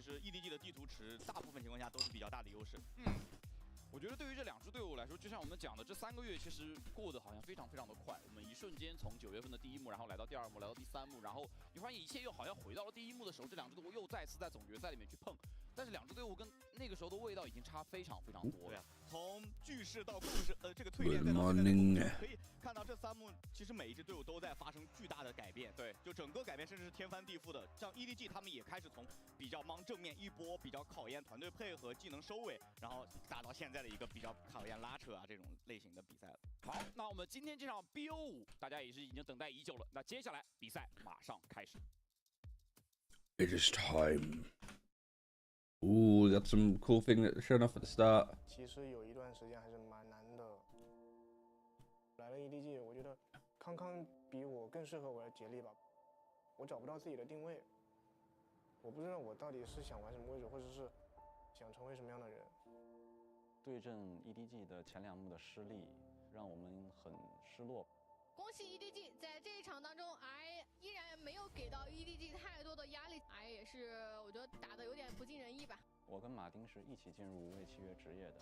实 EDG 的地图池大部分情况下都是比较大的优势。我觉得对于这两支队伍来说，就像我们讲的，这3个月其实过得好像非常的快。我们一瞬间从9月份的第1幕，然后来到第2幕，来到第3幕，然后你发现一切又好像回到了第1幕的时候，这两支队伍又再次在总决赛里面去碰。但是两支队伍跟那个时候的味道已经差非常多了。从句式到故事，这个淬炼再到现在的故事，可以看到这3幕其实每一支队伍都在发生巨大的改变。对，就整个改变甚至是天翻地覆的。像 EDG 他们也开始从比较忙正面一波，比较考验团队配合、技能收尾，然后打到现在的一个比较考验拉扯啊这种类型的比赛了。好，那我们今天这场 BO5，大家也是已经等待已久了。那接下来比赛马上开始。It is time. Ooh, got some cool thing that showing off at the start. 其实有一段时间还是蛮难的。来了 EDG， 我觉得康康比我更适合我的节力吧。我找不到自己的定位，我不知道我到底是想玩什么位置，或者是想成为什么样的人。对阵 EDG 的前2幕的失利，让我们很失落。恭喜 EDG 在这一场当中 ，I 依然没有给到 EDG 太多的压力 ，I 也是我觉得打得有点不尽人意吧。我跟马丁是一起进入无畏契约职业的，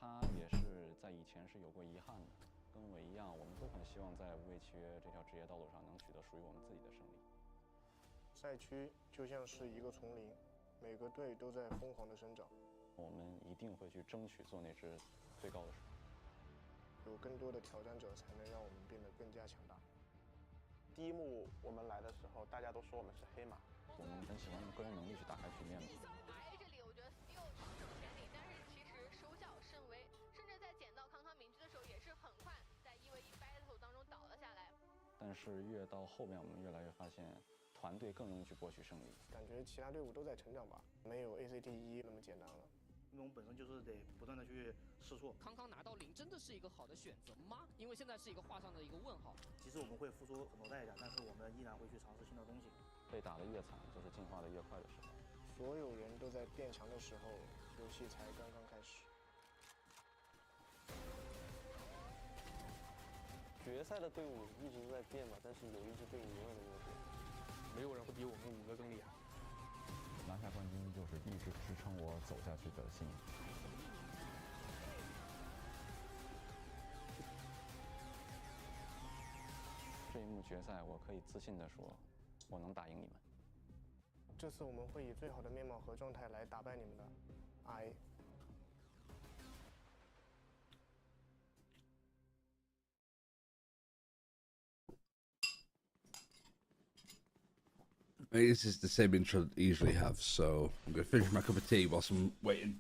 他也是在以前是有过遗憾的，跟我一样，我们都很希望在无畏契约这条职业道路上能取得属于我们自己的胜利。赛区就像是一个丛林，每个队都在疯狂的生长。我们一定会去争取做那只最高的树。有更多的挑战者，才能让我们变得更加强大。第1幕我们来的时候，大家都说我们是黑马。我们很喜欢用个人能力去打开局面嘛。I 这里我觉得又重整全力，但是其实手脚甚微，甚至在捡到康康名区的时候也是很快，在1v1 battle 当中倒了下来。但是越到后面，我们越来越发现，团队更容易去博取胜利。感觉其他队伍都在成长吧，没有 ACT1那么简单了。因为我们本身就是得不断的去试错。康康拿到0真的是一个好的选择吗？因为现在是一个画上的一个问号。其实我们会付出很多代价，但是我们依然会去尝试新的东西。被打得越惨，就是进化得越快的时候。所有人都在变强的时候，游戏才刚刚开始。决赛的队伍一直都在变嘛，但是有一支队伍永远都没有变。没有人会比我们5个更厉害。拿下冠军就是一直支撑我走下去的信念。这一幕决赛，我可以自信地说，我能打赢你们。这次我们会以最好的面貌和状态来打败你们的。I。This is the same intro that I usually have, so I'm going to finish my cup of tea whilst I'm waiting.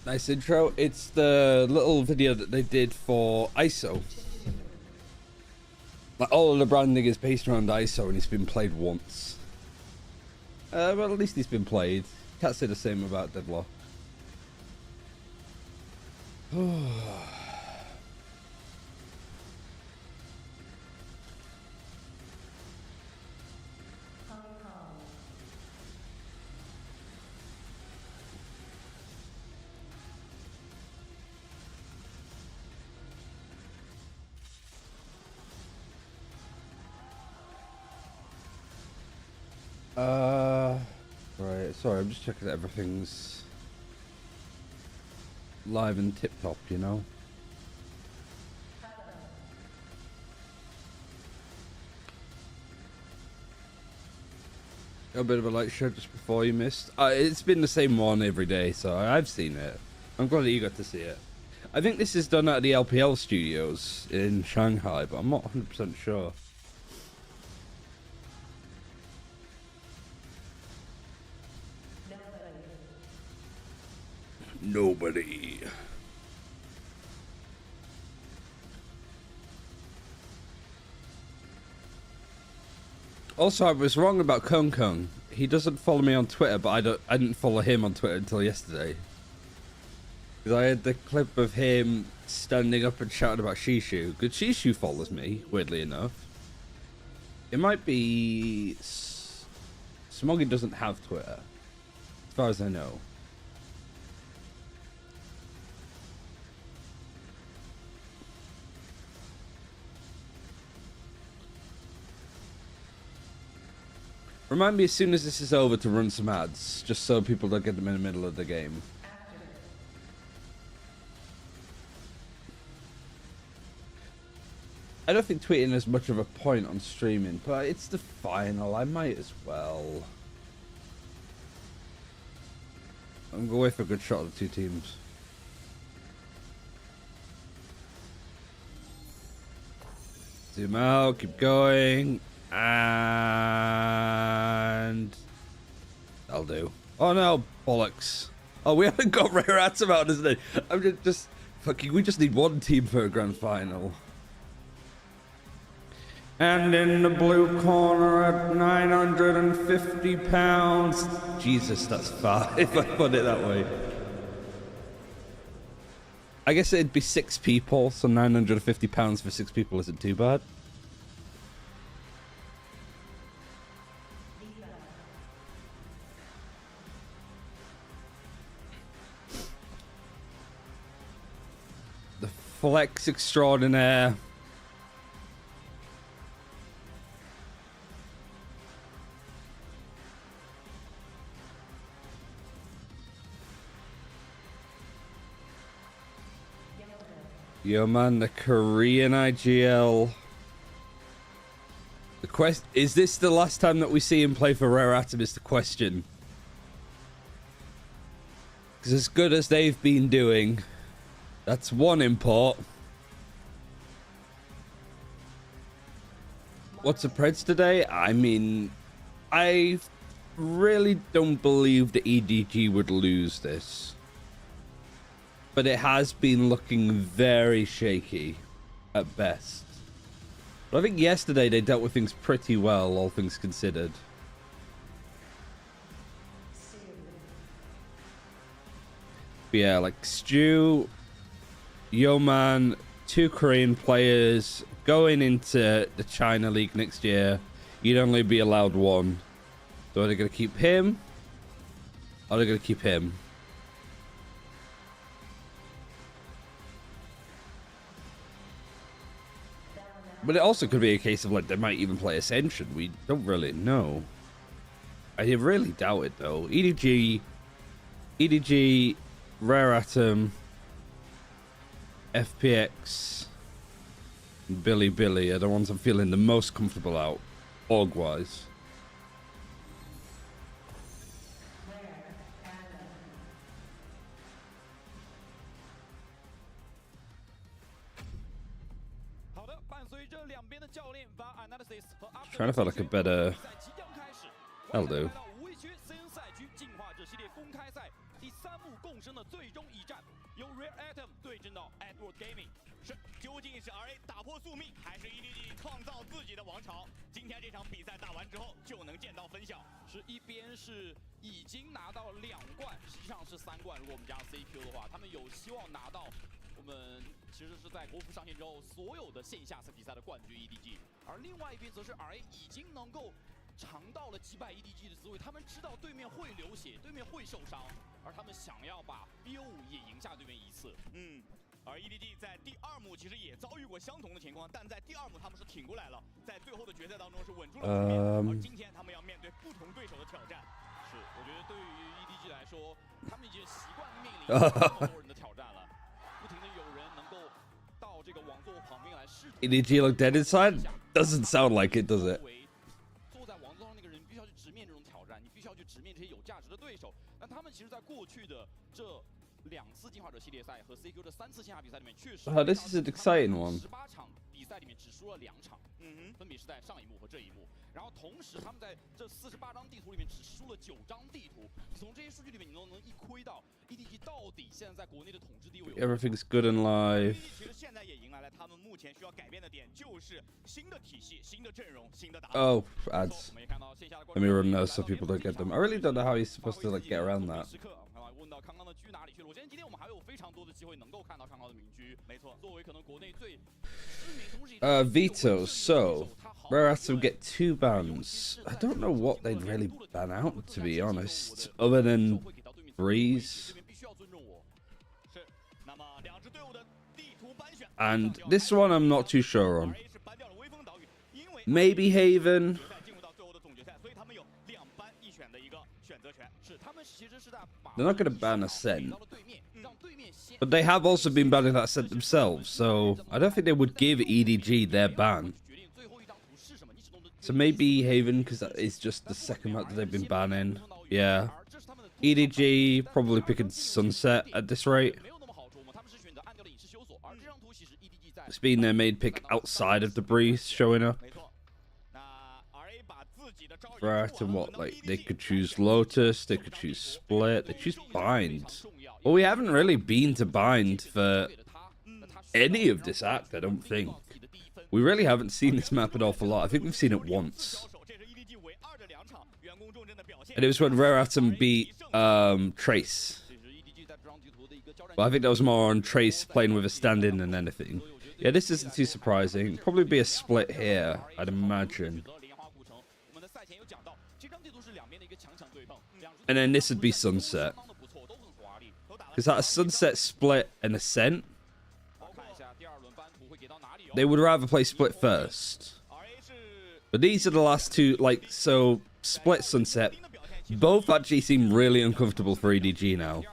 Nice intro. It's the little video that they did for ISO. Like all of the branding is based around ISO and it's been played once. Well, at least it's been played. Can't say the same about Deadlaw. Right. Sorry, I'm just checking that everything's live and tip top, you know. A bit of a light show just before you missed. It's been the same one every day, so I've seen it. I'm glad that you got to see it. I think this is done at the LPL studios in Shanghai, but I'm not 100% sure. Nobody. Also, I was wrong about Kung Kung. He doesn't follow me on Twitter, but I didn't follow him on Twitter until yesterday. Because I had the clip of him standing up and shouting about Shishu. Good, Shishu follows me, weirdly enough. It might be... Smoggy doesn't have Twitter, as far as I know. Remind me as soon as this is over to run some ads, just so people don't get them in the middle of the game. I don't think tweeting has much of a point on streaming, but it's the final, I might as well. I'm going to wait for a good shot of the two teams. Zoom out, keep going. And that'll do. Oh no, bollocks. Oh, we haven't got rare atom out, isn't it? I'm just fucking, we just need one team for a grand final. And in the blue corner at 950 pounds. Jesus, that's far if I put it that way. I guess it'd be 6 people, so 950 pounds for 6 people isn't too bad. Flex extraordinaire. Yo man, the Korean IGL. The quest is this the last time that we see him play for Rare Atom is the question. Because as good as they've been doing, that's one import. What's the Preds today? I mean, I really don't believe the EDG would lose this. But it has been looking very shaky at best. But I think yesterday they dealt with things pretty well, all things considered. But yeah, like Stu, Yeoman, 2 Korean players going into the China League next year. You'd only be allowed 1. So are they going to keep him? Or are they going to keep him? But it also could be a case of like they might even play Ascension. We don't really know. I really doubt it though. EDG, Rare Atom, FPX, and Billy are the ones I'm feeling the most comfortable out, org-wise. Trying to find like a better... That'll do.其实是在国服上线之后，所有的线下赛比赛的冠军 EDG， 而另外一边则是 RA 已经能够尝到了击败 EDG 的滋味，他们知道对面会流血，对面会受伤，而他们想要把 BO5 也赢下对面一次。而 EDG 在第2幕其实也遭遇过相同的情况，但在第2幕他们是挺过来了，在最后的决赛当中是稳住了局面。而今天他们要面对不同对手的挑战。是，我觉得对于 EDG 来说，他们已经习惯面临这么多人的挑战了，不停的有人能够到这个王座旁边来试图。EDG look dead inside? Doesn't sound like it, does it? 坐在王座上那个人必须要去直面这种挑战，你必须要去直面这些有价值的对手。那他们其实，在过去的这2次进化者系列赛和 CQ 的3次线下比赛里面，确实 this is an exciting one. 18场比赛里面只输了2场，分别是在上一幕和这一幕。然后同时，他们在这48张地图里面只输了9张地图。从这些数据里面，你都能一窥到 EDG 到底现在在国内的统治地位。Everything's good in life. 其实现在也迎来了他们目前需要改变的点，就是新的体系、新的阵容、新的打法。Oh, ads. Let me run those so people don't get them. I really don't know how he's supposed to like get around that. 问到康康的居哪里去了？我相信今天我们还有非常多的机会能够看到康康的民居。没错，作为可能国内最知名同时 veto. So, rare Ascent get 2 bans. I don't know what they'd really ban out, to be honest, other than Breeze. And this one I'm not too sure on. Maybe Haven. They're not going to ban Ascent. But they have also been banning Ascent themselves, so I don't think they would give EDG their ban. So maybe Haven, because that is just the second map that they've been banning. Yeah. EDG probably picking Sunset at this rate. It's been their main pick outside of the Breeze showing up. Right, and what, like, they could choose Lotus, they could choose Split, they choose Bind. Well, we haven't really been to Bind for any of this act, I don't think. We really haven't seen this map an awful lot. I think we've seen it once. And it was when Rare Atom beat Trace. But I think that was more on Trace playing with a stand-in than anything. Yeah, this isn't too surprising. Probably be a split here, I'd imagine. And then this would be Sunset. Because that Sunset, Split, and Ascent, they would rather play Split first. But these are the last two, like, so Split, Sunset, both actually seem really uncomfortable for EDG now.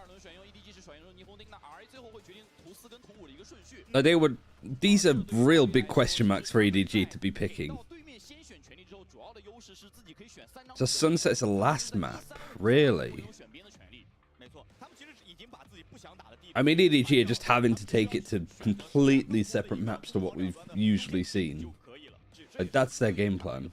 They would, these are real big question marks for EDG to be picking. So Sunset's the last map, really? I mean, EDG are just having to take it to completely separate maps to what we've usually seen. Like, that's their game plan.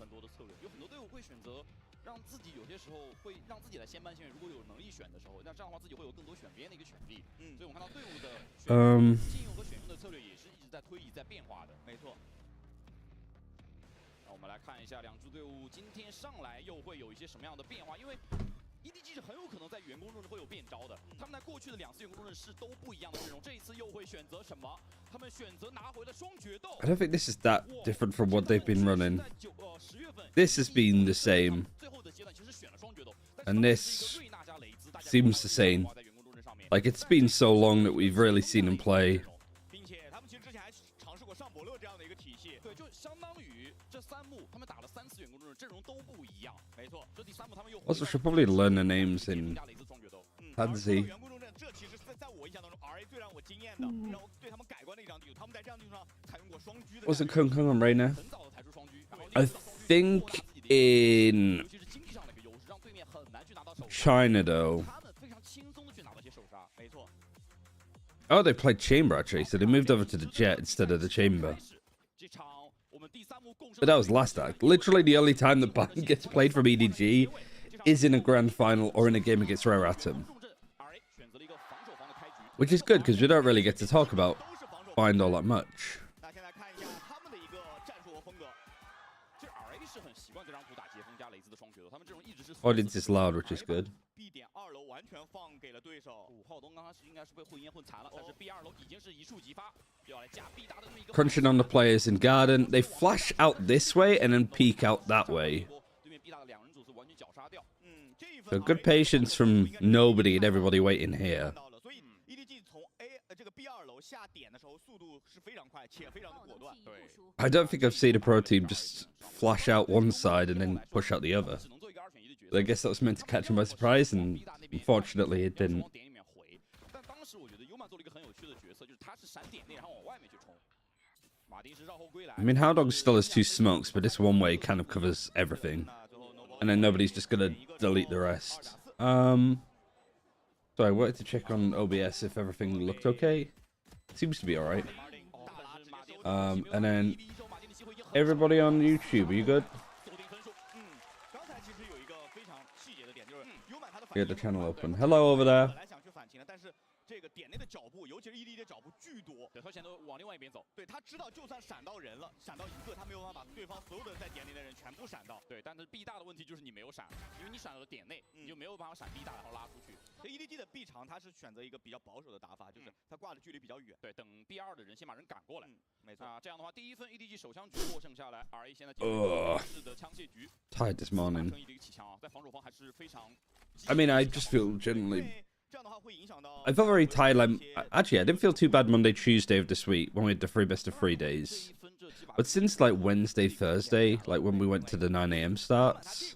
EDG 是很有可能在员工中会有变招的，他们在过去的2次员工中是都不一样的阵容，这一次又会选择什么？他们选择拿回了双决斗。I don't think this is that different from what they've been running. This has been the same, and this seems the same. Like, it's been so long that we've really seen them play. Also, should probably learn the names in Pansy. Was it Kung Kung and Reina? I think in China, though. Oh, they played Chamber, actually, so they moved over to the Jet instead of the Chamber. But that was last act. Literally the only time that Bind gets played from EDG is in a grand final or in a game against Rare Atom. Which is good, because we don't really get to talk about Bind all that much. Audience is loud, which is good. Crunching on the players in Garden. They flash out this way and then peek out that way. So good patience from nobody and everybody waiting here. I don't think I've seen a pro team just flash out one side and then push out the other. But I guess that was meant to catch him by surprise, and unfortunately it didn't. I mean, Howdog still has 2 smokes, but this one way kind of covers everything. And then nobody's just gonna delete the rest. So I wanted to check on OBS if everything looked okay. Seems to be alright. And then everybody on YouTube, are you good? Get the channel open. Hello over there. 这个点内的脚步，尤其是 EDG 的脚步巨多，对他现在往另外一边走，对他知道就算闪到人了，闪到一个，他没有办法把对方所有的在点内的人全部闪到。对，但是 B 大的问题就是你没有闪，因为你闪到了点内，你就没有办法闪 B 大然后拉出去。所以 EDG 的 B 长他是选择一个比较保守的打法，就是他挂的距离比较远，对，等 B2 的人先把人赶过来。没错啊，这样的话第一分 EDG 手枪局获胜下来 ，RA 现在进入正式的枪械局。Tired this morning. 起枪啊，在防守方还是非常。I mean, I just feel generally. I felt very tired. Actually, I didn't feel too bad Monday, Tuesday of this week when we had the 3 best of 3 days. But since like Wednesday, Thursday, like when we went to the 9 AM starts,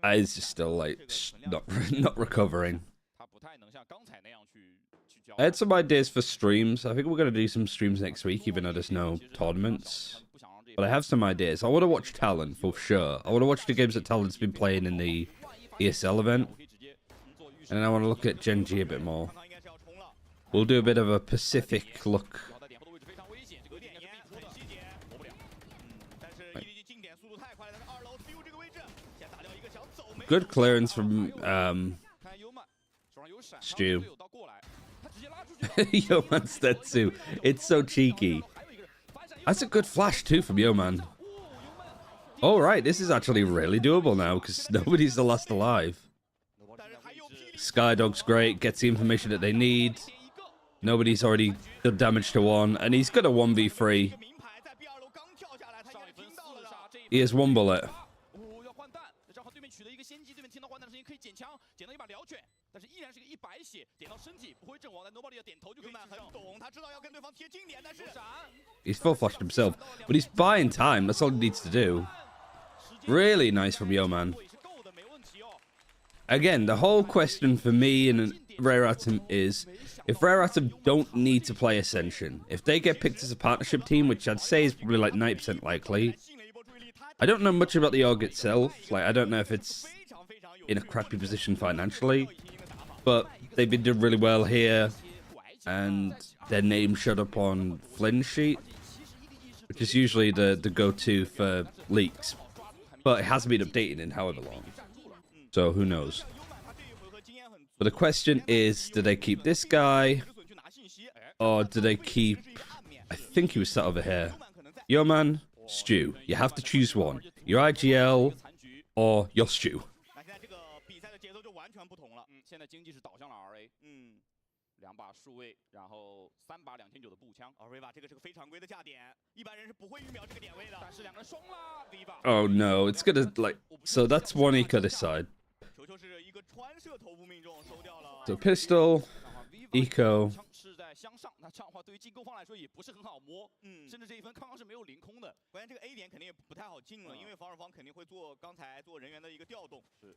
I was just still like not recovering. I had some ideas for streams. I think we're gonna do some streams next week, even though there's no tournaments. But I have some ideas. I want to watch Talon for sure. I want to watch the games that Talon's been playing in the ESL event. And then I want to look at Gen G a bit more. We'll do a bit of a Pacific look. Good clearance from Stu. Yeoman's dead too. It's so cheeky. That's a good flash too from Yeoman. Alright, this is actually really doable now because nobody's the last alive. Skydog's great, gets the information that they need. Nobody's already done damage to one, and he's got a 1v3. He has 1 bullet. He's full flashed himself, but he's buying time. That's all he needs to do. Really nice from Yeoman. Again, the whole question for me and Rare Atom is, if Rare Atom don't need to play Ascension, if they get picked as a partnership team, which I'd say is probably like 90% likely, I don't know much about the org itself. Like, I don't know if it's in a crappy position financially, but they've been doing really well here, and their name showed up on Flynn's sheet, which is usually the go-to for leaks, but it hasn't been updated in however long. So who knows? But the question is, do they keep this guy? Or do they keep... I think he was sat over here. Yeoman, Stu. You have to choose one. Your IGL or your Stu. 2把数位，然后3把2900的步枪。Riva 这个是个非常规的架点，一般人是不会预秒这个点位的。但是两个人双拉 Viva。Oh no, it's gonna like so that's 1 eco this side. 球球是一个传射头部命中，收掉了。So pistol, eco. 枪是在向上，那这样的话对于进攻方来说也不是很好摸。甚至这一分刚刚是没有凌空的。关键这个 A 点肯定也不太好进了，因为防守方肯定会做刚才做人员的一个调动。是。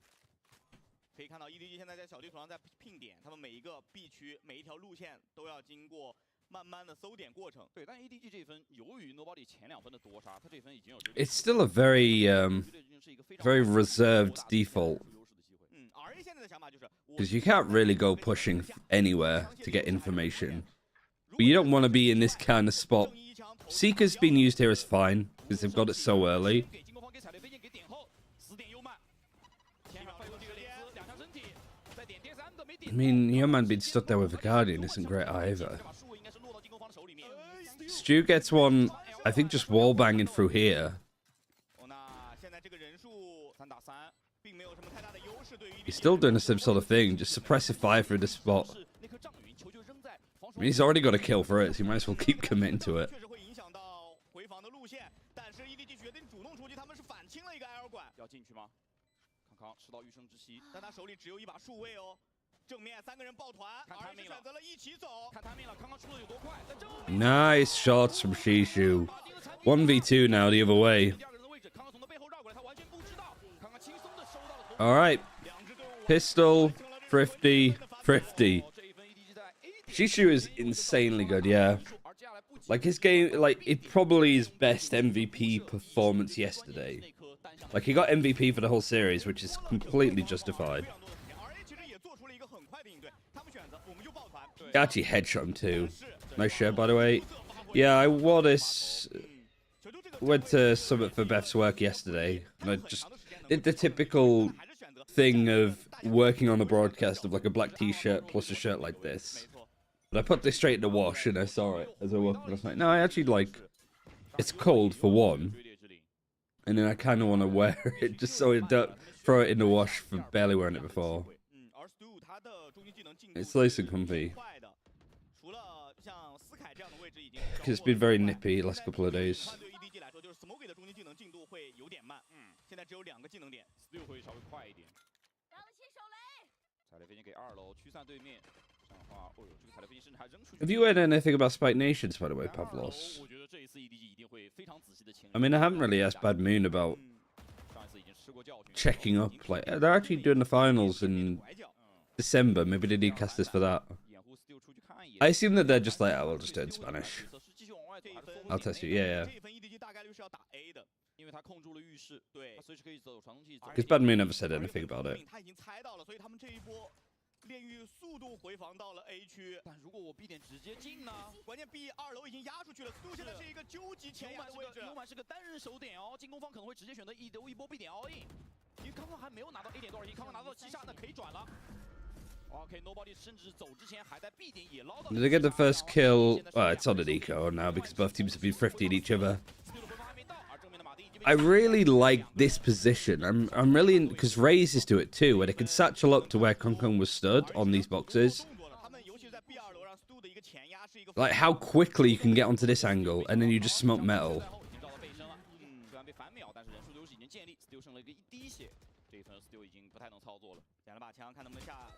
可以看到 EDG 现在在小地图上在聘点，他们每一个 B 区每一条路线都要经过慢慢的搜点过程。对，但 EDG 这一分由于 Nobody 前2分的多杀，他这分已经有。It's still a very very reserved default. Because you can't really go pushing anywhere to get information. But you don't want to be in this kind of spot. Seeker's being used here is fine because they've got it so early. I mean, Yeoman being stuck there with a Guardian isn't great either. Stu gets one, I think, just wall banging through here. He's still doing the same sort of thing, just suppressive fire through this spot. I mean, he's already got a kill for it, so you might as well keep committing to it. 正面3个人抱团，而是选择了一起走。看他命了，刚刚出的有多快，在正面。 Nice shots from Shishu. 1v2 now the other way. Alright. Pistol, Thrifty, Thrifty. Shishu is insanely good, yeah. Like his game, like it probably his best MVP performance yesterday. Like he got MVP for the whole series, which is completely justified. He actually headshot him too. Nice shot, by the way. Yeah, I wore this. Went to Summit for Beth's work yesterday, and I just did the typical thing of working on the broadcast of like a black t-shirt plus a shirt like this. But I put this straight in the wash, and I saw it as I walked. I was like, no, I actually like. It's cold for one, and then I kind of want to wear it just so I don't throw it in the wash for barely wearing it before. It's nice and comfy. Because it's been very nippy the last couple of days. 2这样的话，哦呦，这个踩雷飞行甚至还扔出去。Have you heard anything about Spike Nations, by the way, Pavlos? 我觉得这一次 EDG 一定会非常仔细的清理。I mean, I haven't really asked Bad Moon about 上一次已经吃过教训。 checking up. Like, they're actually doing the finals in December. Maybe they need casters for that. I assume that they're just like, oh, we'll just do it in Spanish. I'll test you. Yeah, yeah. 因为他控住了浴室，对，他随时可以走传送器。 Because Bad Moon never said anything about it. 他已经猜到了，所以他们这一波炼狱速度回防到了 A 区。但如果我 B 点直接进呢？关键 B 2楼已经压出去了，速度现在是一个究极前压的位置。牛满是个单人手点哦，进攻方可能会直接选择一波 B 点 all in， 因为康康还没有拿到 A 点多少亿，康康拿到7杀，那可以转了。 OK，Nobody 甚至走之前还在 B 点也捞到。 Did they get the first kill? It's on an eco now because both teams have been thrifting each other. I really like this position. I'm really because Raze is to it too, where they can satchel up to where Kong Kong was stood on these boxes. Like how quickly you can get onto this angle, and then you just smoke metal.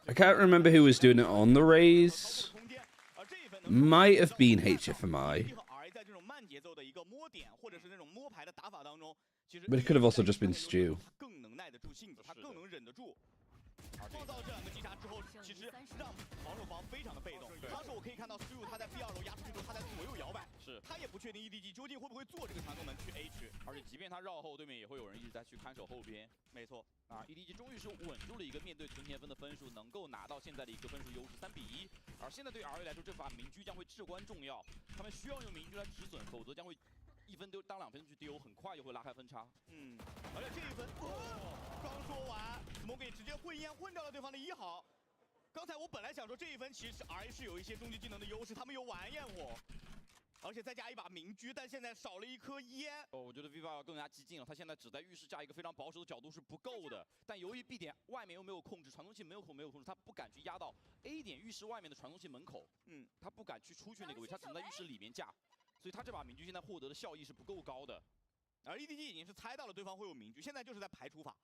I can't remember who was doing it on the Raze. Might have been HFMI. But it could have also just been Stu. 创造这两个击杀之后，其实让防守方非常的被动。当时我可以看到 Stu 他在 B 2楼压出去之后，他在左右摇摆，是他也不确定 EDG 究竟会不会做这个传送门去 A 区，而且即便他绕后，对面也会有人一直在去看守后边。没错，啊 ，EDG 终于是稳住了一个面对纯田分的分数，能够拿到现在的一个分数优势3比1。而现在对于 RA 来说，这把明狙将会至关重要，他们需要用明狙来止损，否则将会1分丢当2分去丢，很快就会拉开分差。而且这一分，刚说完 ，Smoky 直接混烟混掉了对方的1号。刚才我本来想说这一分其实 RA 是有一些终极技能的优势，他们有玩焰火，而且再加一把明狙，但现在少了一颗烟。我觉得 Viva 要更加激进了，他现在只在浴室架一个非常保守的角度是不够的，但由于 B 点外面又没有控制，传送器没有控制，他不敢去压到 A 点浴室外面的传送器门口，他不敢去出去那个位置，他只能在浴室里面架。 所以他这把明狙现在获得的效益是不够高的，而 EDG 已经是猜到了对方会有明狙，现在就是在排除法，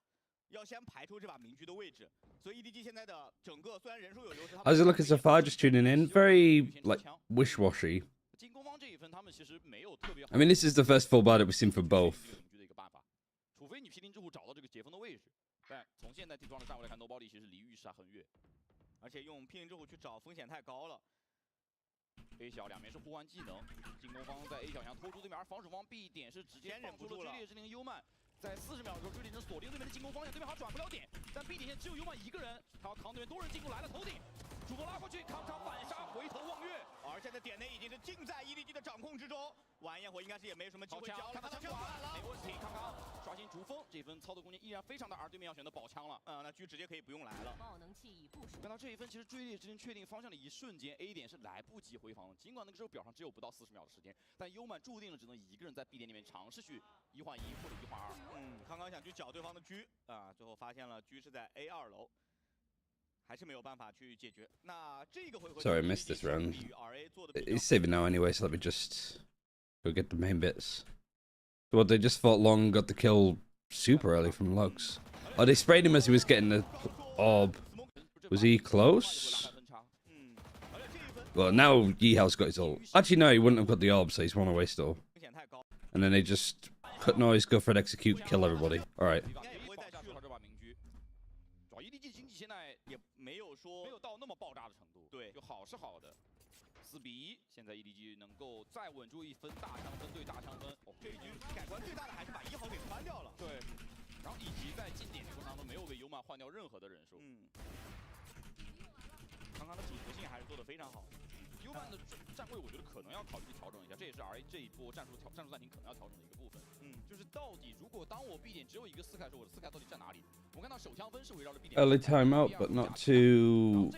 要先排除这把明狙的位置。所以 EDG 现在的整个虽然人数有优势， How's it looking so far? Just tuning in. Very like wish-washy. 进攻方这一分他们其实没有特别。I mean, this is the first full bar that we've seen for both. 除非你毗邻之户找到这个解封的位置，但从现在地方的站位来看 ，Nobody 其实离浴室还很远，而且用毗邻之户去找风险太高了。 A 小两边是互换技能，进攻方在 A 小想偷出对面，而防守方 B 点是直接放出了追猎之灵幽曼，在40秒的时候追猎之锁定对面的进攻方向，对面好像转不了点，但 B 点现在只有幽曼一个人，他要扛对面多人进攻来了，头顶，主播拉过去，康康反杀回头望月，而现在点内已经是尽在 EDG 的掌控之中，玩焰火应该是也没什么机会交了，看他枪管了，没问题，康康刷新逐风，这分操作空间依然非常大，而对面要选择宝枪了，那狙直接可以不用来了。爆能器已部署。看到这一分，其实追猎之灵确定方向的一瞬间 ，A 点是来不及回防的，尽管那个时候表上只有不到40秒的时间，但幽曼注定了只能一个人在 B 点里面尝试去1换1或者1换2。康康想去搅对方的狙啊，最后发现了狙是在 A 2楼。 还是没有办法去解决。那这个回合 Sorry, I missed this round. It's saving now anyway, so let me just go get the main bits. Well, they just fought long, got the kill super early from Lux. Oh, they sprayed him as he was getting the orb. Was he close? 分差。 Well, now Yeehao's got his ult. Actually, no, he wouldn't have got the orb, so he's one away still. 风险太高。 And then they just cut noise, go for an execute, kill everybody. Alright. 爆炸出了这把明狙，主要 EDG 经济现在也没有说没有到那么爆炸的程度，对就好是好的。4比1，现在 EDG 能够再稳住一分，大枪分对大枪分。哦，这一局改观最大的还是把1号给穿掉了。对，然后以及在近点过程当中没有给优曼换掉任何的人数。刚刚的组合性还是做得非常好。优曼的站位我觉得可能要考虑去调整一下，这也是 RA 这一波战术暂停可能要调整的一个部分。就是到底如果当我 B 点只有一个4凯的时候，我的4凯到底站哪里？我们看到手枪分是围绕着 B 点。Early timeout, but not too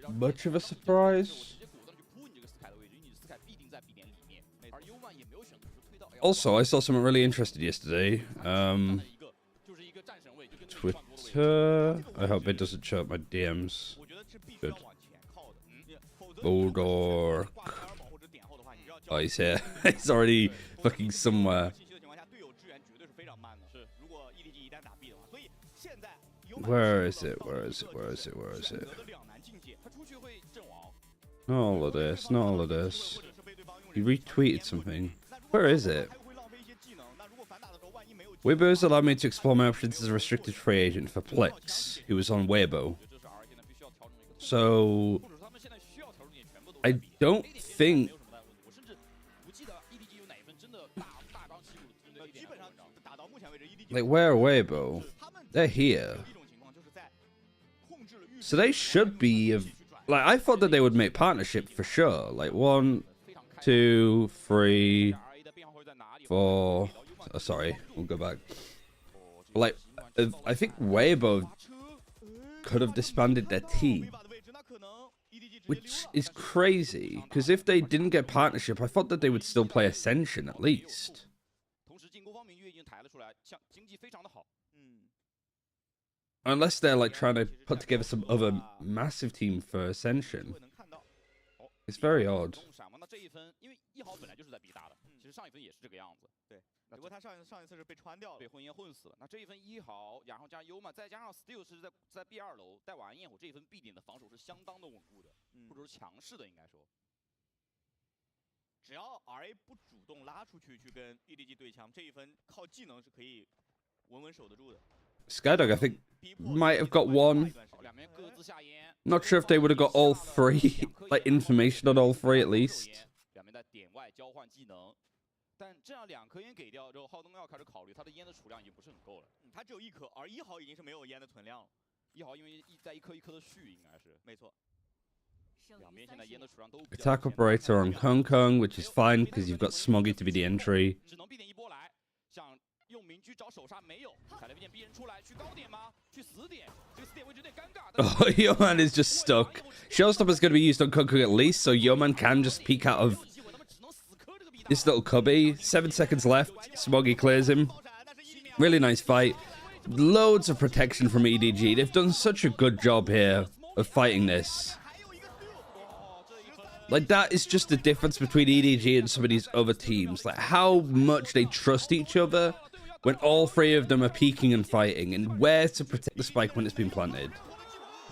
much of a surprise. Also, I saw something really interesting yesterday. Twitter. I hope it doesn't show up my DMs. Good. Bulldog. Oh, he's here. He's already fucking somewhere. Where is it? Where is it? Where is it? Where is it? Not all of this. Not all of this. He retweeted something. Where is it? Weibo's allowed me to explore my options as a restricted free agent for Plex, who was on Weibo. So, I don't think... Like, where are Weibo? They're here. So they should be... Like, I thought that they would make partnership for sure. Like, 1, 2, 3, 4... Oh, sorry, we'll go back. Like, I think Weibo could have disbanded their team, which is crazy, because if they didn't get partnership, I thought that they would still play Ascension at least. Unless they're like trying to put together some other massive team for Ascension. It's very odd. 不过他上一次是被穿掉了，被混烟混死了。那这一分1号，然后加优曼，再加上 Steel 是在 B2 楼带完焰火，这一分 B 点的防守是相当的稳固的，或者是强势的，应该说。只要 RA 不主动拉出去去跟 EDG 对枪，这一分靠技能是可以稳稳守得住的。Skydog, I think, might have got one. Not sure if they would have got all 3, like information on all 3 at least. 两边在点外交换技能。 但这样2颗烟给掉之后，浩东要开始考虑他的烟的储量已经不是很够了。他只有1颗，而1号已经是没有烟的存量了。1号因为在一颗一颗的续，应该是没错。两边现在烟的储量都。Attack operator on Kong Kong, which is fine because you've got Smoggy to be the entry. 只能 B 点一波来，想用明狙找手杀没有，踩了 B 点 B 人出来，去高点吗？去死点，这个死点位置有点尴尬。Oh, Yeoman is just stuck. Showstopper's going to be used on Kong Kong at least, so Yeoman can just peek out of this little cubby. 7 seconds left. Smoggy clears him. Really nice fight. Loads of protection from EDG. They've done such a good job here of fighting this. Like, that is just the difference between EDG and some of these other teams. Like, how much they trust each other when all 3 of them are peeking and fighting, and where to protect the spike when it's been planted.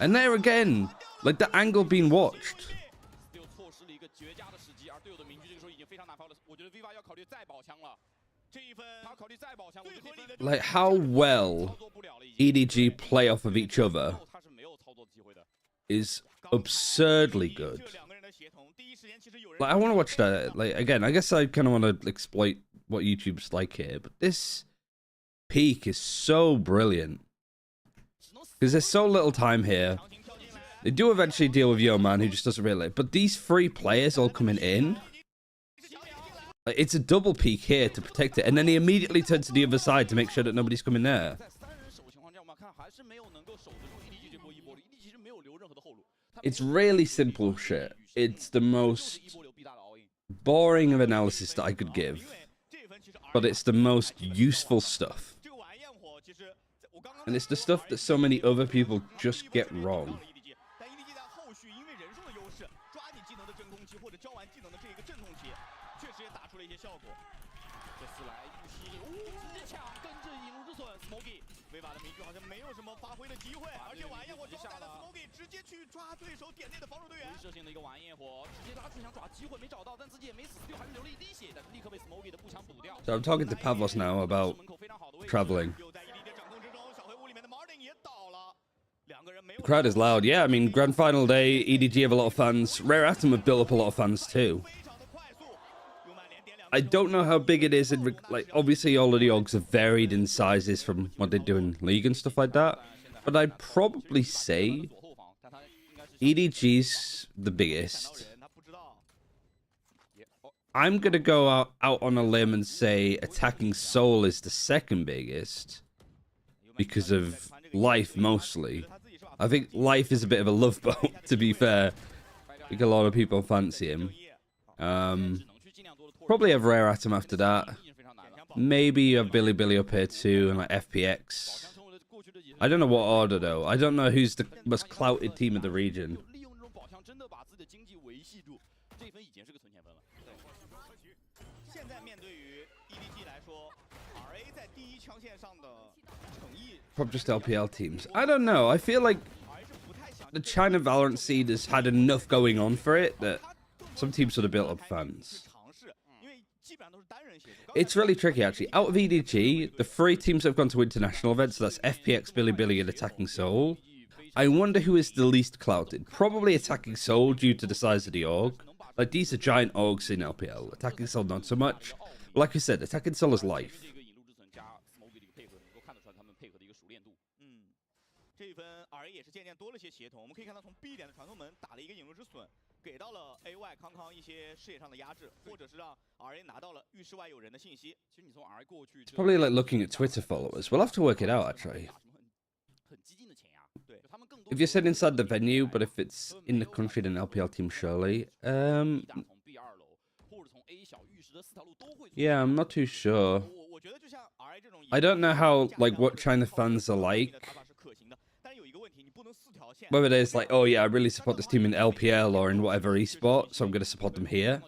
And there again, like, the angle being watched. Like, how well EDG play off of each other is absurdly good. Like, I want to watch that. Like, again, I guess I kind of want to exploit what YouTube's like here, but this peak is so brilliant. Because there's so little time here. They do eventually deal with Yeoman, who just doesn't really... But these 3 players all coming in... It's a double peek here to protect it, and then he immediately turns to the other side to make sure that nobody's coming there. It's really simple shit. It's the most boring of analysis that I could give, but it's the most useful stuff. And it's the stuff that so many other people just get wrong. 直接打出了一些效果。这次来玉溪，直接抢，跟着引入之损 ，Smoky。威瓦的明句好像没有什么发挥的机会，而且晚焰火招来了 Smoky， 直接去抓对手点内的防守队员。威慑性的一个晚焰火，直接拉出想抓机会没找到，但自己也没死，最后还是流了一滴血，但是立刻被 Smoky 的步枪补掉。 So I'm talking to Pavlos now about traveling. The crowd is loud. Yeah, I mean, grand final day, EDG have a lot of fans. Rare Atom have built up a lot of fans too. I don't know how big it is. Like, obviously, all of the orgs are varied in sizes from what they do in League and stuff like that. But I'd probably say EDG's the biggest. I'm going to go out on a limb and say Attacking Soul is the second biggest. Because of Life, mostly. I think Life is a bit of a love boat, to be fair. I think a lot of people fancy him. Probably have Rare Atom after that. Maybe you have Billy up here too, and like FPX. I don't know what order though. I don't know who's the most clouted team of the region. Probably just LPL teams. I don't know. I feel like the China Valorant scene has had enough going on for it that some teams sort of built up fans. It's really tricky, actually. Out of EDG, the 3 teams that have gone to international events, so that's FPX, Billy, and Attacking Soul. I wonder who is the least clouded. Probably Attacking Soul due to the size of the org. Like, these are giant orgs in LPL. Attacking Soul, not so much. But like I said, Attacking Soul is life. 这一分 RA 也是渐渐多了些协同，我们可以看到从 B 点的传送门打了一个引入之损，给到了 AY 康康一些视野上的压制，或者是让 RA 拿到了浴室外有人的信息。其实你从 RA 过去 It's probably like looking at Twitter followers. We'll have to work it out, actually. If you're sitting inside the venue, but if it's in the country, then LPL team surely. Yeah, I'm not too sure. I don't know how, like, what China fans are like. Whether it's like, oh yeah, I really support this team in LPL or in whatever esport, so I'm going to support them here.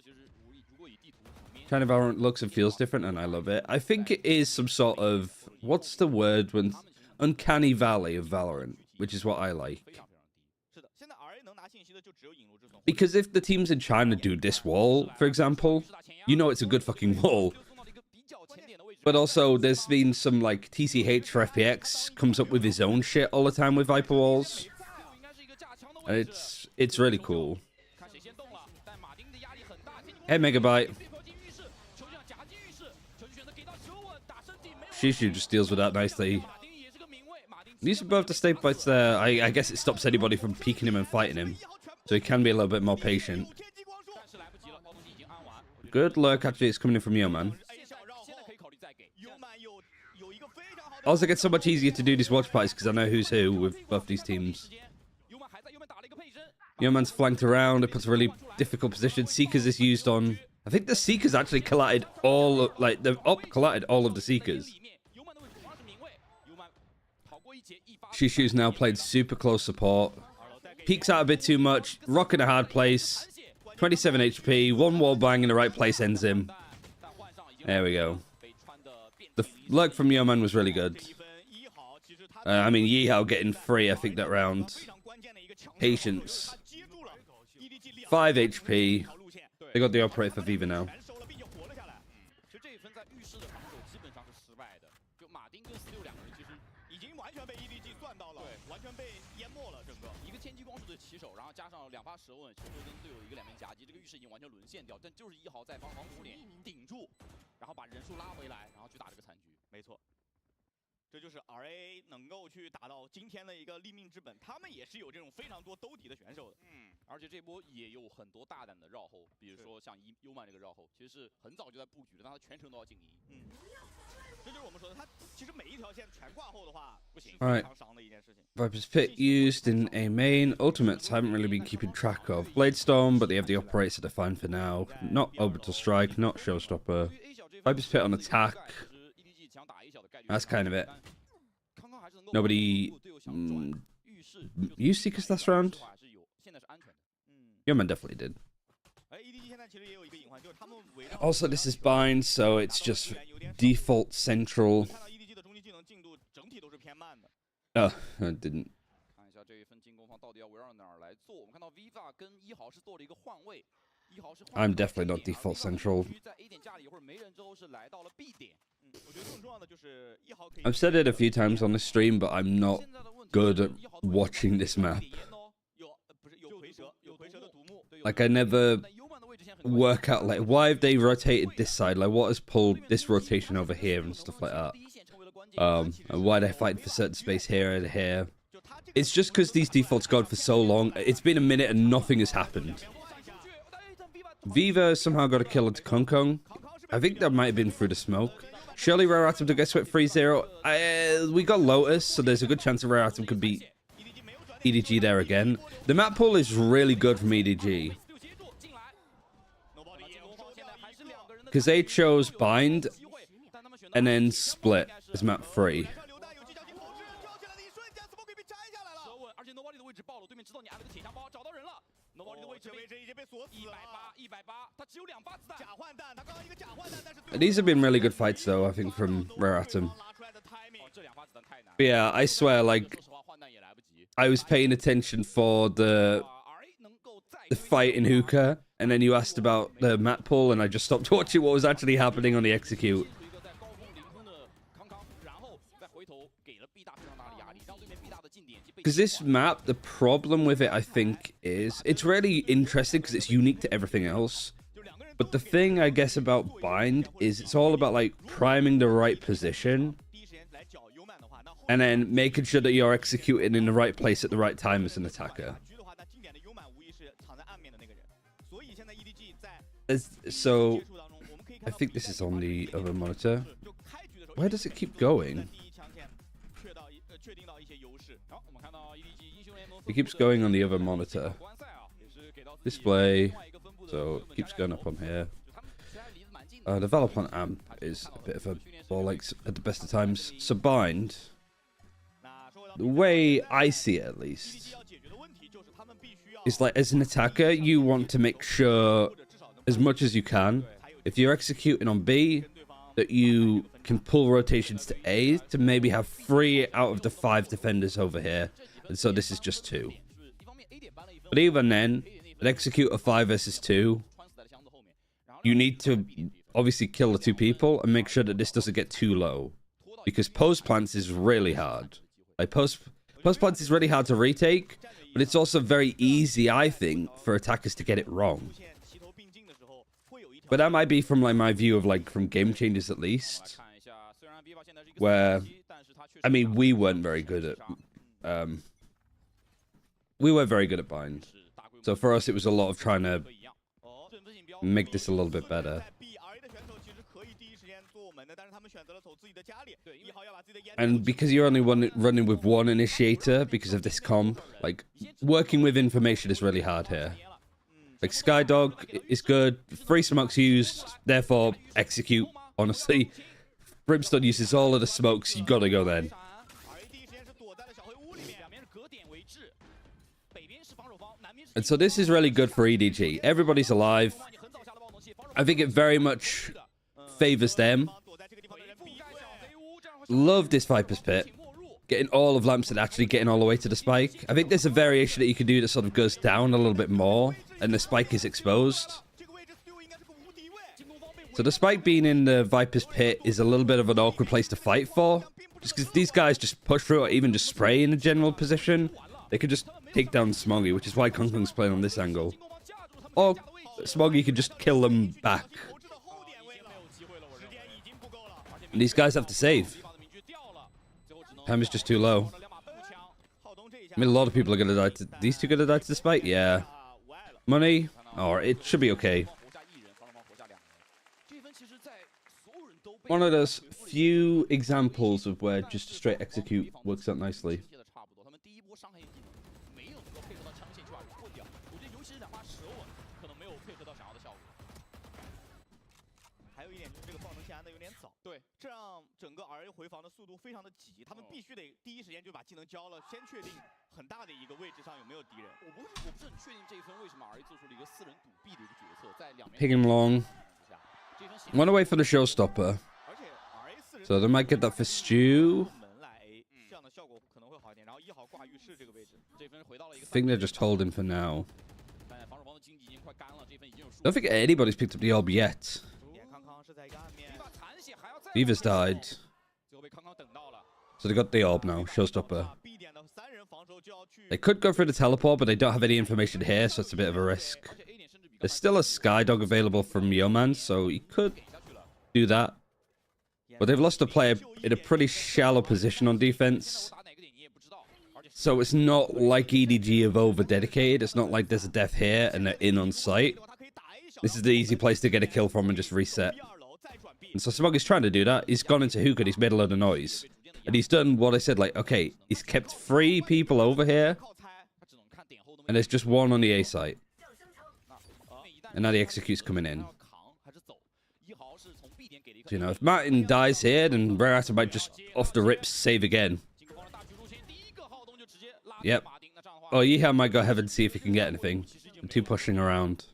China Valorant looks and feels different, and I love it. I think it is some sort of, what's the word when, uncanny valley of Valorant, which is what I like. Because if the teams in China do this wall, for example, you know it's a good fucking wall. But also, there's been some, like, TCH for FPX comes up with his own shit all the time with Viper walls. And it's really cool. Hey, Megabyte. Shishu just deals with that nicely. These are both the state bites there. I guess it stops anybody from peeking him and fighting him. So he can be a little bit more patient. Good luck, actually, it's coming in from Yeoman. Also, it gets so much easier to do these watch parties because I know who's who with both these teams. Yeoman's flanked around. It puts a really difficult position. Seekers is used on... I think the Seekers actually collided all... Like, the op collided all of the Seekers. Shishu's now played super close support. Peeks out a bit too much. Rock in a hard place. 27 HP. One wall bang in the right place ends him. There we go. The lurk from Yeoman was really good. I mean, Yeehao getting free, I think, that round. Patience. 5 HP. They got the operator for Viva now. RA 能够去打到今天的一个立命之本，他们也是有这种非常多兜底的选手的。而且这波也有很多大胆的绕后，比如说像优曼这个绕后，其实是很早就在布局的，但他全程都要静音。这就是我们说的，他其实每一条线全挂后的话，不行，非常伤的一件事情。Viper's Pit used in a main. Ultimates haven't really been keeping track of. Bladestorm, but they have the operator to find for now. Not Orbital Strike, not Showstopper. Viper's Pit on attack. That's kind of it. Nobody used Seekers last round? Yeoman definitely did. Also, this is bind, so it's just default central. Oh, I didn't. 看一下这一份进攻方到底要围绕哪儿来做。我们看到 Viva 跟1号是做了一个换位，1号是 I'm definitely not default central. 在 A 点架了一会儿没人之后是来到了 B 点。我觉得更重要的就是1号可以。 I've said it a few times on the stream, but I'm not good at watching this map. Like I never work out like why have they rotated this side? Like what has pulled this rotation over here and stuff like that. And why they fight for certain space here and here. It's just because these defaults gone for so long. It's been a minute and nothing has happened. Viva somehow got a kill into Kong Kong. I think that might have been through the smoke. Surely Rare Atom to get swept 3-0. We got Lotus, so there's a good chance that Rare Atom could beat EDG there again. The map pool is really good from EDG. Because they chose Bind and then Split as map 3. These have been really good fights though, I think, from Rare Atom. But yeah, I swear, like, I was paying attention for the fight in Hookah, and then you asked about the map pool, and I just stopped watching what was actually happening on the execute. Because this map, the problem with it, I think, is it's really interesting because it's unique to everything else. But the thing, I guess, about Bind is it's all about, like, priming the right position and then making sure that you're executing in the right place at the right time as an attacker. So, I think this is on the other monitor. Where does it keep going? It keeps going on the other monitor. Display. So, it keeps going up on here. The Valorant amp is a bit of a ball like at the best of times. So, Bind, the way I see it at least, is like as an attacker, you want to make sure as much as you can, if you're executing on B, that you can pull rotations to A to maybe have 3 out of the 5 defenders over here. And so this is just 2. But even then, an execute a 5 versus 2, you need to obviously kill the 2 people and make sure that this doesn't get too low. Because post plants is really hard. Like post plants is really hard to retake, but it's also very easy, I think, for attackers to get it wrong. But that might be from like my view of like from game changers at least, where I mean we weren't very good at Bind. So for us it was a lot of trying to make this a little bit better. And because you're only running with 1 initiator because of this comp, like working with information is really hard here. Like Skydog is good, 3 smokes used, therefore execute, honestly. Brimstone uses all of the smokes, you gotta go then. And so this is really good for EDG. Everybody's alive. I think it very much favors them. Love this Viper's Pit. Getting all of Lamps and actually getting all the way to the spike. I think there's a variation that you can do that sort of goes down a little bit more, and the spike is exposed. So the spike being in the Viper's Pit is a little bit of an awkward place to fight for. Just because these guys just push through or even just spray in a general position, they could just take down Smoggy, which is why Kong Kong's playing on this angle. Or Smoggy could just kill them back. And these guys have to save. Time is just too low. I mean, a lot of people are going to die to... These 2 going to die to the spike? Yeah. Money? Or it should be okay. One of those few examples of where just straight execute works out nicely. 很大的一个位置上有没有敌人。我不是很确定这一分为什么 RA 做出了一个4人堵 B 的一个决策，在两边 Ping him long. I want to wait for the showstopper. So they might get that for Stew. I think they're just holding for now. I don't think anybody's picked up the orb yet. Beaver's died. So they got the orb now, showstopper. They could go for the teleport, but they don't have any information here, so it's a bit of a risk. There's still a Skydog available from Yeoman, so he could do that. But they've lost a player in a pretty shallow position on defense. So it's not like EDG have over-dedicated. It's not like there's a death here and they're in on site. This is the easy place to get a kill from and just reset. And so Smog is trying to do that. He's gone into hookah, he's made a load of noise. And he's done what I said, like, okay, he's kept 3 people over here. And there's just 1 on the A site. And now the execute's coming in. So, you know, if Martin dies here, then Rarata might just off the rips save again. Yep. Oh, Yeehaw might go ahead and see if he can get anything. I'm too pushing around.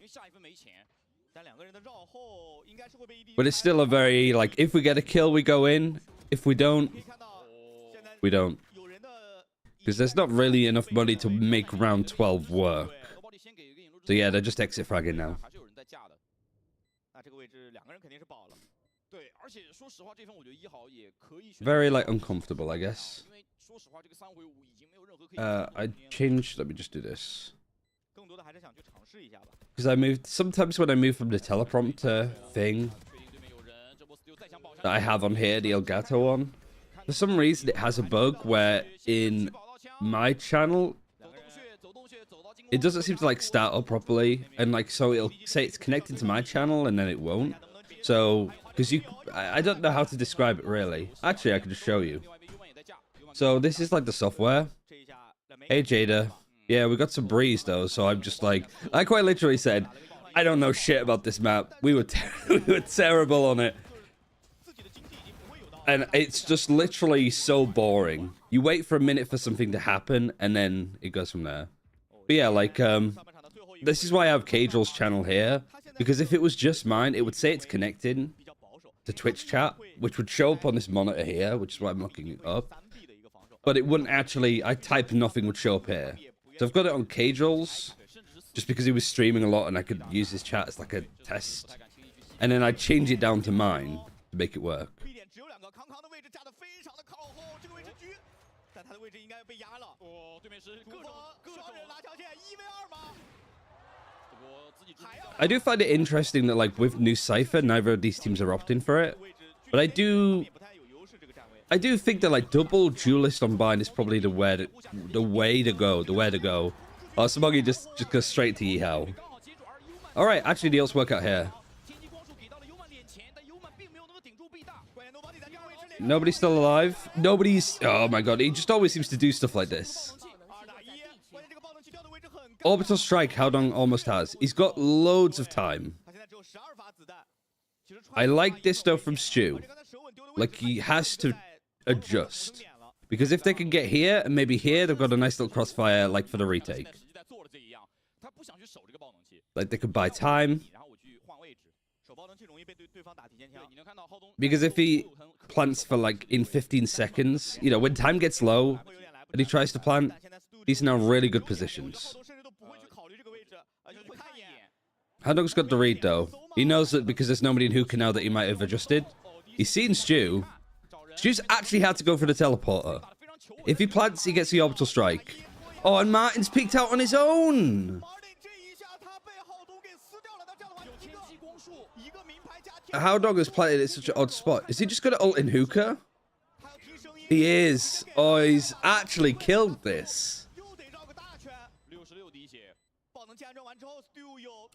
But it's still a very, like, if we get a kill, we go in. If we don't, we don't. Because there's not really enough money to make round 12 work. So yeah, they're just exit fragging now. Very, like, uncomfortable, I guess. I changed, let me just do this. Because I moved, sometimes when I move from the teleprompter thing that I have on here, the Elgato one, for some reason it has a bug where in my channel, it doesn't seem to like start up properly, and like, so it'll say it's connected to my channel and then it won't. So, because I don't know how to describe it really. Actually, I can just show you. So this is like the software. Hey Jada. Yeah, we got some breeze though, so I'm just like, I quite literally said, I don't know shit about this map. We were terrible on it. And it's just literally so boring. You wait for a minute for something to happen, and then it goes from there. But yeah, like, this is why I have Cagel's channel here. Because if it was just mine, it would say it's connected to Twitch chat, which would show up on this monitor here, which is why I'm looking it up. But it wouldn't actually, I type nothing would show up here. So I've got it on Cagel's, just because he was streaming a lot and I could use his chat as like a test. And then I'd change it down to mine to make it work. I do find it interesting that, like, with new Cypher, neither of these teams are opting for it. But I do think that, like, double duelist on bind is probably the way to go. Oh, Smoggy just goes straight to Yeehaw. Alright, actually the ults work out here. Nobody's still alive. Nobody's... Oh my god, he just always seems to do stuff like this. Orbital strike, Howdong almost has. He's got loads of time. I like this though from Stew. Like, he has to adjust. Because if they can get here and maybe here, they've got a nice little crossfire, like, for the retake. Like, they could buy time. Because if he plants for, like, in 15 seconds, you know, when time gets low and he tries to plant, he's in now really good positions. Howdong's got the read, though. He knows that because there's nobody in hookah now that he might have adjusted. He's seen Stew. Stew's actually had to go for the teleporter. If he plants, he gets the orbital strike. Oh, and Martin's peeked out on his own. Howdong has planted at such an odd spot. Is he just going to ult in hookah? He is. Oh, he's actually killed this.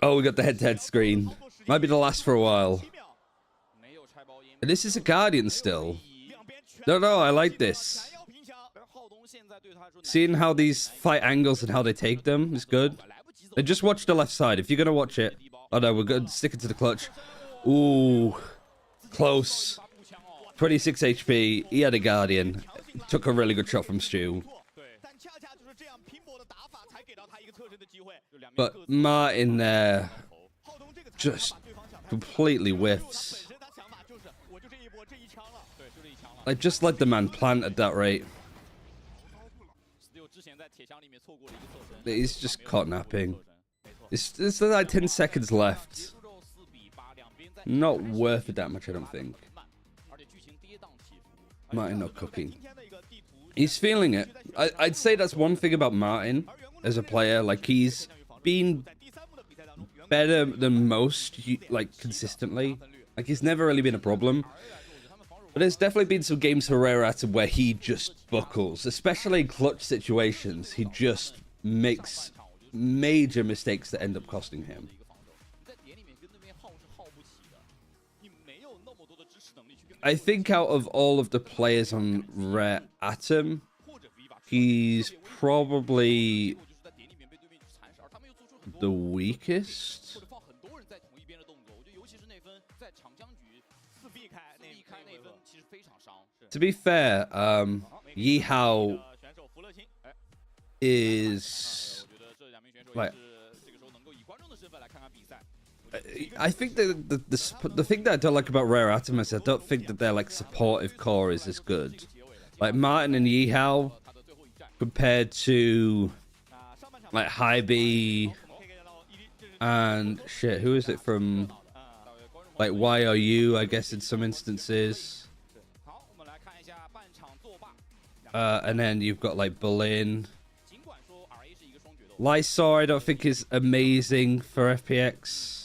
Oh, we got the head-to-head screen. Might be the last for a while. And this is a Guardian still. No, I like this. Seeing how these fight angles and how they take them is good. And just watch the left side if you're going to watch it. Oh no, we're good. Stick it to the clutch. Ooh. Close. 26 HP. He had a Guardian. Took a really good shot from Stew. But Martin there just completely whiffs. Like, just let the man plant at that rate. He's just caught napping. There's like 10 seconds left. Not worth it that much, I don't think. Martin not cooking. He's feeling it. I'd say that's one thing about Martin as a player. Like, he's been better than most, like, consistently. Like, he's never really been a problem. But there's definitely been some games for Rare Atom where he just buckles. Especially in clutch situations. He just makes major mistakes that end up costing him. I think out of all of the players on Rare Atom, he's probably the weakest. To be fair, Yihao is like, I think the thing that I don't like about Rare Atom is I don't think that their like supportive core is as good. Like Martin and Yihao compared to like Hybe and shit, who is it from like YOU, I guess in some instances. And then you've got like Berlin. Lysor I don't think is amazing for FPX.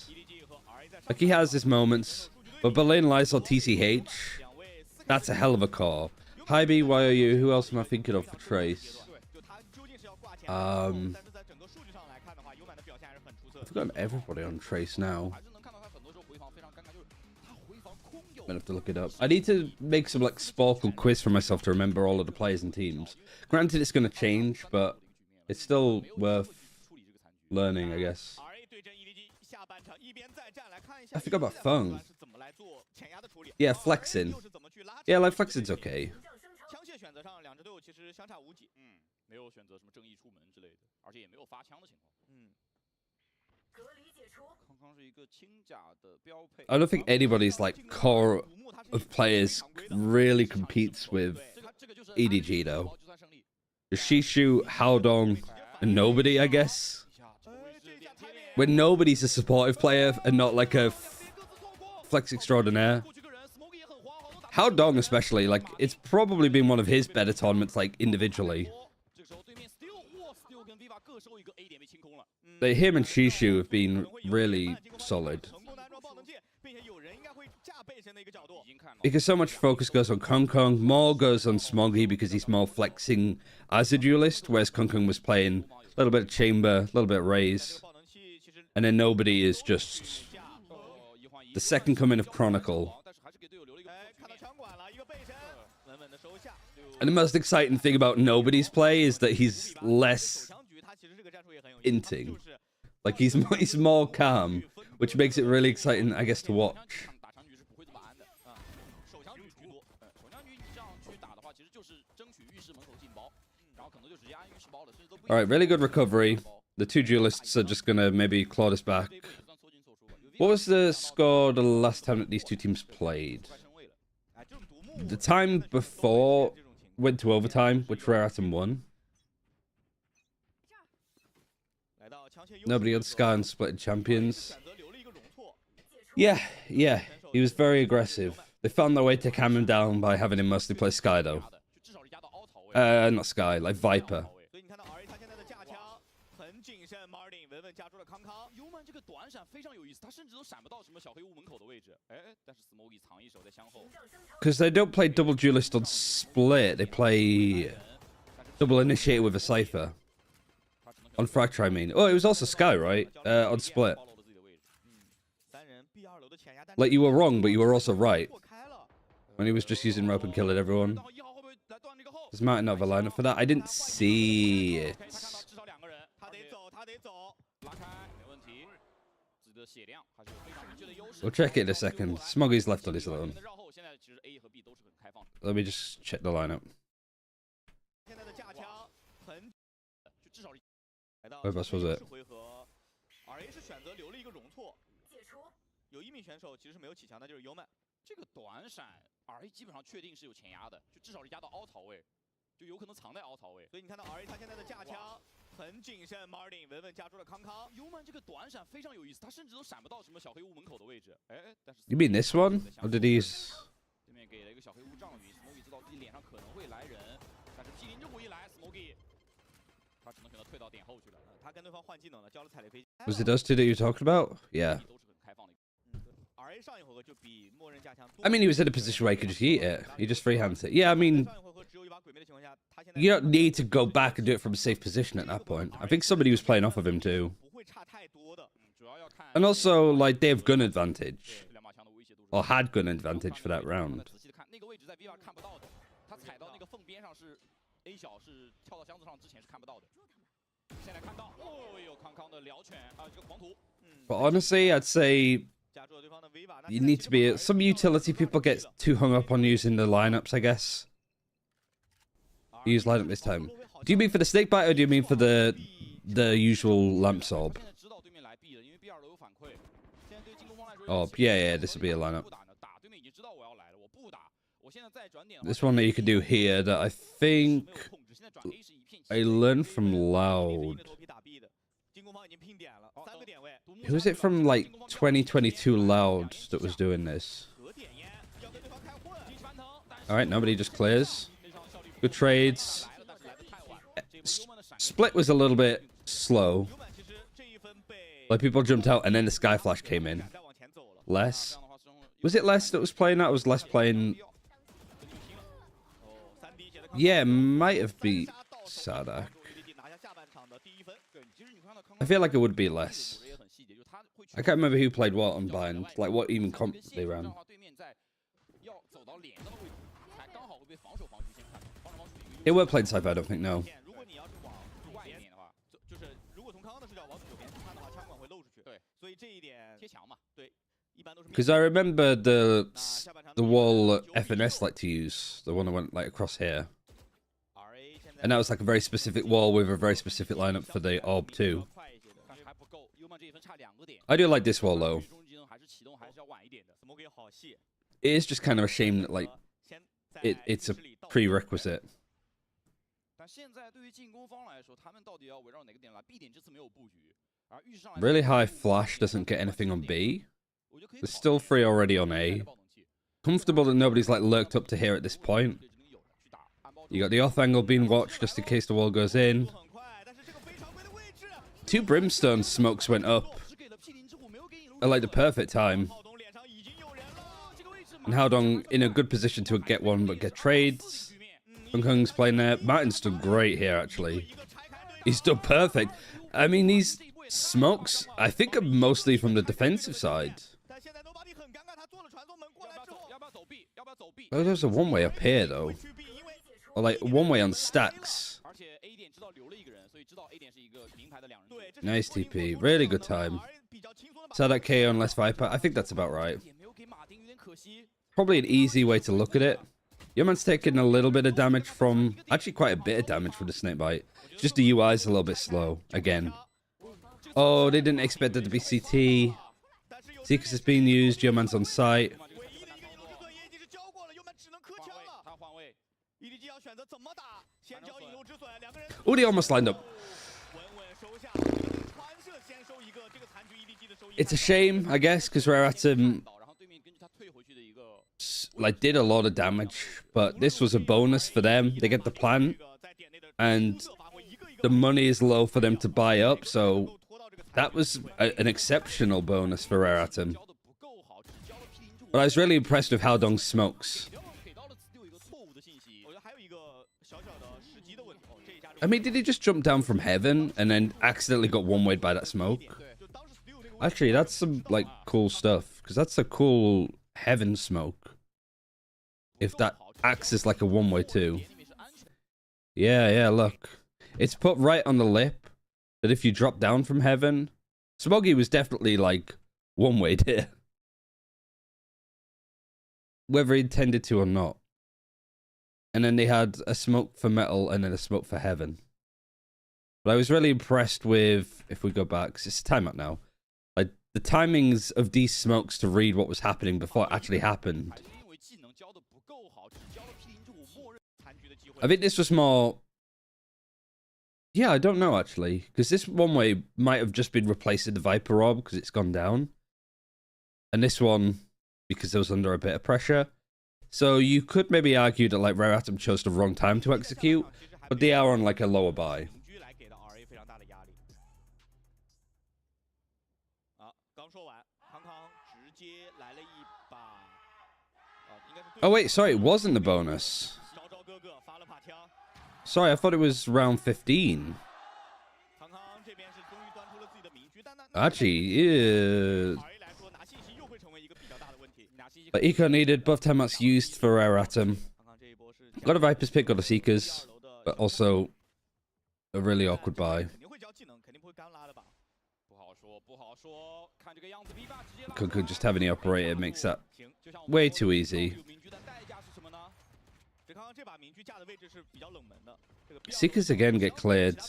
Like, he has his moments. But Berlin, Lysor, TCH, that's a hell of a core. Hybe, YOU, who else am I thinking of for Trace? I've forgotten everybody on Trace now. I'm gonna have to look it up. I need to make some like Sporkle quiz for myself to remember all of the players and teams. Granted, it's gonna change, but it's still worth learning, I guess. I forgot about Feng. Yeah, flexing. Yeah, like flexing's okay. I don't think anybody's like core of players really competes with EDG though. Shishu, Haodong, and nobody, I guess. When nobody's a supportive player and not like a flex extraordinaire. Haodong especially, like, it's probably been one of his better tournaments, like, individually. But him and Shishu have been really solid. Because so much focus goes on Kong Kong, more goes on Smoggy because he's more flexing as a duelist, whereas Kong Kong was playing a little bit of Chamber, a little bit of Raze. And then nobody is just the second coming of Chronicle. And the most exciting thing about nobody's play is that he's less inting. Like, he's more calm, which makes it really exciting, I guess, to watch. Alright, really good recovery. The two duelists are just gonna maybe claw this back. What was the score the last time that these two teams played? The time before went to overtime, which Rare Atom won. Nobody on Sky and split champions. Yeah, he was very aggressive. They found their way to calm him down by having him mostly play Sky though. Not Sky, like Viper. Because they don't play double duelist on split, they play double initiator with a Cypher. On Fracture, I mean. Oh, it was also Sky, right? On split. Like, you were wrong, but you were also right. When he was just using rope and killing everyone. Does Martin not have a lineup for that? I didn't see it. We'll check it in a second. Smoggy's left on his own. Let me just check the lineup. Whereabouts was it? 回合 ，RA 是选择留了一个容错，有一名选手其实是没有起墙，那就是 Yoman。这个短闪 RA 基本上确定是有前压的，就至少是压到凹槽位，就有可能藏在凹槽位。所以你看到 RA 他现在的架枪很谨慎 ，Martin 稳稳夹住了康康。Yoman 这个短闪非常有意思，他甚至都闪不到什么小黑屋门口的位置。哎，但是 You mean this one? Or did he? 对面给了一个小黑屋障语 ，Smoky 知道自己脸上可能会来人，但是P0这股一来 ，Smoky 他只能选择退到点后去了。他跟对方换技能了，交了踩雷飞机。Was it those two that you talked about? Yeah. 都是很开放的。 RA 上一回合就比默认架枪。I mean, he was in a position where he could just eat it. He just freehands it. Yeah, I mean, 上一回合只有一把鬼魅的情况下，他现在 you don't need to go back and do it from a safe position at that point. I think somebody was playing off of him too. 不会差太多的。主要要看 And also, like, they have gun advantage. 两把枪的威胁度。 Or had gun advantage for that round. 仔细的看，那个位置在 Viva 看不到的，他踩到那个缝边上是 A 小是跳到箱子上之前是看不到的。现在看到，哦呦，康康的撩拳啊，这个狂徒。But honestly, I'd say you need to be... Some utility people get too hung up on using the lineups, I guess. Use lineup this time. Do you mean for the snake bite or do you mean for the usual lamp orb? 现在知道对面来 B 了，因为 B 2楼有反馈。现在对进攻方来说， Oh, yeah, this will be a lineup. 打对面已经知道我要来了，我不打。我现在再转点。 This one that you can do here that I think I learned from Loud. Who was it from like 2022 Loud that was doing this? Alright, nobody just clears. Good trades. Split was a little bit slow. Like people jumped out and then the Sky Flash came in. Les? Was it Les that was playing that? Or was Les playing... Yeah, might have been Sadak. I feel like it would be less. I can't remember who played what on Bind. Like what even comp they ran. They were playing Cypher, I don't think, no. Because I remember the wall FNS like to use, the one that went like across here. And that was like a very specific wall with a very specific lineup for the orb too. I do like this wall though. It is just kind of a shame that like it's a prerequisite. Really high flash doesn't get anything on B. There's still 3 already on A. Comfortable that nobody's like lurked up to here at this point. You got the off angle being watched just in case the wall goes in. 2 brimstone smokes went up at like the perfect time. And Haodong in a good position to get one but get trades. Hong Kong's playing there. Martin's done great here actually. He's done perfect. I mean these smokes I think are mostly from the defensive side. Oh, there's a one-way up here though. Or like one-way on stacks. Nice TP. Really good time. Sadak KO on less Viper. I think that's about right. Probably an easy way to look at it. Your man's taking a little bit of damage from... Actually quite a bit of damage from the snakebite. Just the UI's a little bit slow. Again. Oh, they didn't expect it to be CT. Seekers is being used. Your man's on site. Oh, they almost lined up. It's a shame, I guess, because we're at like did a lot of damage, but this was a bonus for them. They get the plant, and the money is low for them to buy up, so that was an exceptional bonus for Rare Atom. But I was really impressed with Haodong's smokes. I mean, did he just jump down from heaven and then accidentally got one-wayed by that smoke? Actually, that's some, like, cool stuff. Because that's a cool heaven smoke. If that acts as, like, a one-way too. Yeah, look. It's put right on the lip that if you drop down from heaven... Smoggy was definitely, like, one-wayed here. Whether he intended to or not. And then they had a smoke for metal and then a smoke for heaven. But I was really impressed with, if we go back, 'cause it's timeout now, like the timings of these smokes to read what was happening before it actually happened. I think this was more... Yeah, I don't know, actually. Because this one way might have just been replacing the Viper Orb because it's gone down. And this one, because it was under a bit of pressure. So you could maybe argue that like Rare Atom chose the wrong time to execute. But they are on like a lower buy. Oh wait, sorry, it wasn't the bonus. Sorry, I thought it was round 15. Actually, yeah. But Eco needed, both timeouts used for Rare Atom. Got a Viper's pick, got a Seekers, but also a really awkward buy. Could just having the operator makes that way too easy. Seekers again get cleared.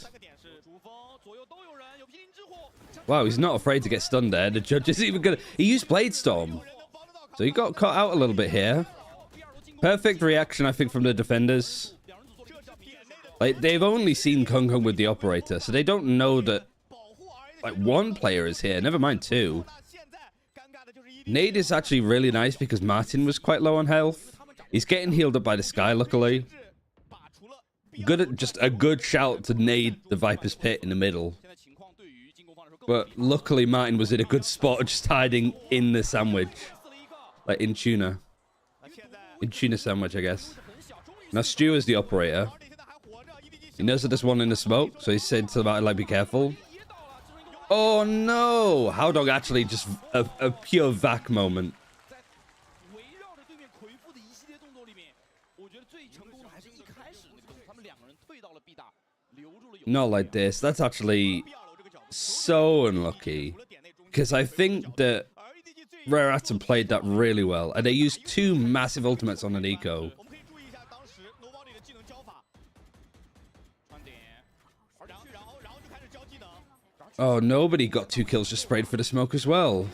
Wow, he's not afraid to get stunned there. The judge is even gonna... He used Blade Storm. So he got caught out a little bit here. Perfect reaction, I think, from the defenders. Like, they've only seen Kung Kung with the operator, so they don't know that, like, one player is here. Never mind two. Nade is actually really nice because Martin was quite low on health. He's getting healed up by the Sky, luckily. Just a good shout to nade the Viper's Pit in the middle. But luckily Martin was in a good spot, just hiding in the sandwich. Like in tuna. In tuna sandwich, I guess. Now Stu is the operator. He knows that there's one in the smoke, so he said to the Martin, like, be careful. Oh no! How Dog actually just a pure vac moment. Not like this. That's actually so unlucky. Because I think that Rare Atom played that really well. And they used two massive ultimates on an eco. Oh, nobody got 2 kills just sprayed for the smoke as well.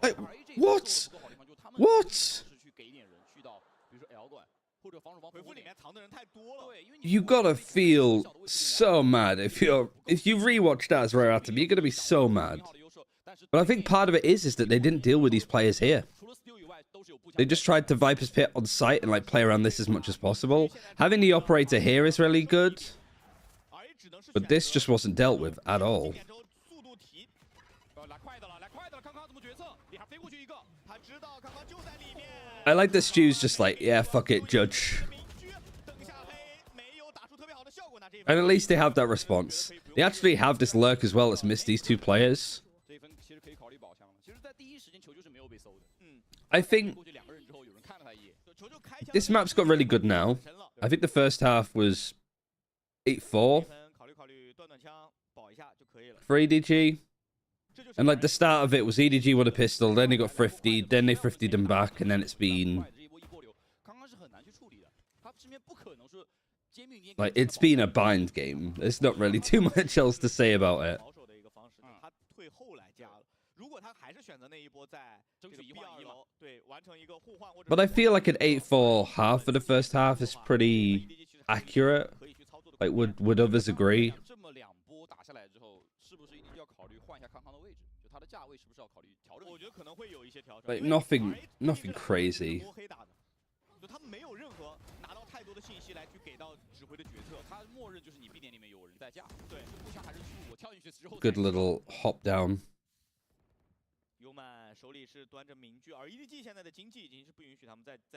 Like, what? What? You gotta feel so mad if you rewatch that as Rare Atom, you're gonna be so mad. But I think part of it is that they didn't deal with these players here. They just tried to Viper's Pit on site and like play around this as much as possible. Having the operator here is really good. But this just wasn't dealt with at all. I like that Stu's just like, yeah, fuck it, judge. And at least they have that response. They actually have this lurk as well that's missed these 2 players. I think this map's got really good now. I think the first half was 8-4 for EDG. And like the start of it was EDG with a pistol, then they got thriftied, then they thriftied them back, and then it's been... Like, it's been a bind game. There's not really too much else to say about it. But I feel like an 8-4 half for the first half is pretty accurate. Like, would others agree? Like, nothing crazy. Good little hop down.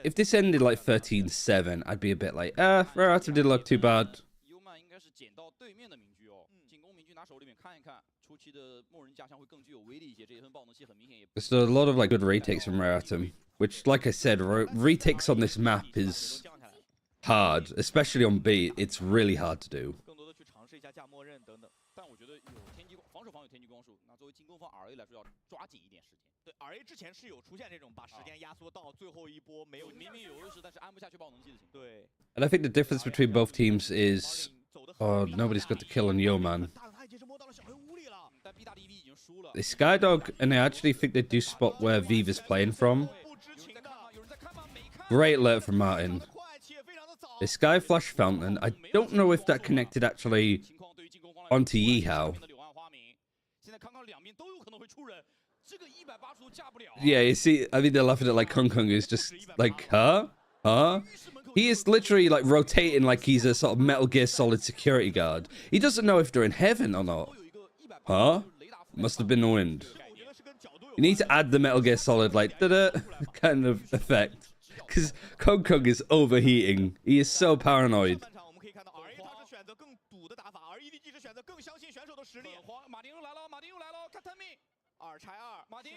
If this ended like 13-7, I'd be a bit like, Rare Atom didn't look too bad. There's a lot of like good retakes from Rare Atom, which, like I said, retakes on this map is hard, especially on B. It's really hard to do. And I think the difference between both teams is Oh, nobody's got the kill on Yo, man. 大冷他已经是摸到了小黑屋里了。 但 B 大第一已经输了。 They Skydog, and I actually think they do spot where Viva's playing from. 不知情的， 有人在看吗？没看。 Great alert from Martin. 快且非常的早。 The Sky Flash Fountain, I don't know if that connected actually 情况对于进攻方来说 onto Yihao. 柳暗花明。现在康康两边都有可能会出人，这个180度架不了。 Yeah, you see, I think they're laughing at like Kung Kung is just like, huh? Huh? He is literally like rotating like he's a sort of Metal Gear Solid security guard. He doesn't know if they're in heaven or not. Huh? Must have been the wind. You need to add the Metal Gear Solid like da-da kind of effect. Because Kung Kung is overheating. He is so paranoid. 半场我们可以看到 RA 他是选择更赌的打法，而 EDG 是选择更相信选手的实力。马丁又来了，马丁又来了，看 timing。 2拆2，马丁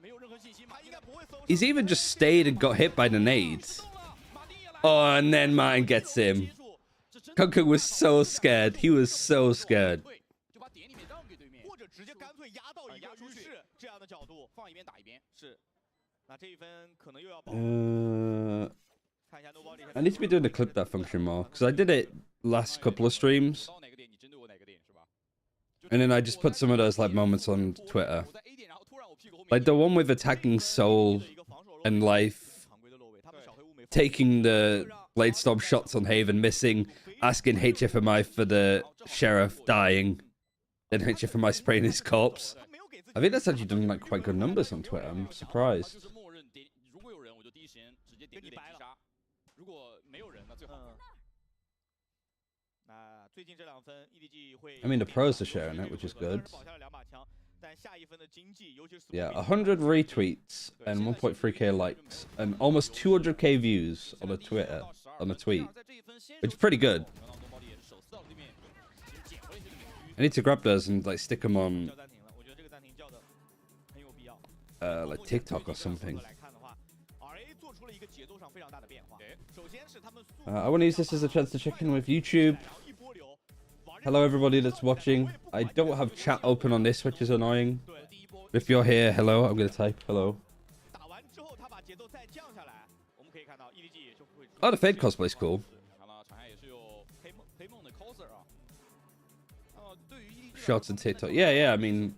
没有任何信息，他应该不会搜。 He's even just stayed and got hit by the nades. Oh, and then Martin gets him. Kung Kung was so scared. He was so scared. 就把点里面让给对面，或者直接干脆压到一个浴室这样的角度，放一边打一边。是。那这一分可能又要保。 看一下 Nobody。 I need to be doing the clip that function more. Because I did it last couple of streams. 到哪个点你针对我哪个点是吧？ And then I just put some of those like moments on Twitter. Like the one with attacking Soul and Life. Taking the Blade Storm shots on Haven, missing, asking HFMI for the Sheriff, dying, then HFMI spraying his corpse. I think that's actually done like quite good numbers on Twitter. I'm surprised. 就是默认点，如果有人我就第一时间直接点击杀，如果没有人那最好。那最近这2分 EDG 会。 I mean, the pros are sharing it, which is good. 保下了2把枪，但下一分的经济，尤其是 Yeah, 100 retweets and 1.3k likes and almost 200k views on a Twitter, on a tweet, which is pretty good. I need to grab those and like stick them on 暂停了，我觉得这个暂停叫的很有必要。 like TikTok or something. 来看的话 ，RA 做出了一个节奏上非常大的变化。首先是他们。 I want to use this as a chance to check in with YouTube. Hello everybody that's watching. I don't have chat open on this, which is annoying. If you're here, hello, I'm going to type hello. 打完之后，他把节奏再降下来，我们可以看到 EDG 就会。 Oh, the Fade cosplay's cool. 看了，场下也是有黑梦的 coser 啊。对于 Shots on TikTok. Yeah, yeah. I mean,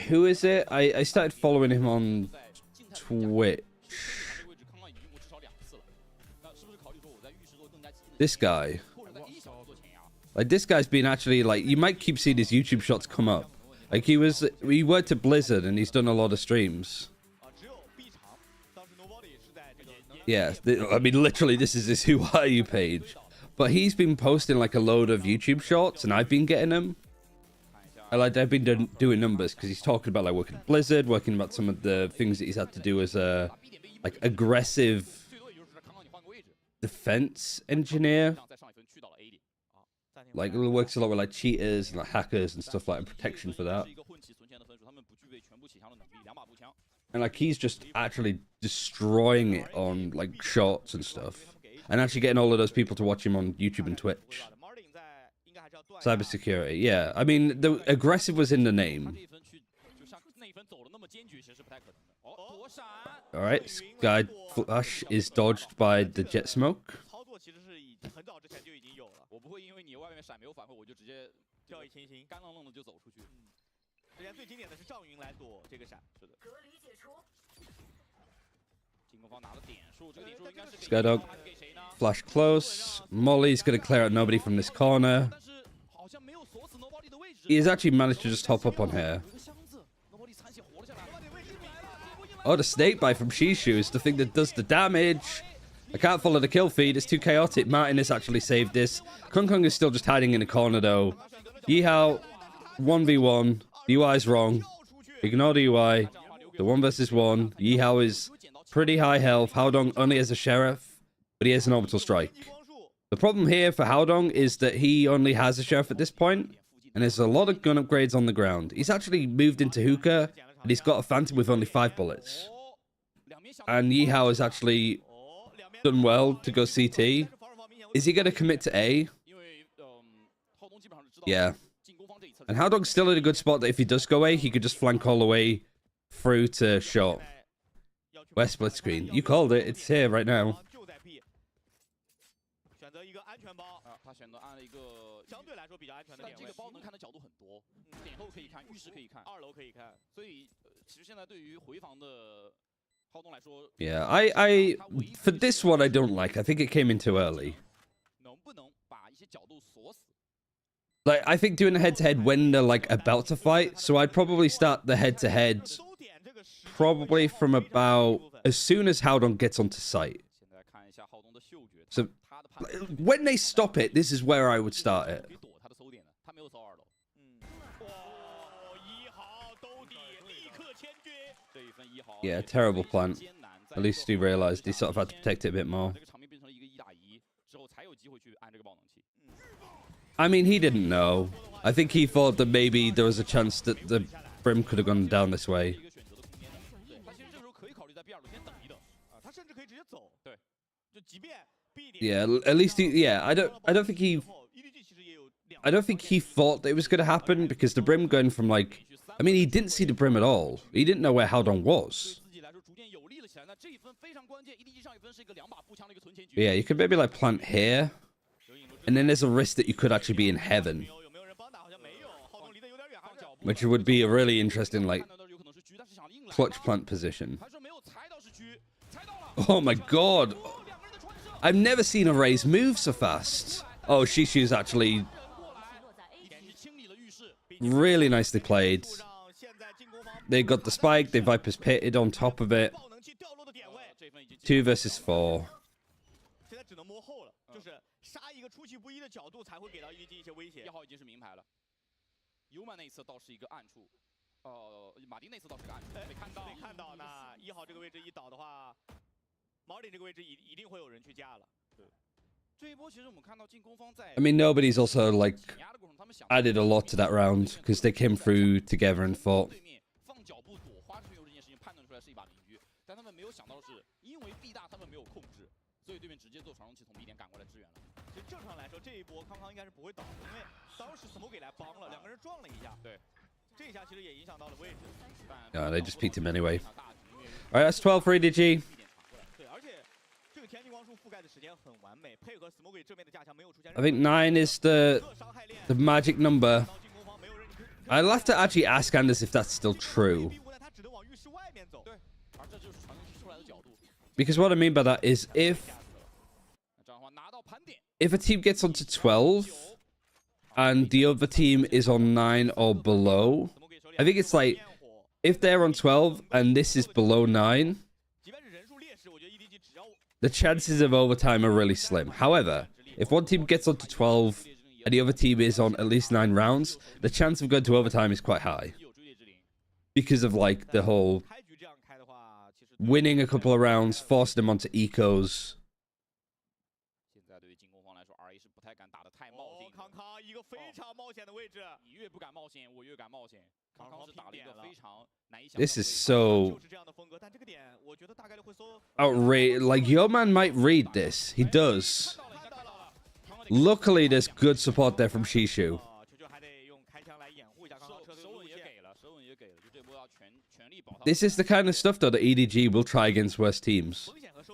who is it? I started following him on Twitch. This guy. Like, this guy's been actually, like, you might keep seeing his YouTube shots come up. Like, he worked at Blizzard and he's done a lot of streams. Yeah, I mean, literally, this is his Who Are You page. But he's been posting, like, a load of YouTube shorts and I've been getting them. And, like, I've been doing numbers because he's talking about, like, working at Blizzard, working about some of the things that he's had to do as a, like, aggressive defense engineer. Like, it works a lot with like cheaters and like hackers and stuff like and protection for that. And like he's just actually destroying it on like shorts and stuff. And actually getting all of those people to watch him on YouTube and Twitch. Cybersecurity, yeah. I mean, the aggressive was in the name. Alright, Sky Flash is dodged by the jet smoke. 很早之前就已经有了，我不会因为你外面闪没有反馈，我就直接掉以轻心，干愣愣的就走出去。之前最经典的是赵云来躲这个闪，是的。进攻方拿了点数，这个点数应该是 Skydog flash close. Molly's gonna clear out nobody from this corner. 但是好像没有锁死 nobody 的位置。 He has actually managed to just hop up on her. 有个箱子 ，nobody 残血活了下来。 Oh, the snake bite from Shishu is the thing that does the damage. I can't follow the kill feed. It's too chaotic. Martin has actually saved this. Kung Kung is still just hiding in a corner, though. Yihao, 1v1. The UI is wrong. Ignore the UI. The 1 versus 1. Yihao is pretty high health. Haodong only has a sheriff, but he has an orbital strike. The problem here for Haodong is that he only has a sheriff at this point, and there's a lot of gun upgrades on the ground. He's actually moved into hookah, and he's got a phantom with only 5 bullets. And Yihao is actually done well to go CT. Is he going to commit to A? Yeah. And Haodong's still in a good spot that if he does go A, he could just flank all the way through to short. Where's split screen? You called it. It's here right now. 择一个安全包啊，他选择按了一个相对来说比较安全的点位。但这个包能看的角度很多，点后可以看，浴室可以看， 2楼可以看，所以其实现在对于回防的浩东来说 Yeah, I for this one I don't like. I think it came in too early. 能不能把一些角度锁死？ Like, I think doing a head-to-head when they're, like, about to fight. So I'd probably start the head-to-head probably from about as soon as Howdon gets onto site. 现在看一下浩东的嗅觉， So 他的判断 when they stop it, this is where I would start it. 可以躲他的搜点的，他没有搜2楼。哇，1号兜底，立刻千军。这一分1号 Yeah, terrible plant. At least he realized he sort of had to protect it a bit more. 这个场面变成了一个1打1之后，才有机会去按这个爆能器。 I mean, he didn't know. I think he thought that maybe there was a chance that the Brim could have gone down this way. 一个选择的空间的，对他其实这时候可以考虑在 B2楼先等一等。啊，他甚至可以直接走。对，就即便 B 点。 Yeah, at least he. Yeah, I don't think he. I don't think he thought that it was going to happen because the Brim going from like. I mean, he didn't see the Brim at all. He didn't know where Howdon was. 自己来说逐渐有利了起来。那这一分非常关键 ，EDG 上一分是一个2把步枪的一个存钱局。 Yeah, you could maybe like plant here, and then there's a risk that you could actually be in heaven, 有没有人帮打？好像没有，浩东离得有点远，还是 which would be a really interesting like clutch plant position. 还说没有猜到是狙，猜到了。 Oh my god! 2个人的传射， I've never seen a Raze move so fast. Oh, Shishu's actually 过来，一点是清理了浴室。 really nicely played. 现在进攻方 They got the spike. The Viper's pitted on top of it. 爆能器掉落的点位，这分已经 2 versus 4. 现在只能摸后了，就是杀一个出其不意的角度才会给到 EDG 一些威胁。 1号已经是明牌了，尤曼那一侧倒是一个暗处，马丁那侧倒是个暗处，没看到。没看到，那1号这个位置一倒的话，毛里这个位置一定会有人去架了。对，这一波其实我们看到进攻方在 I mean, nobody's also like 碾压的过程，他们想 added a lot to that round because they came through together and fought. 对面放脚步躲花吹牛这件事情判断出来是一把明狙，但他们没有想到的是，因为 B 大他们没有控制，所以对面直接做传送器从 B 点赶过来支援了。其实正常来说，这一波康康应该是不会倒的，因为当时 Smoke 来帮了，2个人撞了一下。对，这一下其实也影响到了位置。 Yeah, they just peeked him anyway. All right, that's 12 for EDG. 对，而且这个天际光束覆盖的时间很完美，配合 Smoke 正面的架枪没有出现 I think 9 is the magic number. 进攻方没有人。 I'll have to actually ask Anders if that's still true. 他只能往浴室外面走。对，而这就是传送器出来的角度。 Because what I mean by that is if a team gets onto 12 and the other team is on 9 or below, I think it's like if they're on 12 and this is below 9, the chances of overtime are really slim. However, if one team gets onto 12 and the other team is on at least 9 rounds, the chance of going to overtime is quite high. Because of like the whole winning a couple of rounds, forcing them onto ecos. 现在对于进攻方来说 ，RA 是不太敢打得太冒进。康康一个非常冒险的位置，你越不敢冒险，我越敢冒险。康康是打了一个非常难以想象的 This is so 就是这样的风格，但这个点我觉得大概率会搜。 outrageous. Like, your man might read this. He does. Luckily, there's good support there from Shishu. 球球还得用开枪来掩护一下康康撤退的手路线。稳也给了，手稳也给了，就这波要全力保他。 This is the kind of stuff, though, that EDG will try against worse teams.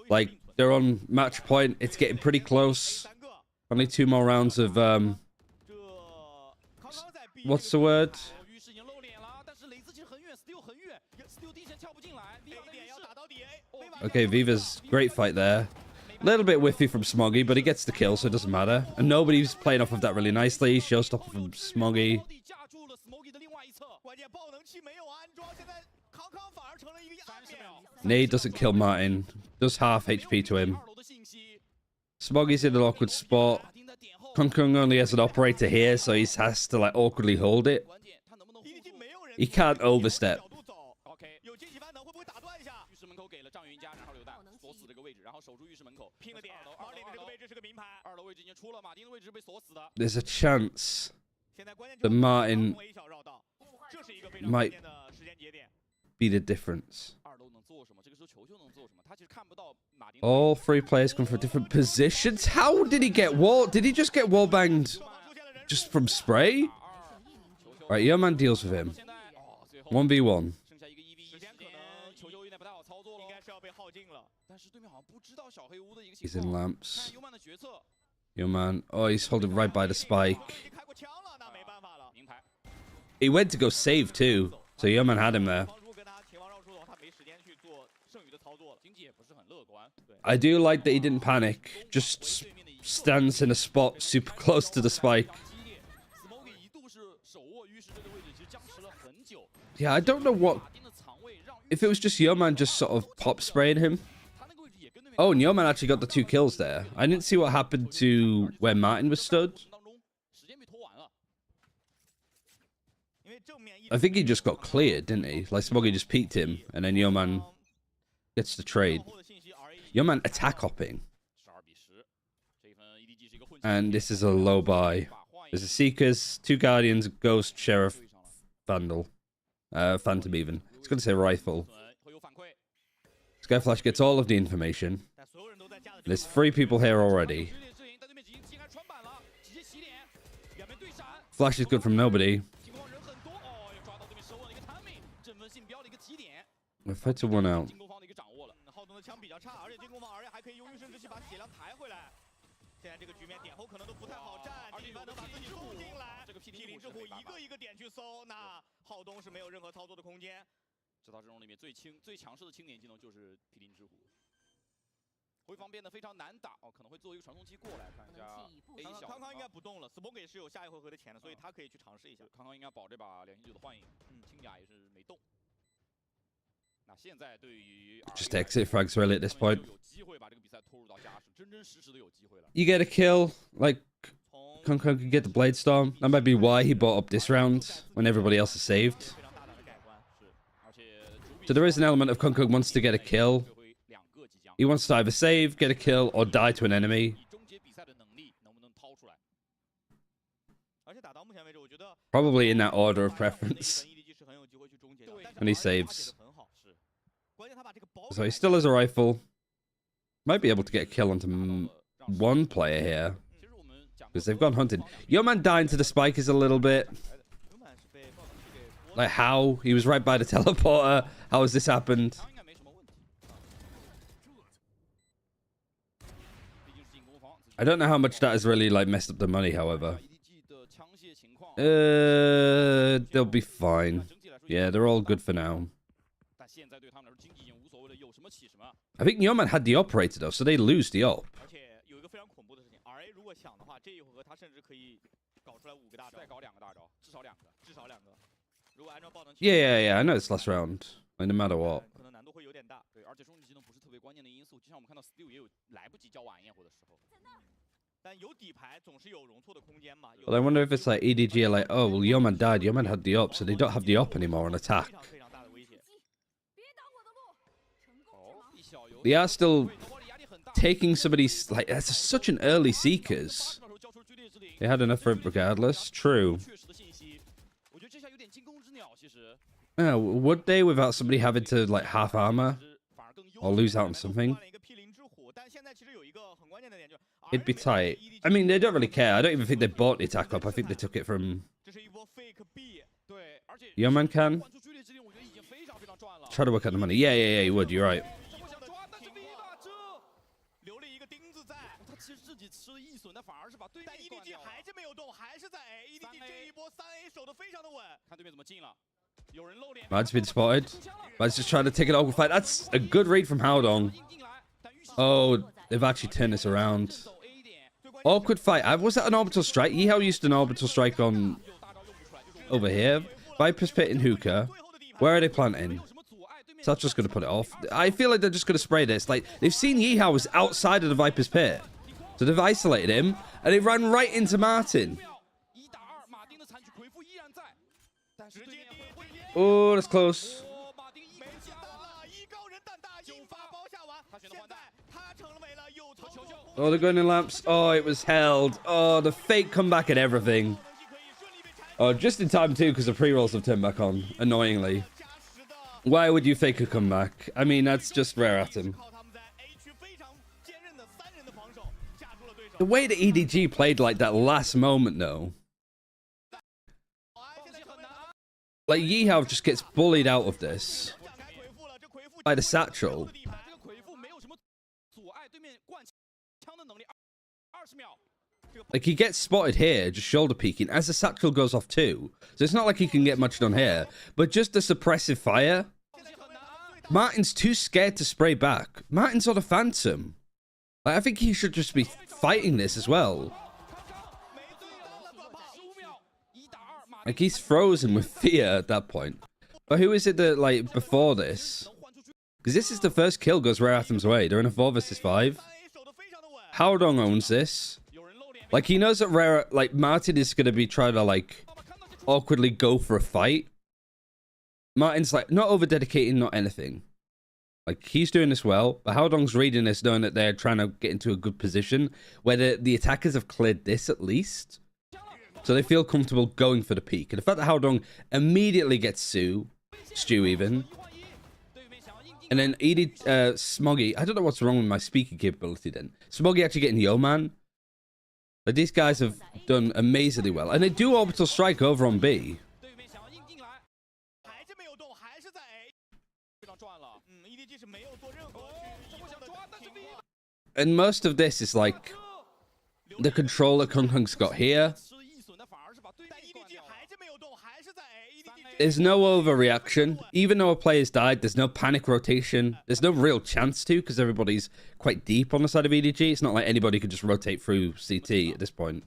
Like, they're on match point. It's getting pretty close. Only 2 more rounds of, what's the word? 浴室已经露脸了，但是雷兹其实很远 ，Still 很远 ，Still 地线跳不进来。点要打到底 Okay, Viva's great fight there. A little bit whiffy from Smoggy, but he gets the kill, so it doesn't matter. And nobody's playing off of that really nicely. Showstopper from Smoggy. 架住了 Smoky 的另外一侧，关键爆能器没有安装，现在康康反而成了一个暗面。 Nade doesn't kill Martin. Does half HP to him. 2楼的信息， Smoggy's in an awkward spot. 马丁的点后， Kung Kung only has an operator here, so he has to like awkwardly hold it. 关键他能不能护 EDG 住？没有人 He can't overstep. 角度走 OK， 有惊喜翻腾会不会打断一下？浴室门口给了张云佳，然后榴弹锁死这个位置，然后守住浴室门口，拼了点2楼，马里的这个位置，置是个名牌。 2楼位置已经出了，马丁的位置被锁死的。 There's a chance 现在关键 that Martin 从 A 小绕道，这是一个非常 might 关键的时间节点。 be the difference. 2楼能做什么？这个时候球球能做什么？他其实看不到马丁。 All 3 players come from different positions. How did he get wall? Did he just get wall banged just from spray? Right, your man deals with him. 现在最后 1v1. 剩下一个1v1时间，可能球球有点不太好操作了应。该是要被耗尽了。但是对面好像不知道小黑屋的一个 He's 情 in 况。 lamps. 看尤曼的决策， Yeoman. Oh, he's holding right by the spike. He went to go save too, so Yeoman had him there. I do like that he didn't panic. Just stands in a spot super close to the spike. Yeah, I don't know what... If it was just Yeoman just sort of pop spraying him. Oh, and Yeoman actually got the 2 kills there. I didn't see what happened to where Martin was stood. I think he just got cleared, didn't he? Like, Smoggy just peeked him, and then Yeoman gets the trade. Yeoman attack hopping. And this is a low buy. There's a Seekers, 2 Guardians, Ghost, Sheriff, Vandal. Phantom even. It's going to say Rifle. Skyflash gets all of the information. There's 3 people here already. Flash is good from nobody. We're fight to 1 out. Just exit frags really at this point. You get a kill, like Kung can get the Blade Storm. That might be why he bought up this round when everybody else is saved. So there is an element of Kung wants to get a kill. He wants to either save, get a kill, or die to an enemy. Probably in that order of preference. And he saves. So he still has a rifle. Might be able to get a kill onto 1 player here. Because they've gone hunting. Yeoman dying to the spike is a little bit... Like how? He was right by the teleporter. How has this happened? I don't know how much that has really like messed up the money, however. They'll be fine. Yeah, they're all good for now. I think Yeoman had the operator though, so they lose the op. Yeah, I know it's last round. Like, no matter what. But I wonder if it's like EDG are like, oh, well, Yeoman died. Yeoman had the op, so they don't have the op anymore on attack. They are still taking somebody's... Like, that's such an early Seekers. They had enough for it regardless. True. Would they without somebody having to, like, half armor? Or lose out on something? It'd be tight. I mean, they don't really care. I don't even think they bought the attack up. I think they took it from... Yeoman can? Try to work out the money. Yeah, you would. You're right. Mad's been spotted. Mad's just trying to take it awkward fight. That's a good read from Howdong. Oh, they've actually turned this around. Awkward fight. Was that an orbital strike? Yihao used an orbital strike on... Over here. Viper's Pit and Hookah. Where are they planting? So that's just going to put it off. I feel like they're just going to spray this. Like, they've seen Yihao was outside of the Viper's Pit. So they've isolated him. And they ran right into Martin. Oh, that's close. Oh, they're going in lamps. Oh, it was held. Oh, the fake comeback and everything. Oh, just in time too, because the pre-rolls have turned back on, annoyingly. Why would you fake a comeback? I mean, that's just rare at him. The way the EDG played like that last moment, though. Like, Yihao just gets bullied out of this. By the satchel. Like, he gets spotted here, just shoulder peeking, as the satchel goes off too. So it's not like he can get much done here. But just the suppressive fire. Martin's too scared to spray back. Martin's not a phantom. Like, I think he should just be fighting this as well. Like, he's frozen with fear at that point. But who is it that, like, before this? Because this is the first kill goes Rare Atom's way. They're in a 4 versus 5. Haodong owns this. Like, he knows that Rare, like, Martin is going to be trying to, like, awkwardly go for a fight. Martin's, like, not over-dedicating, not anything. Like, he's doing this well, but Haodong's reading this, knowing that they're trying to get into a good position, where the attackers have cleared this, at least. So they feel comfortable going for the peak. And the fact that Haodong immediately gets Stu even. And then Smoggy, I don't know what's wrong with my speaking capability then. Smoggy actually getting Yo-Man. Like, these guys have done amazingly well. And they do orbital strike over on B. And most of this is like the control that Kung Kung's got here. There's no overreaction. Even though a player's died, there's no panic rotation. There's no real chance to, because everybody's quite deep on the side of EDG. It's not like anybody could just rotate through CT at this point.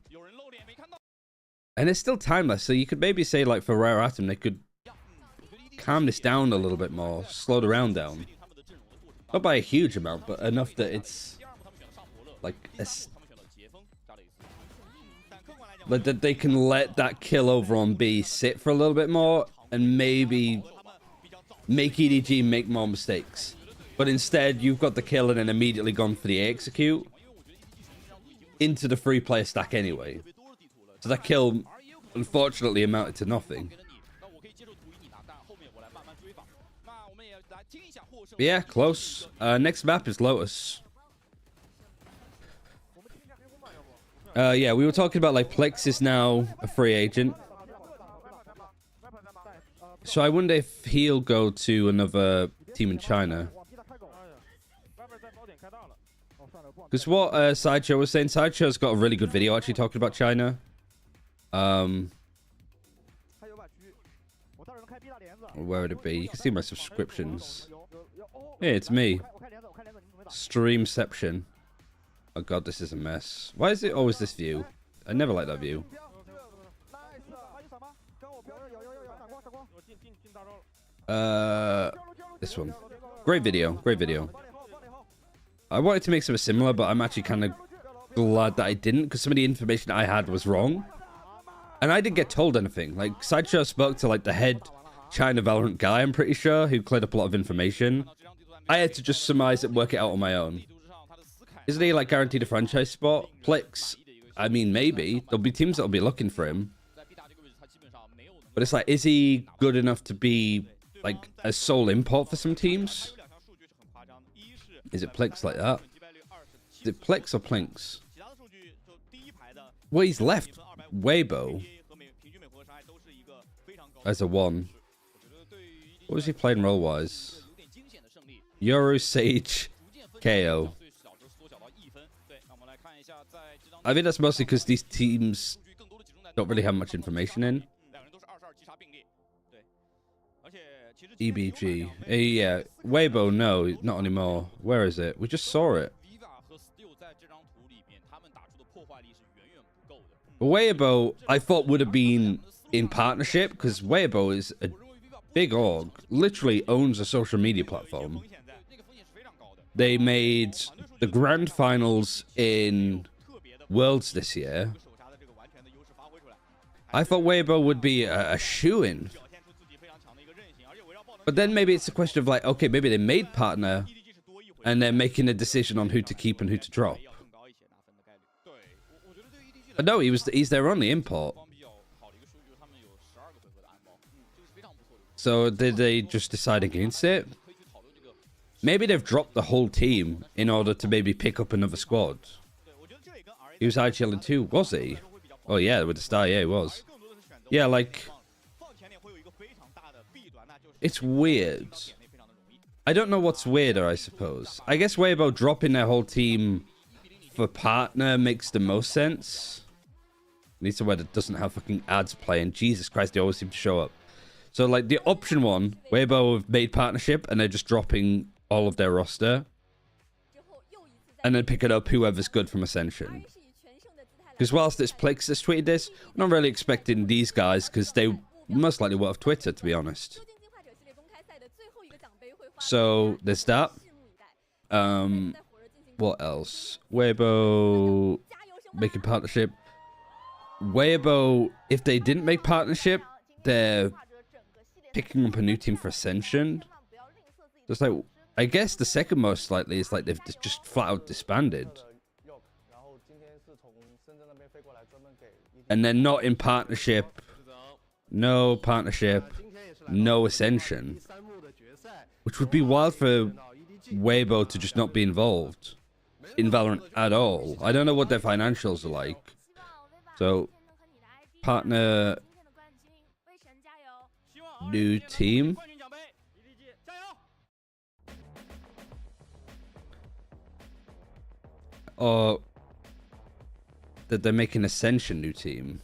And it's still timeless, so you could maybe say, like, for Rare Atom, they could calm this down a little bit more, slow the round down. Not by a huge amount, but enough that it's, like, that they can let that kill over on B sit for a little bit more and maybe make EDG make more mistakes. But instead, you've got the kill and then immediately gone for the A execute into the 3-player stack anyway. So that kill, unfortunately, amounted to nothing. But yeah, close. Next map is Lotus. Yeah, we were talking about, like, Plex is now a free agent. So I wonder if he'll go to another team in China. Because what Sideshow was saying, Sideshow's got a really good video actually talking about China. Where would it be? You can see my subscriptions. Yeah, it's me. Streamception. Oh god, this is a mess. Why is it always this view? I never like that view. This one. Great video, great video. I wanted to make something similar, but I'm actually kind of glad that I didn't, because some of the information I had was wrong. And I didn't get told anything. Like, Sideshow spoke to, like, the head China Valorant guy, I'm pretty sure, who cleared up a lot of information. I had to just surmise it, work it out on my own. Isn't he, like, guaranteed a franchise spot? Plex, I mean, maybe. There'll be teams that'll be looking for him. But it's like, is he good enough to be, like, a sole import for some teams? Is it Plex like that? Is it Plex or Plinks? Well, he's left Weibo as a 1. What was he playing role-wise? Yoru, Sage, KO. I think that's mostly because these teams don't really have much information in. EBG. Yeah, Weibo, no, not anymore. Where is it? We just saw it. Weibo, I thought would have been in partnership, because Weibo is a big org. Literally owns a social media platform. They made the grand finals in Worlds this year. I thought Weibo would be a shoo-in. But then maybe it's a question of, like, okay, maybe they made partner and they're making a decision on who to keep and who to drop. But no, he's their only import. So did they just decide against it? Maybe they've dropped the whole team in order to maybe pick up another squad. He was IGL too, was he? Oh yeah, with the star, yeah, he was. Yeah, like, it's weird. I don't know what's weirder, I suppose. I guess Weibo dropping their whole team for partner makes the most sense. Needs somewhere that doesn't have fucking ads playing. Jesus Christ, they always seem to show up. So like the option one, Weibo have made partnership and they're just dropping all of their roster. And then picking up whoever's good from Ascension. Because whilst this Plix has tweeted this, I'm not really expecting these guys because they most likely won't have Twitter, to be honest. So there's that. What else? Weibo making partnership. Weibo, if they didn't make partnership, they're picking up a new team for Ascension. Just like, I guess the second most likely is like they've just flat out disbanded. And they're not in partnership. No partnership. No Ascension. Which would be wild for Weibo to just not be involved in Valorant at all. I don't know what their financials are like. So, partner, new team. Or that they're making Ascension new team.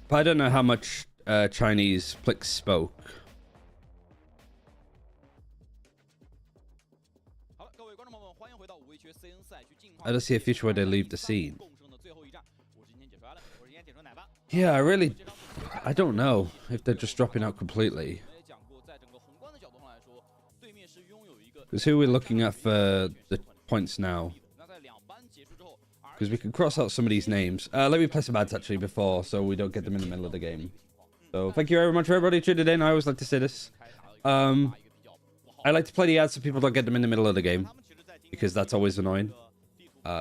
But I don't know how much Chinese Plix spoke. I don't see a future where they leave the scene. Yeah, I don't know if they're just dropping out completely. Because who are we looking at for the points now? Because we can cross out some of these names. Let me play some ads actually before, so we don't get them in the middle of the game. So thank you very much for everybody tuning in. I always like to say this. I like to play the ads so people don't get them in the middle of the game, because that's always annoying.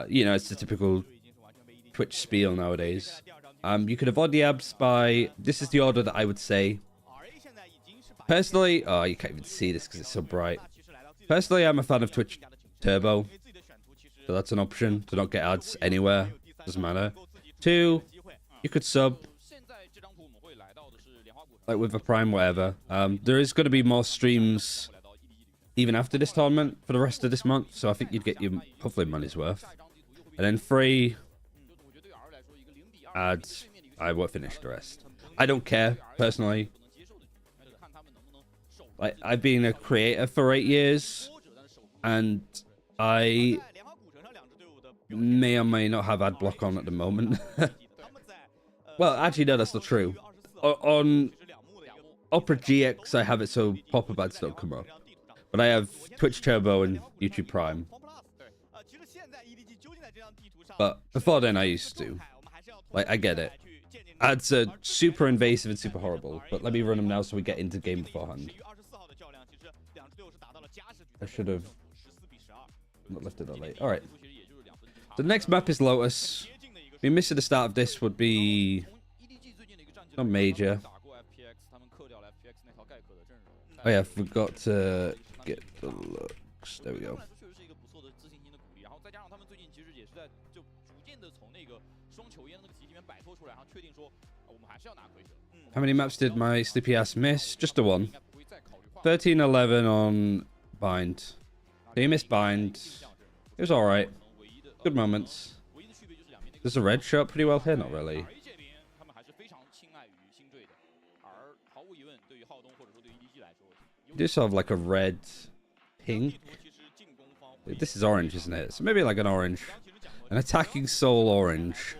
You know, it's the typical Twitch spiel nowadays. You can avoid the ads by... This is the order that I would say. Personally... Oh, you can't even see this because it's so bright. Personally, I'm a fan of Twitch Turbo. So that's an option to not get ads anywhere. Doesn't matter. 2, you could sub. Like with a Prime, whatever. There is going to be more streams even after this tournament for the rest of this month. So I think you'd get your, hopefully, money's worth. And then 3, ads. I won't finish the rest. I don't care, personally. Like, I've been a creator for 8 years. And I may or may not have ad block on at the moment. Well, actually, no, that's not true. On Opera GX, I have it so pop-up ads don't come up. But I have Twitch Turbo and YouTube Prime. But before then, I used to. Like, I get it. Ads are super invasive and super horrible. But let me run them now so we get into game beforehand. I should have not lifted that late. Alright. The next map is Lotus. We missed at the start of this would be... not major. Oh yeah, I forgot to get the looks. There we go. How many maps did my sleepy ass miss? Just the one. 13-11 on Bind. So you missed Bind. It was alright. Good moments. Does the red show up pretty well here? Not really. You do sort of like a red, pink. This is orange, isn't it? So maybe like an orange. An attacking soul orange.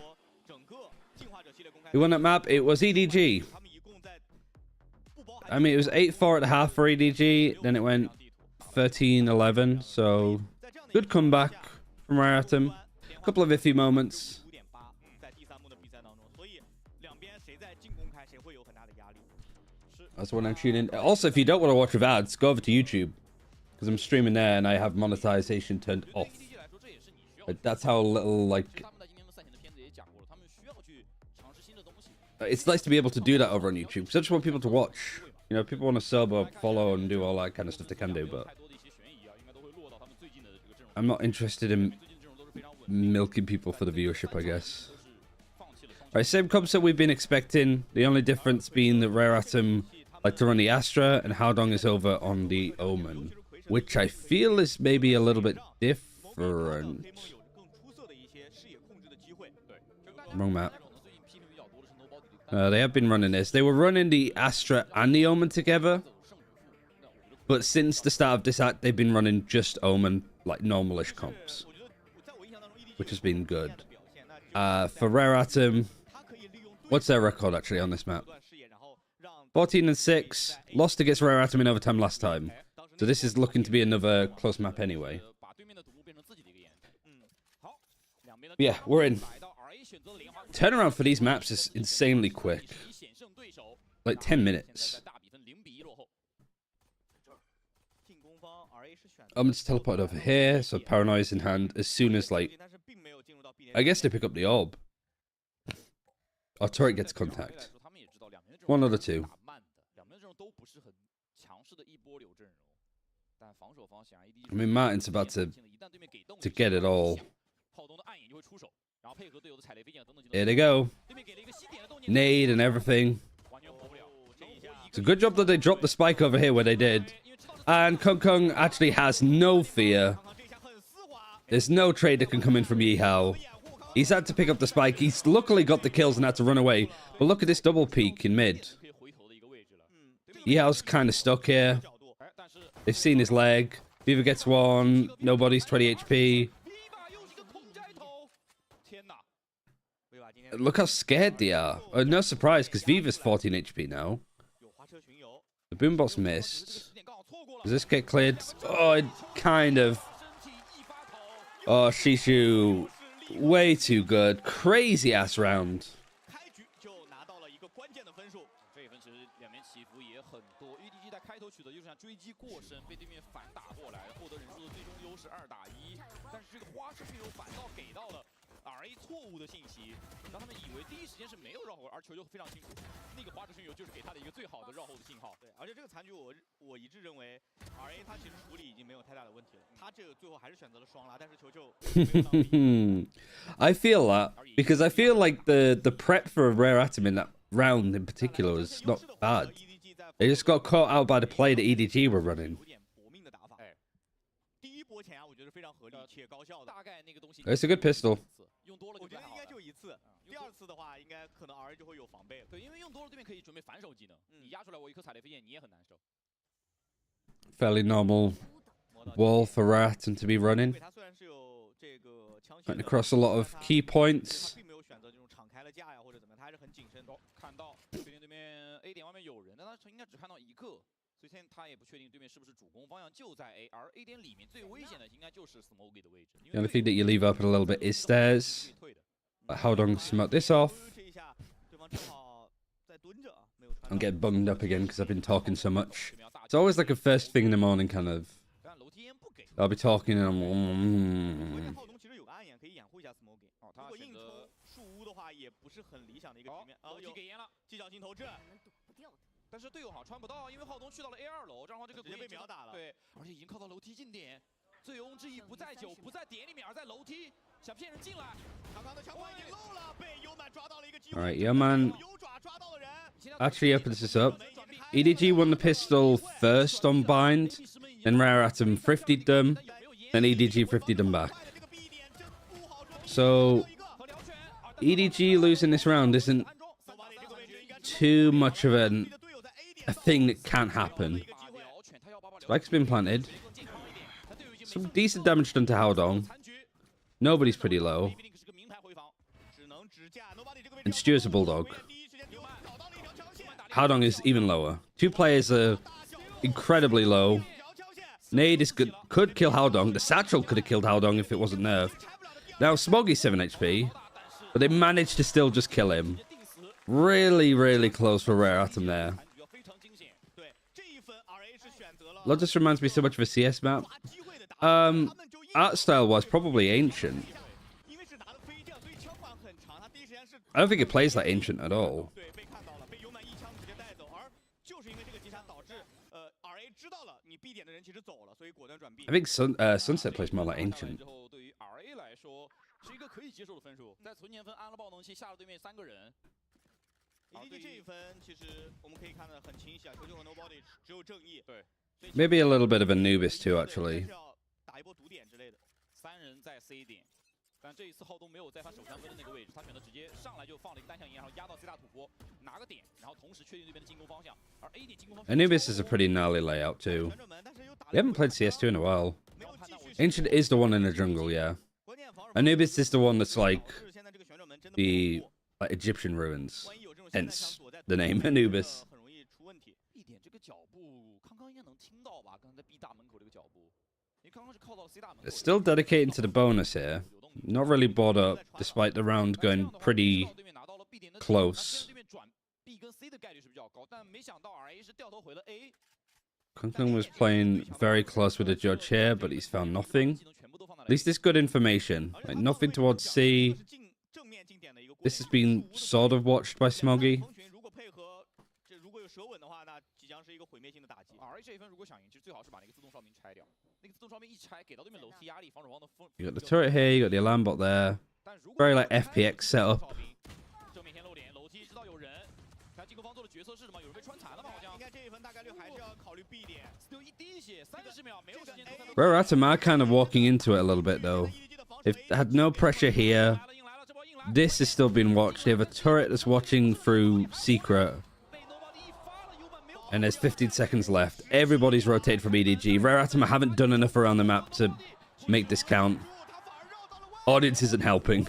Who won that map? It was EDG. I mean, it was 8-4 at the half for EDG. Then it went 13-11. So, good comeback from Rariatum. A couple of iffy moments. That's when I'm tuning in. Also, if you don't want to watch with ads, go over to YouTube. Because I'm streaming there and I have monetization turned off. But that's how little, like... It's nice to be able to do that over on YouTube. Because I just want people to watch. You know, people want to sub or follow and do all that kind of stuff they can do, but... I'm not interested in milking people for the viewership, I guess. Right, same concept we've been expecting. The only difference being that Rare Atom like to run the Astra and Howdong is over on the Omen, which I feel is maybe a little bit different. Wrong map. They have been running this. They were running the Astra and the Omen together, but since the start of this act, they've been running just Omen, like normalish comps, which has been good. For Rare Atom, what's their record actually on this map? 14-6, lost against Rare Atom in overtime last time. So this is looking to be another close map anyway. Yeah, we're in. Turnaround for these maps is insanely quick. Like 10 minutes. I'm just teleported over here, so Paranoia's in hand as soon as, like, I guess they pick up the orb. Our turret gets contact. One of the two. I mean, Martin's about to get it all. Here they go. Nade and everything. It's a good job that they dropped the spike over here where they did. And Kung Kung actually has no fear. There's no trade that can come in from Yihao. He's had to pick up the spike. He's luckily got the kills and had to run away. But look at this double peek in mid. Yihao's kind of stuck here. They've seen his leg. Viva gets one. Nobody's 20 HP. Look how scared they are. No surprise, because Viva's 14 HP now. The Boombot's missed. Does this get cleared? Oh, it kind of. Oh, Shishu. Way too good. Crazy ass round. RA 错误的信息，让他们以为第一时间是没有绕后，而球就非常清楚，那个滑车巡游就是给他的一个最好的绕后的信号。对，而且这个残局我一致认为 RA 他其实处理已经没有太大的问题了，他这个最后还是选择了双拉，但是球就。I feel that because I feel like the prep for a Rare Atom in that round in particular was not bad. They just got caught out by the play that EDG were running. It's a good pistol. 我觉得应该就一次，第二次的话，应该可能 RA 就会有防备了。对，因为用多了对面可以准备反手技能，你压出来我一颗踩雷飞剑，你也很难受。Fairly normal wall for Rare Atom to be running. Went across a lot of key points. 并没有选择这种敞开了架呀或者怎么样，他还是很谨慎的。看到对面 A 点外面有人，但他应该只看到一个。 所以现在他也不确定对面是不是主攻方向就在 A， 而 A 点里面最危险的应该就是 Smoky 的位置。The only thing that you leave open a little bit is stairs. But Howdong smoke this off. I'm getting bunged up again because I've been talking so much. It's always like a first thing in the morning kind of. I'll be talking and I'm. 浩东其实有个暗眼可以掩护一下 Smoky。如果硬抽树屋的话，也不是很理想的一个局面。有给烟了，技巧性投掷。 但是队友好像穿不到，因为浩东去到了 A2 楼，这样的话这个直接被秒打了。对，而且已经靠到楼梯近点，醉翁之意不在酒，不在点里面，而在楼梯，想骗人进来。刚刚的枪管已经漏了，被优曼抓到了一个机会。Alright, Yoman actually opens this up. EDG won the pistol first on bind, then Rare Atom 50'd them, then EDG 50'd them back. So EDG losing this round isn't too much of a thing that can't happen. Spike's been planted. Some decent damage done to Howdong. Nobody's pretty low. And Stuart's a bulldog. Howdong is even lower. Two players are incredibly low. Nade is good, could kill Howdong. The satchel could have killed Howdong if it wasn't nerfed. Now Smoggy's 7 HP, but they managed to still just kill him. Really, really close for Rare Atom there. Lotus reminds me so much of a CS map. Art style wise, probably Ancient. I don't think it plays like Ancient at all. I think Sunset plays more like Ancient. 是一个可以接受的分数，在存钱分安了爆能器，下了对面3个人。 EDG 这一分其实我们可以看得很清晰啊，球球和 Nobody 只有正义。对， Maybe a little bit of Anubis too, actually. 打一波毒点之类的。3人在 C 点，但这一次浩东没有在他首相分的那个位置，他选择直接上来就放了一个单向营，然后压到 C 大土坡，拿个点，然后同时确定对面的进攻方向。而 A 点进攻方向 Anubis is a pretty gnarly layout too. They haven't played CS2 in a while. Ancient is the one in the jungle, yeah. Anubis is the one that's like the Egyptian ruins, hence the name Anubis. 很容易出问题。一点这个脚步，康康应该能听到吧？刚才在 B 大门口这个脚步，因为刚刚是靠到 C 大门口。They're still dedicating to the bonus here. Not really bored up, despite the round going pretty close. B 跟 C 的概率是比较高，但没想到 RA 是掉头回了 A。 Kunkung was playing very close with the judge here, but he's found nothing. At least it's good information. Like nothing towards C. This has been sort of watched by Smoggy. 如果有舌吻的话，那即将是一个毁灭性的打击。RA 这一分如果想赢，其实最好是把那个自动哨兵拆掉。那个自动哨兵一拆，给到对面楼梯压力，防守方的风。You got the turret here, you got the alarm bot there. Very like FPX setup. 正面先露脸，楼梯知道有人。看进攻方做的决策是什么？有人被穿残了吗？好像。应该这一分大概率还是要考虑 B 点。只有一滴血，30秒，没有时间。Raratum are kind of walking into it a little bit though. They've had no pressure here. This is still being watched. They have a turret that's watching through secret. And there's 15 seconds left. Everybody's rotated from EDG. Raratum haven't done enough around the map to make this count. Audience isn't helping.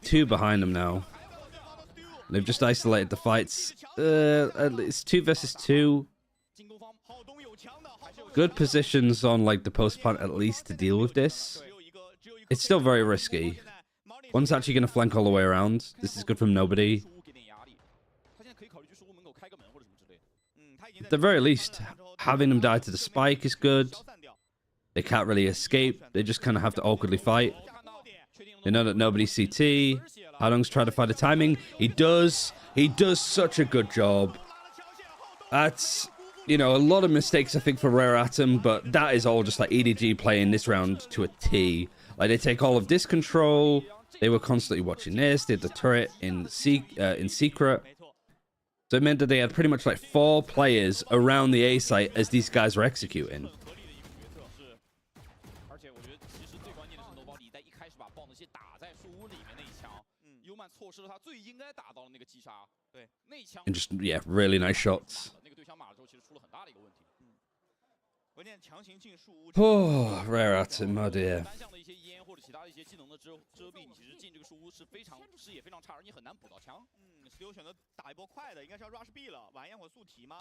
2 behind them now. They've just isolated the fights. It's 2 versus 2. Good positions on like the post plant at least to deal with this. It's still very risky. One's actually going to flank all the way around. This is good from nobody. At the very least, having them die to the spike is good. They can't really escape. They just kind of have to awkwardly fight. They know that nobody's CT. Hadong's trying to find the timing. He does. He does such a good job. That's, you know, a lot of mistakes, I think, for Rare Atom, but that is all just like EDG playing this round to a T. Like, they take all of this control. They were constantly watching this. They had the turret in secret. So it meant that they had pretty much like 4 players around the A site as these guys were executing. And just, yeah, really nice shots. Oh, Rare Atom, oh dear.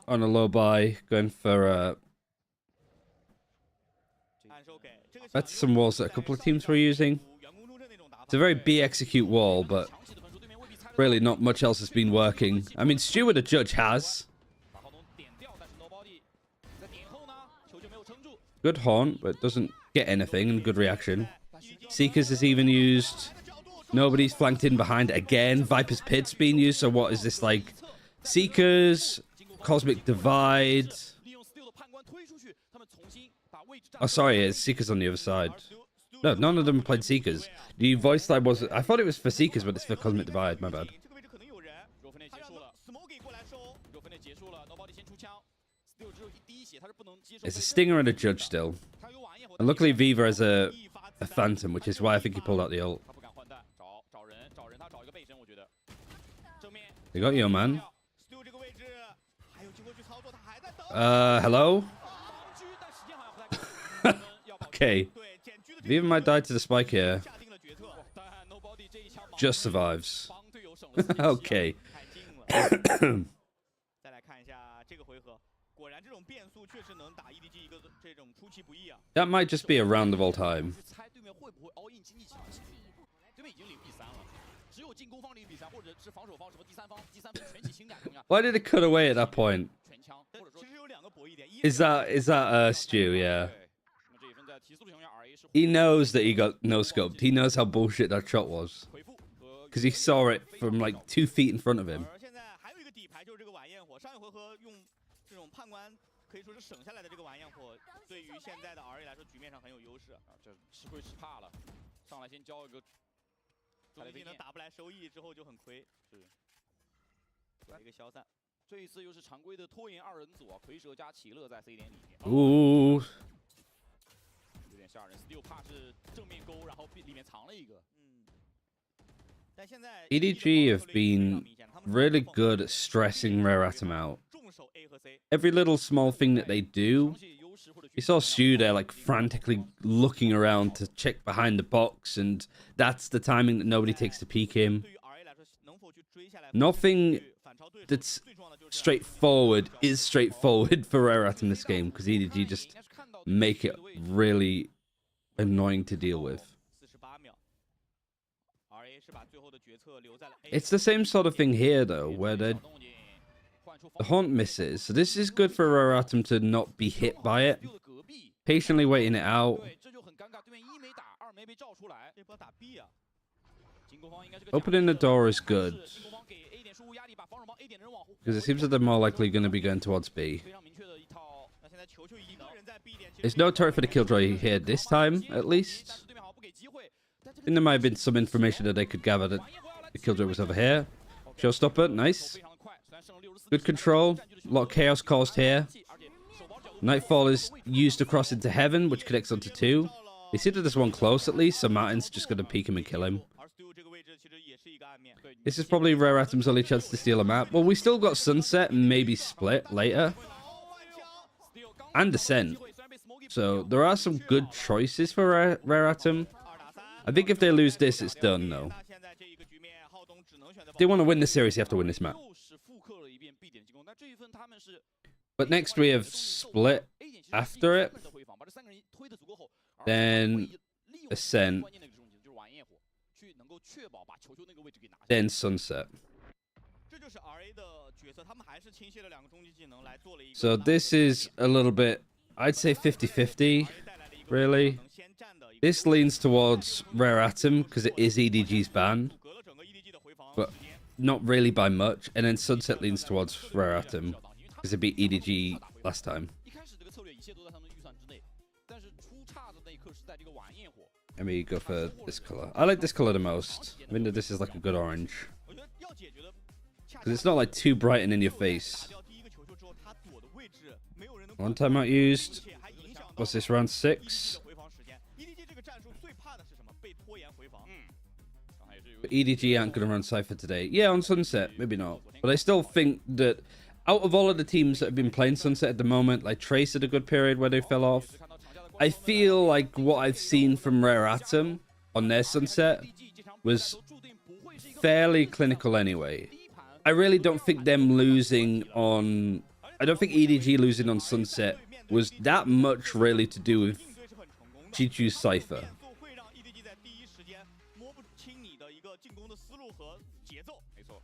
On a low buy, going for that's some walls that a couple of teams were using. It's a very B execute wall, but really not much else has been working. I mean, Stewart, the judge, has. Good haunt, but doesn't get anything, and good reaction. Seekers is even used. Nobody's flanked in behind again. Viper's Pit's being used, so what is this like? Seekers, Cosmic Divide. Oh, sorry, it's Seekers on the other side. No, none of them played Seekers. The voice line was... I thought it was for Seekers, but it's for Cosmic Divide, my bad. It's a Stinger and a Judge still. And luckily Viva has a Phantom, which is why I think he pulled out the ult. They got you, man. Hello? Okay. Viva might die to the spike here. Just survives. Okay. That might just be a round of all time. Why did it cut away at that point? Is that Stu? Yeah. He knows that he got no scoped. He knows how bullshit that shot was. Because he saw it from like 2 feet in front of him. 可以说是省下来的这个完焰火，对于现在的 RA 来说，局面上很有优势。啊，这吃亏吃怕了，上来先交一个中技能打不来收益之后就很亏。是，来一个消散。这一次又是常规的拖延二人组啊，蝰蛇加奇乐在 C 点里面。Ooh. 有点吓人 ，Steel 怕是正面勾，然后里面藏了一个。但现在 EDG have been really good at stressing Rare Atom out. Every little small thing that they do, you saw Stu there like frantically looking around to check behind the box, and that's the timing that nobody takes to peek him. Nothing that's straightforward is straightforward for Rare Atom this game, because EDG just make it really annoying to deal with. It's the same sort of thing here, though, where the haunt misses. So this is good for Rare Atom to not be hit by it. Patiently waiting it out. Opening the door is good, because it seems that they're more likely going to be going towards B. There's no turret for the Killjoy here this time, at least. I think there might have been some information that they could gather that the Killjoy was over here. Showstopper, nice. Good control. A lot of chaos caused here. Nightfall is used to cross into heaven, which connects onto 2. They see that there's one close at least, so Martin's just going to peek him and kill him. This is probably Rare Atom's only chance to steal a map. Well, we still got Sunset and maybe Split later. And Ascent. So there are some good choices for Rare Atom. I think if they lose this, it's done, though. If they want to win the series, you have to win this map. But next we have Split after it. Then Ascent. Then Sunset. So this is a little bit, I'd say 50-50, really. This leans towards Rare Atom because it is EDG's ban, but not really by much. And then Sunset leans towards Rare Atom because it beat EDG last time. Let me go for this color. I like this color the most. I think that this is like a good orange. Because it's not like too bright and in your face. One timeout used. What's this, round 6? But EDG aren't going to run Cypher today. Yeah, on Sunset, maybe not. But I still think that out of all of the teams that have been playing Sunset at the moment, like Trace had a good period where they fell off. I feel like what I've seen from Rare Atom on their Sunset was fairly clinical anyway. I really don't think them losing on... I don't think EDG losing on Sunset was that much really to do with Chichu's Cypher.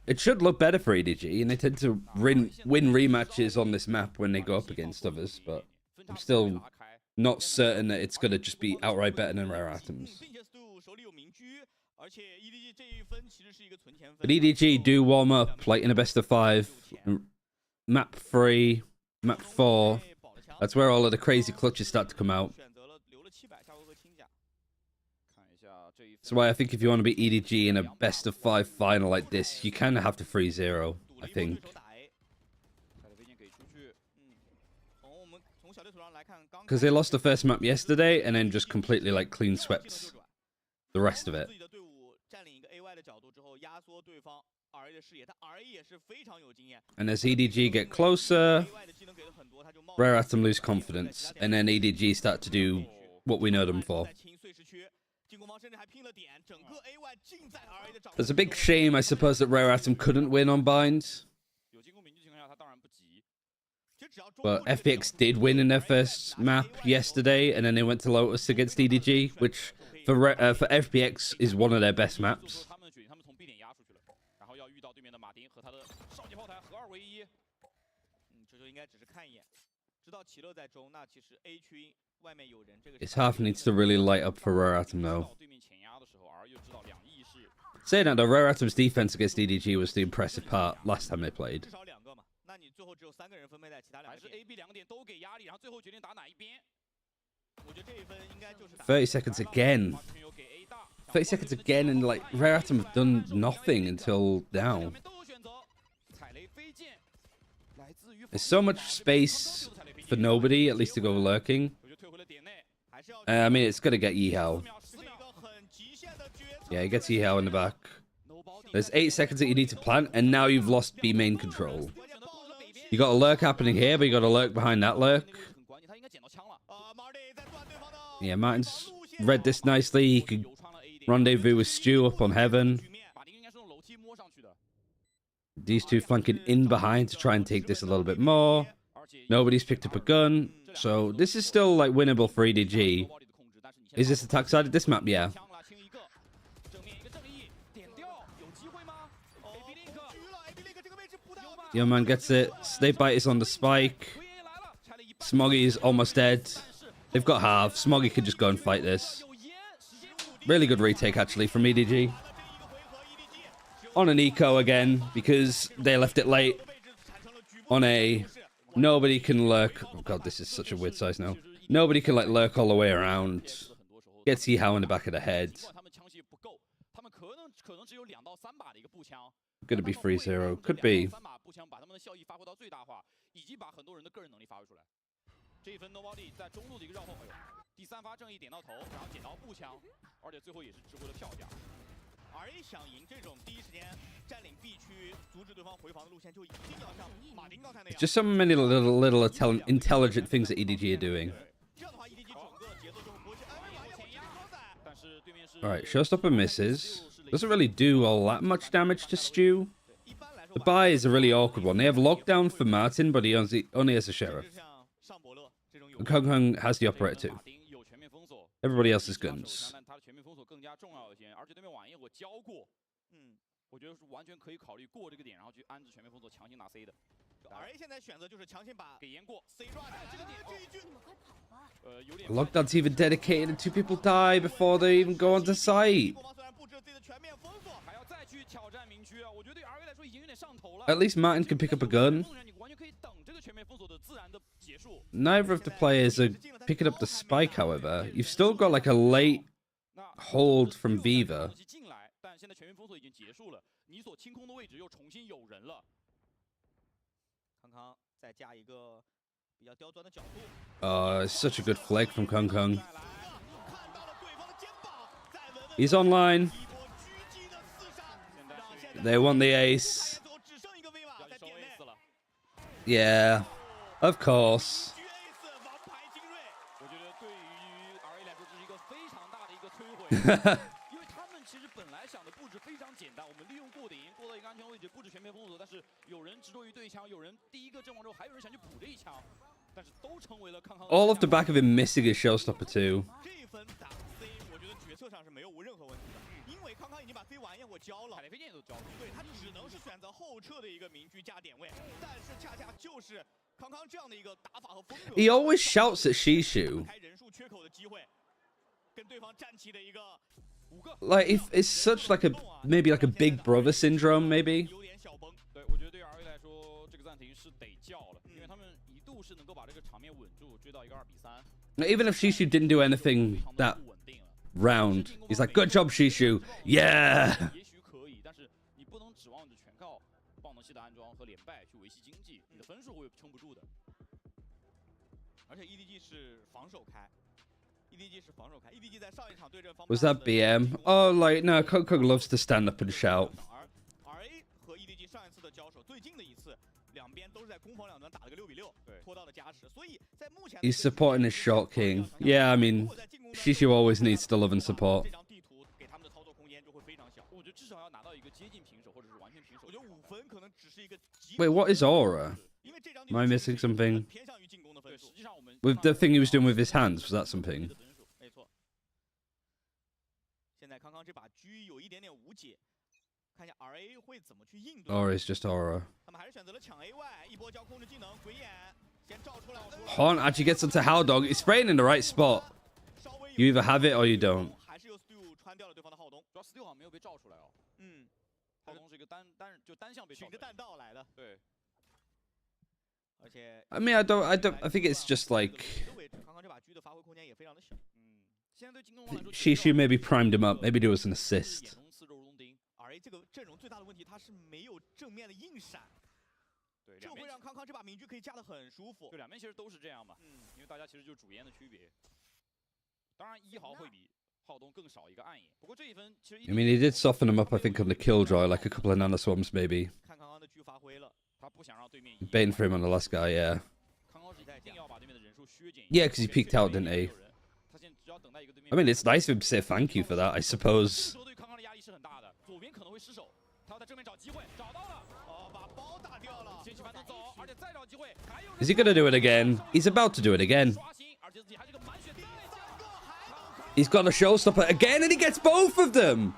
It should look better for EDG, and they tend to win rematches on this map when they go up against others, but I'm still not certain that it's going to just be outright better than Rare Atoms. But EDG do warm up like in a best of 5. Map 3, map 4. That's where all of the crazy clutches start to come out. That's why I think if you want to beat EDG in a best of 5 final like this, you kind of have to 3-0, I think. Because they lost the first map yesterday and then just completely like clean swept the rest of it. And as EDG get closer, Rare Atom lose confidence, and then EDG start to do what we know them for. It's a big shame, I suppose, that Rare Atom couldn't win on Bind. But FPX did win in their first map yesterday, and then they went to Lotus against EDG, which for FPX is one of their best maps. His half needs to really light up for Rare Atom, though. Saying that, though, Rare Atom's defense against EDG was the impressive part last time they played. 你最后只有3个人分配在其他两个点，还是 AB 2个点都给压力，然后最后决定打哪一边。我觉得这一分应该就是打30 seconds again. 30 seconds again, and like Rare Atom have done nothing until now. There's so much space for nobody, at least to go lurking. I mean, it's gonna get Yihao. Yeah, he gets Yihao in the back. There's 8 seconds that you need to plant, and now you've lost B main control. You got a lurk happening here, but you got a lurk behind that lurk. Yeah, Martin's read this nicely. He could rendezvous with Stu up on Heaven. These two flanking in behind to try and take this a little bit more. Nobody's picked up a gun, so this is still like winnable for EDG. Is this attack side of this map? Yeah. Young man gets it. Snake Bite is on the spike. Smoggy is almost dead. They've got half. Smoggy could just go and fight this. Really good retake, actually, from EDG. On an eco again, because they left it late. On a... Nobody can lurk... Oh god, this is such a weird size now. Nobody can, like, lurk all the way around. Gets Yihao in the back of the head. Gonna be 3-0. Could be. 这一分 nobody 在中路的一个绕后，哎呦，第3发正义点到头，然后捡到步枪，而且最后也是值回了票价。RA 想赢这种第一时间占领 B 区，阻止对方回防的路线，就一定要像马丁刚才那样。 Just so many little intelligent things that EDG are doing. 这样的话 ，EDG 整个节奏就会不会去。Alright, Showstopper misses. Doesn't really do all that much damage to Stu. The buy is a really awkward one. They have lockdown for Martin, but he only has a sheriff. And Kung Kung has the operator too. Everybody else has guns. 我觉得是完全可以考虑过这个点，然后去安置全面封锁，强行拿 C 的。RA 现在选择就是强行把给延过 C 抓在这个点，这一句。有点 Lockdown's even dedicated, and 2 people die before they even go onto site. 还要再去挑战明区啊！我觉得对 RA 来说已经有点上头了。 At least Martin can pick up a gun. 你完全可以等这个全面封锁的自然的结束。 Neither of the players are picking up the spike, however. You've still got like a late hold from Viva. 但现在全面封锁已经结束了，你所清空的位置又重新有人了。康康再加一个比较刁钻的角度。It's such a good flick from Kung Kung. He's online. They want the ace. Yeah, of course. 我觉得对于 RA 来说，这是一个非常大的一个摧毁。因为他们其实本来想的布置非常简单，我们利用过顶过到一个安全位置，布置全面封锁。但是有人执着于对枪，有人第一个阵亡之后，还有人想去补这一枪，但是都成为了康康。All off the back of him missing his showstopper too. 这一分打 C， 我觉得决策上是没有任何问题的，因为康康已经把 C 玩意我交了，海雷飞剑也都交了，对他只能是选择后撤的一个明区加点位，但是恰恰就是康康这样的一个打法和风格。He always shouts at Shishu. 开人数缺口的机会，跟对方站起的一个。 Like, if it's such like a maybe like a big brother syndrome, maybe. 对，我觉得对 RA 来说，这个暂停是得叫了，因为他们一度是能够把这个场面稳住，追到一个2比3。Even if Shishu didn't do anything that round, he's like, "Good job, Shishu." Yeah. 也许可以，但是你不能指望着全靠爆能器的安装和连败去维系经济，你的分数会撑不住的。而且 EDG 是防守开。 EDG 是防守开 ，EDG 在上一场对阵方 Was that BM? Oh, like no, Kung Kung loves to stand up and shout. RA 和 EDG 上一次的交手，最近的一次，两边都是在攻防两端打了个6比6，拖到了加时。所以在目前 He's supporting his shot king. Yeah, I mean, Shishu always needs to love and support. 这张地图给他们的操作空间就会非常小。我觉得至少要拿到一个接近平手或者是完全平手。我觉得5分可能只是一个。Wait, what is Aura? Am I missing something? With the thing he was doing with his hands, was that something? 没错。现在康康这把狙有一点点无解，看一下 RA 会怎么去应对。Or is just Aura? 他们还是选择了抢 AY， 一波交控制技能，鬼眼先照出来。Haunt actually gets onto Howdog. He's spraying in the right spot. You either have it or you don't. 还是由 Stu 穿掉了对方的浩东，主要 Stu 好像没有被照出来哦。浩东是一个单向被照。循着弹道来的。对。I mean, I think it's just like Shishu maybe primed him up. Maybe there was an assist. 这会让康康这把明狙可以架得很舒服。对，两边其实都是这样嘛。因为大家其实就是主烟的区别。当然，1号会比浩东更少一个暗影。不过这一分其实 I mean, he did soften him up, I think, on the killjoy, like a couple of nano swarms, maybe. 看康康的狙发挥了，他不想让对面 Baiting for him on the last guy, yeah. 康康是一定要把对面的人数削减。Yeah, because he peeked out, didn't he? I mean, it's nice of him to say thank you for that, I suppose. 对康康的压力是很大的，左边可能会失手，他要在正面找机会，找到了。 Is he gonna do it again? He's about to do it again. He's got a showstopper again, and he gets both of them!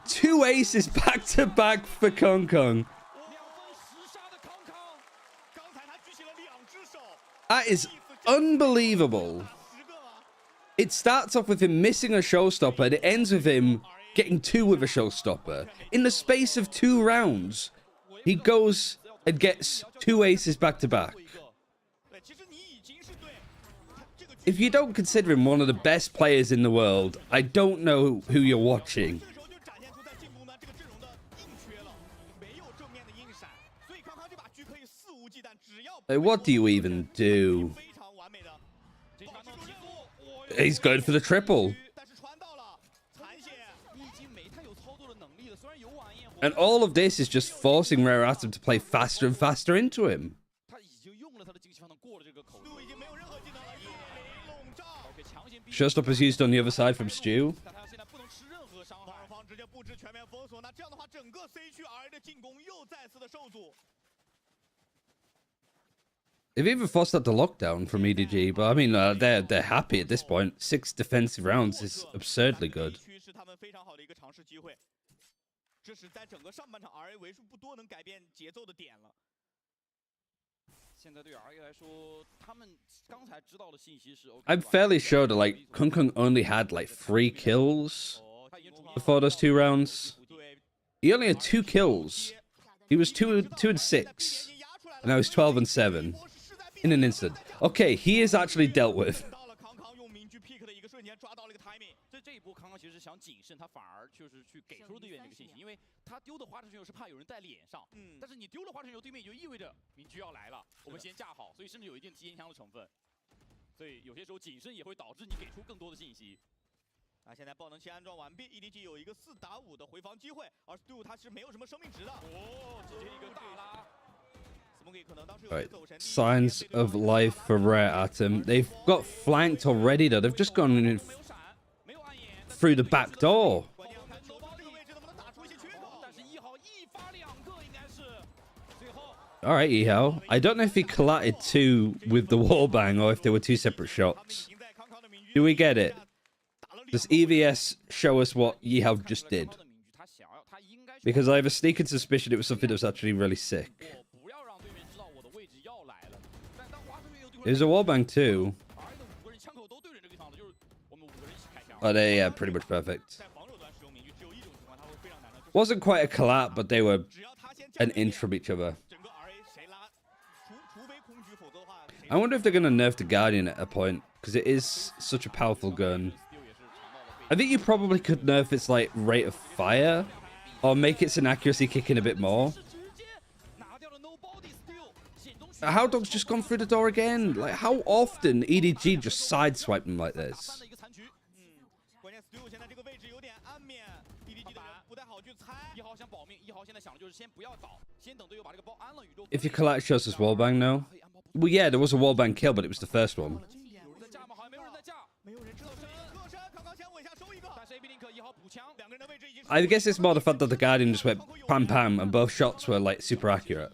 2 aces back to back for Kong Kong. That is unbelievable. It starts off with him missing a showstopper, and it ends with him getting 2 with a showstopper. In the space of 2 rounds, he goes and gets 2 aces back to back. If you don't consider him one of the best players in the world, I don't know who you're watching. Like, what do you even do? He's going for the triple. And all of this is just forcing Rare Atom to play faster and faster into him. Showstopper's used on the other side from Stu. They've even forced out the lockdown from EDG, but I mean, they're happy at this point. 6 defensive rounds is absurdly good. 这是在整个上半场 RA 为数不多能改变节奏的点了。现在对 RA 来说，他们刚才知道的信息是 I'm fairly sure that like Kung Kung only had like 3 kills before those 2 rounds. He only had 2 kills. He was 2 and 6, and now he's 12 and 7 in an instant. Okay, he is actually dealt with. 这一波康康其实想谨慎，他反而就是去给出队员这个信息，因为他丢的花生油是怕有人在脸上，但是你丢了花生油，对面就意味着明狙要来了，我们先架好，所以甚至有一定提前枪的成分，所以有些时候谨慎也会导致你给出更多的信息。现在爆能器安装完毕 ，EDG 有一个4打5的回防机会，而 Stu 他是没有什么生命值的。直接一个大拉。 Right, signs of life for Rare Atom. They've got flanked already, though. They've just gone in through the back door. All right, Ehao. I don't know if he collided 2 with the wallbang or if they were 2 separate shots. Do we get it? Does EVS show us what Ehao just did? Because I have a sneaking suspicion it was something that was actually really sick. There's a wallbang too. Oh, they yeah, pretty much perfect. Wasn't quite a collab, but they were an inch from each other. I wonder if they're gonna nerf the Guardian at a point, because it is such a powerful gun. I think you probably could nerf its like rate of fire, or make its inaccuracy kick in a bit more. How Dog's just gone through the door again? Like, how often EDG just sideswipe them like this? If you collect shows us wallbang now? Well, yeah, there was a wallbang kill, but it was the first one. I guess it's more the fact that the Guardian just went pam pam and both shots were like super accurate.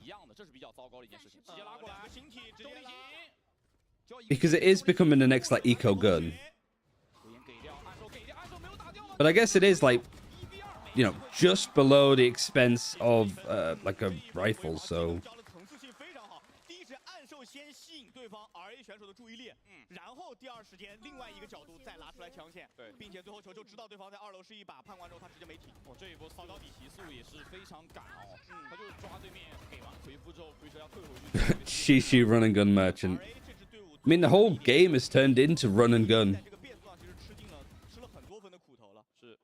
Because it is becoming the next like eco gun. But I guess it is like, you know, just below the expense of like a rifle, so 选手的注意力，然后第二时间另外一个角度再拿出来枪线，对，并且最后球就知道对方在2楼是一把，判完之后他直接没停。这一波扫到底提速也是非常赶哦，他就是抓对面给完回复之后，回车要退回去。Shishi run and gun merchant. I mean, the whole game has turned into run and gun. 这个变速上其实吃了很多分的苦头了。是，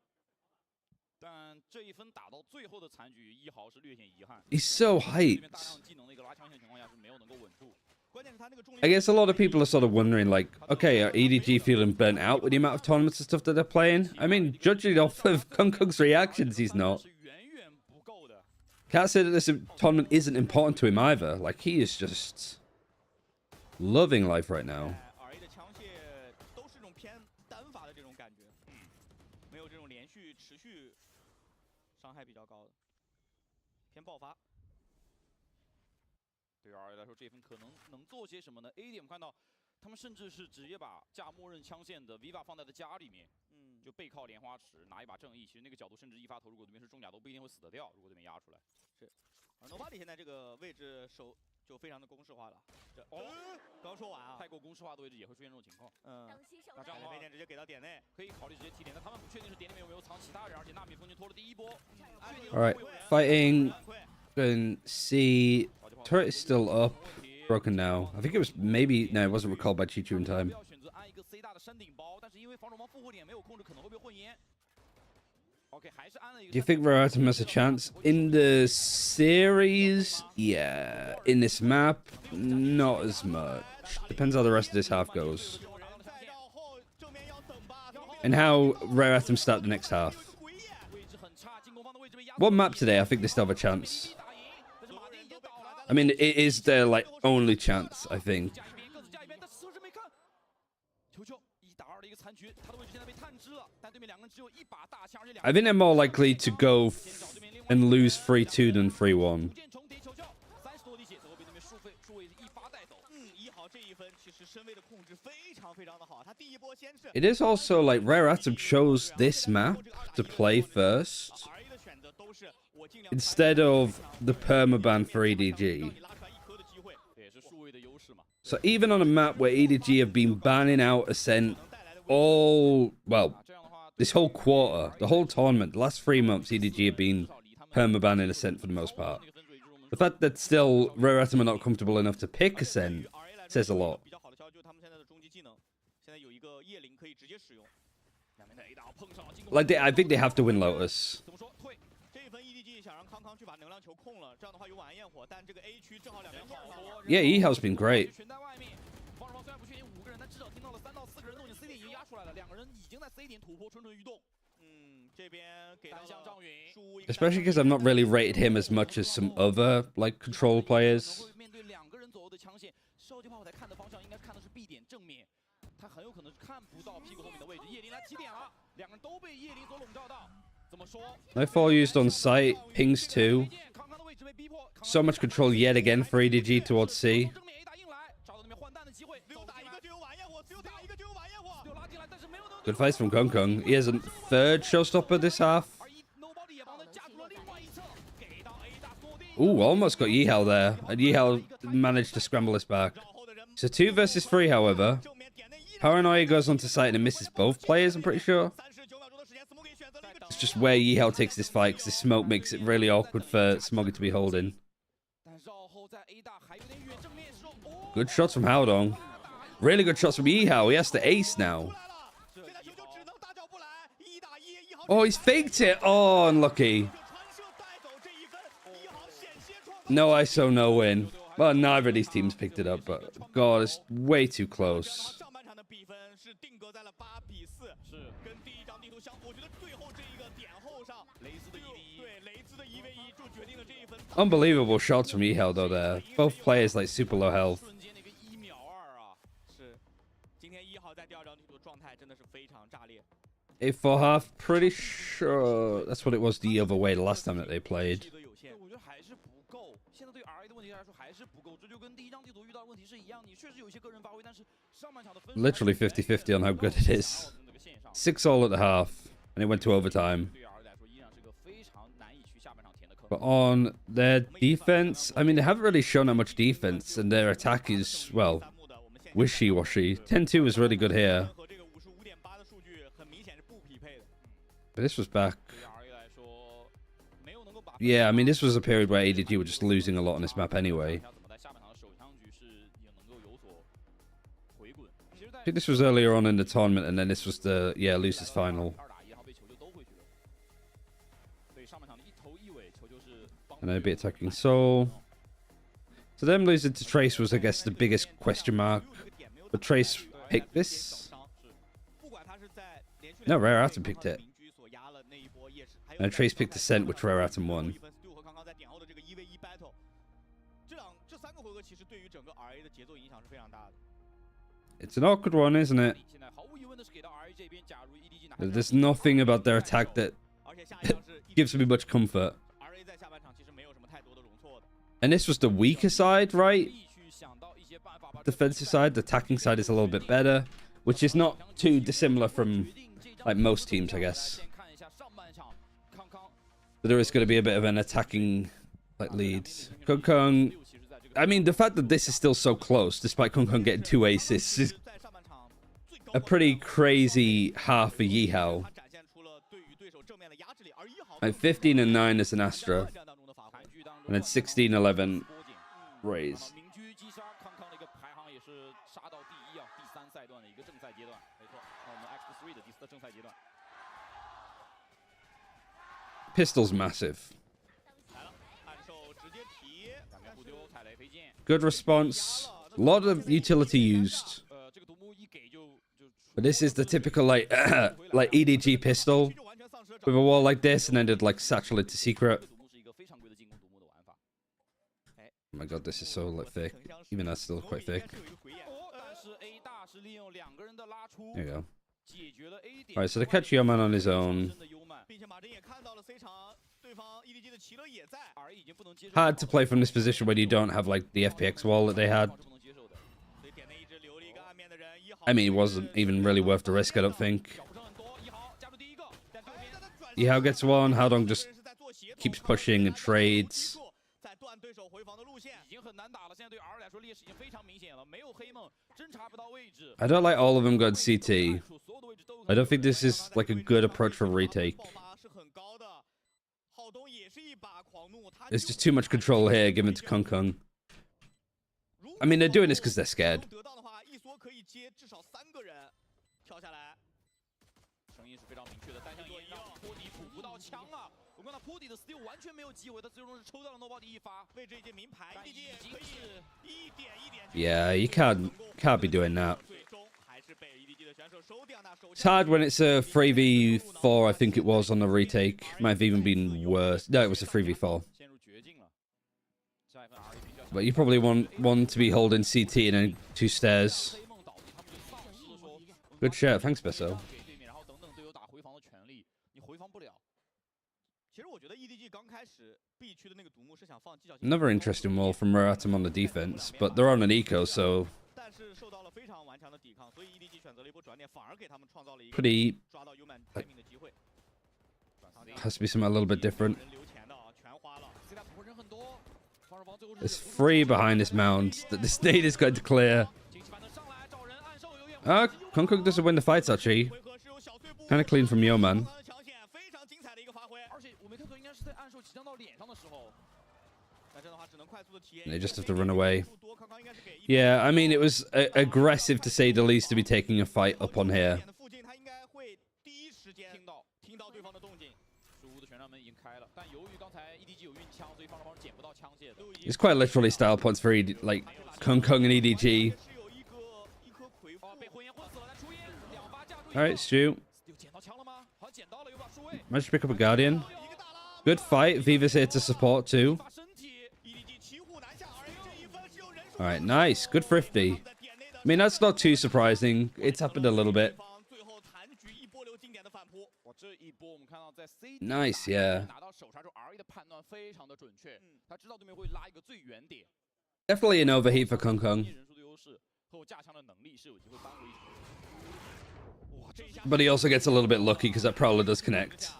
但这一分打到最后的残局，1号是略显遗憾。 He's so 对面 hyped. 大量技能的一个拉枪线情况下是没有能够稳住。 I guess a lot of people are sort of wondering, like, okay, are EDG feeling burnt out with the amount of tournaments and stuff that they're playing? I mean, judging off of Kung's reactions, he's not. Can't say that this tournament isn't important to him either. Like, he is just loving life right now. RA 的枪械都是这种偏单发的这种感觉，没有这种连续持续伤害比较高的，偏爆发。 对于 RA 来说，这一分可能能做些什么呢 ？A 点我们看到，他们甚至是直接把架默认枪线的 Viva 放在了家里面，就背靠莲花池拿一把正义。其实那个角度甚至一发头，如果对面是重甲都不一定会死得掉。如果对面压出来，是。而 Nobody 现在这个位置手就非常的公式化了。这刚说完啊，太过公式化的位置也会出现这种情况。那这样的话，飞剑直接给到点内，可以考虑直接提点，但他们不确定是点里面有没有藏其他人，而且纳米风群拖了第一波。All right, fighting. And see, turret is still up. Broken now. I think it was maybe no, it wasn't recalled by Chichu in time. Do you think Valorant has a chance in the series? Yeah, in this map, not as much. Depends how the rest of this half goes, and how Rare Atom start the next half. One map today, I think they still have a chance. I mean, it is their, like, only chance, I think. I think they're more likely to go and lose 3-2 than 3-1. It is also, like, Rare Atom chose this map to play first, instead of the permaban for EDG. So even on a map where EDG have been banning out Ascent all, well, this whole quarter, the whole tournament, the last 3 months, EDG have been permabanning Ascent for the most part. The fact that still Rare Atom are not comfortable enough to pick Ascent says a lot. Like, I think they have to win Lotus. Yeah, Ehal's been great. Especially because I've not really rated him as much as some other, like, control players. 他很有可能是看不到屁股后面的位置。叶林来起点了，两个人都被叶林所笼罩到。怎么说 Nightfall used on site, pings 2. So much control yet again for EDG towards C. Good fights from Kung. He has a third showstopper this half. Ooh, almost got Yihao there. And Yihao managed to scramble this back. So 2 versus 3, however. Paranoia goes onto site and misses both players, I'm pretty sure. It's just where Yihao takes this fight, because the smoke makes it really awkward for Smoggy to be holding. Good shots from Haodong. Really good shots from Yihao. He has to ace now. Oh, he's faked it. Oh, unlucky. No ISO, no win. Well, neither of these teams picked it up, but God, it's way too close. Unbelievable shots from Ehel, though, there. Both players, like, super low health. A 4 half, pretty sure that's what it was the other way the last time that they played. Literally 50-50 on how good it is. 6-all at the half, and it went to overtime. But on their defense, I mean, they haven't really shown that much defense, and their attack is, well, wishy-washy. 10-2 was really good here. But this was back. Yeah, I mean, this was a period where EDG were just losing a lot on this map anyway. I think this was earlier on in the tournament, and then this was the, losers final. And then a bit attacking Soul. So them losing to Trace was, I guess, the biggest question mark. But Trace picked this. No, Rare Atom picked it. And Trace picked Ascent, which Rare Atom won. It's an awkward one, isn't it? There's nothing about their attack that gives me much comfort. And this was the weaker side, right? Defensive side, the attacking side is a little bit better, which is not too dissimilar from like most teams, I guess. But there is going to be a bit of an attacking like lead. Kung, I mean, the fact that this is still so close, despite Kung getting 2 aces, is a pretty crazy half a Yeehao. Like 15 and 9 as an Astra. And then 16-11 Raze. Pistol's massive. Good response. A lot of utility used. But this is the typical like like EDG pistol with a wall like this, and then did like satchel into secret. Oh my god, this is so like thick. Even that's still quite thick. There you go. Alright, so they catch Yeoman on his own. Hard to play from this position when you don't have like the FPX wall that they had. I mean, it wasn't even really worth the risk, I don't think. Yeehao gets one, Haodong just keeps pushing and trades. I don't like all of them going CT. I don't think this is like a good approach for retake. There's just too much control here given to Kung. I mean, they're doing this because they're scared. Yeah, you can't be doing that. It's hard when it's a 3v4, I think it was, on the retake. Might have even been worse. No, it was a 3v4. But you probably want one to be holding CT and then 2 stairs. Good shot. Thanks, Besso. Another interesting wall from Rare Atom on the defense, but they're on an eco, so pretty has to be something a little bit different. There's 3 behind this mound that this nade is going to clear. Kung doesn't win the fights actually. Kind of clean from Yeoman. They just have to run away. Yeah, I mean, it was aggressive to say the least to be taking a fight up on here. It's quite literally style points for like Kung and EDG. Alright, Stu. Managed to pick up a Guardian. Good fight. Viva's here to support too. Alright, nice. Good thrifty. I mean, that's not too surprising. It's happened a little bit. Nice, yeah. Definitely an overheat for Kung. But he also gets a little bit lucky because that Prowler does connect.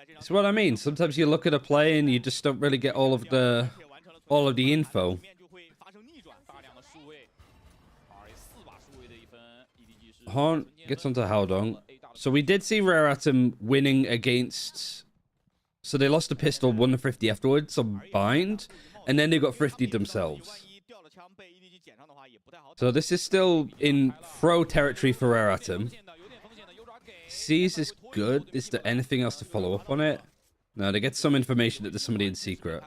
It's what I mean. Sometimes you look at a play and you just don't really get all of the info. Horn gets onto Haldong. So we did see Rare Atom winning against... So they lost a pistol, won the 50 afterwards on Bind, and then they got 50'd themselves. So this is still in throw territory for Rare Atom. C's is good. Is there anything else to follow up on it? No, they get some information that there's somebody in secret.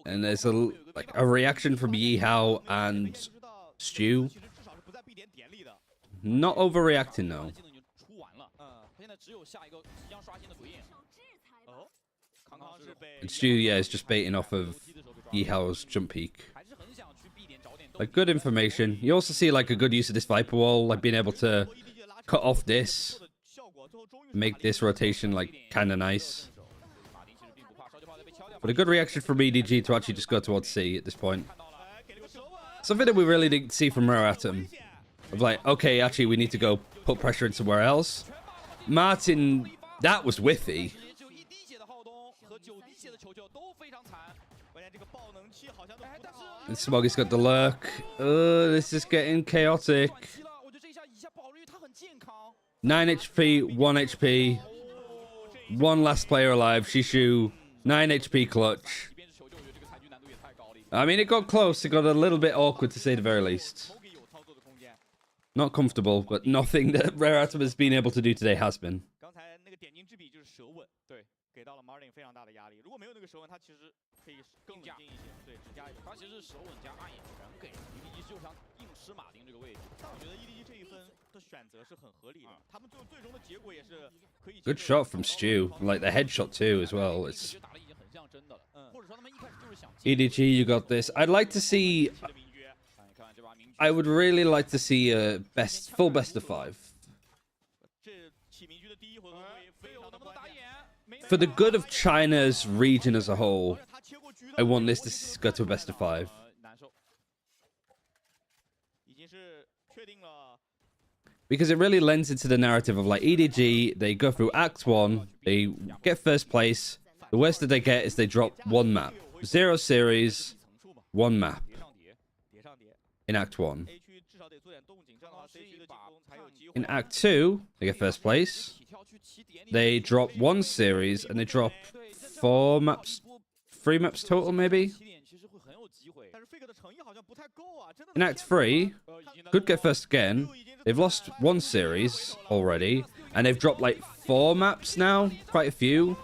And there's a reaction from Yihao and Stu. Not overreacting though. And Stu, yeah, is just baiting off of Yihao's jump peak. Like, good information. You also see, like, a good use of this Viper Wall, like, being able to cut off this. Make this rotation, like, kind of nice. But a good reaction from EDG to actually just go towards C at this point. Something that we really didn't see from Rare Atom. Of like, okay, actually, we need to go put pressure in somewhere else. Martin, that was whiffy. And Smoggy's got the lurk. This is getting chaotic. 9 HP, 1 HP. One last player alive, Shishu. 9 HP clutch. I mean, it got close. It got a little bit awkward, to say the very least. Not comfortable, but nothing that Rare Atom has been able to do today has been. Good shot from Stu. Like the headshot too as well. It's EDG, you got this. I'd like to see... I would really like to see a full best of 5. For the good of China's region as a whole, I want this to go to a best of 5. Because it really lends into the narrative of like EDG, they go through Act 1, they get first place. The worst that they get is they drop 1 map. 0 series, 1 map. In Act 1. In Act 2, they get first place. They drop 1 series and they drop 4 maps, 3 maps total maybe. In Act 3, could get first again. They've lost 1 series already and they've dropped like 4 maps now, quite a few.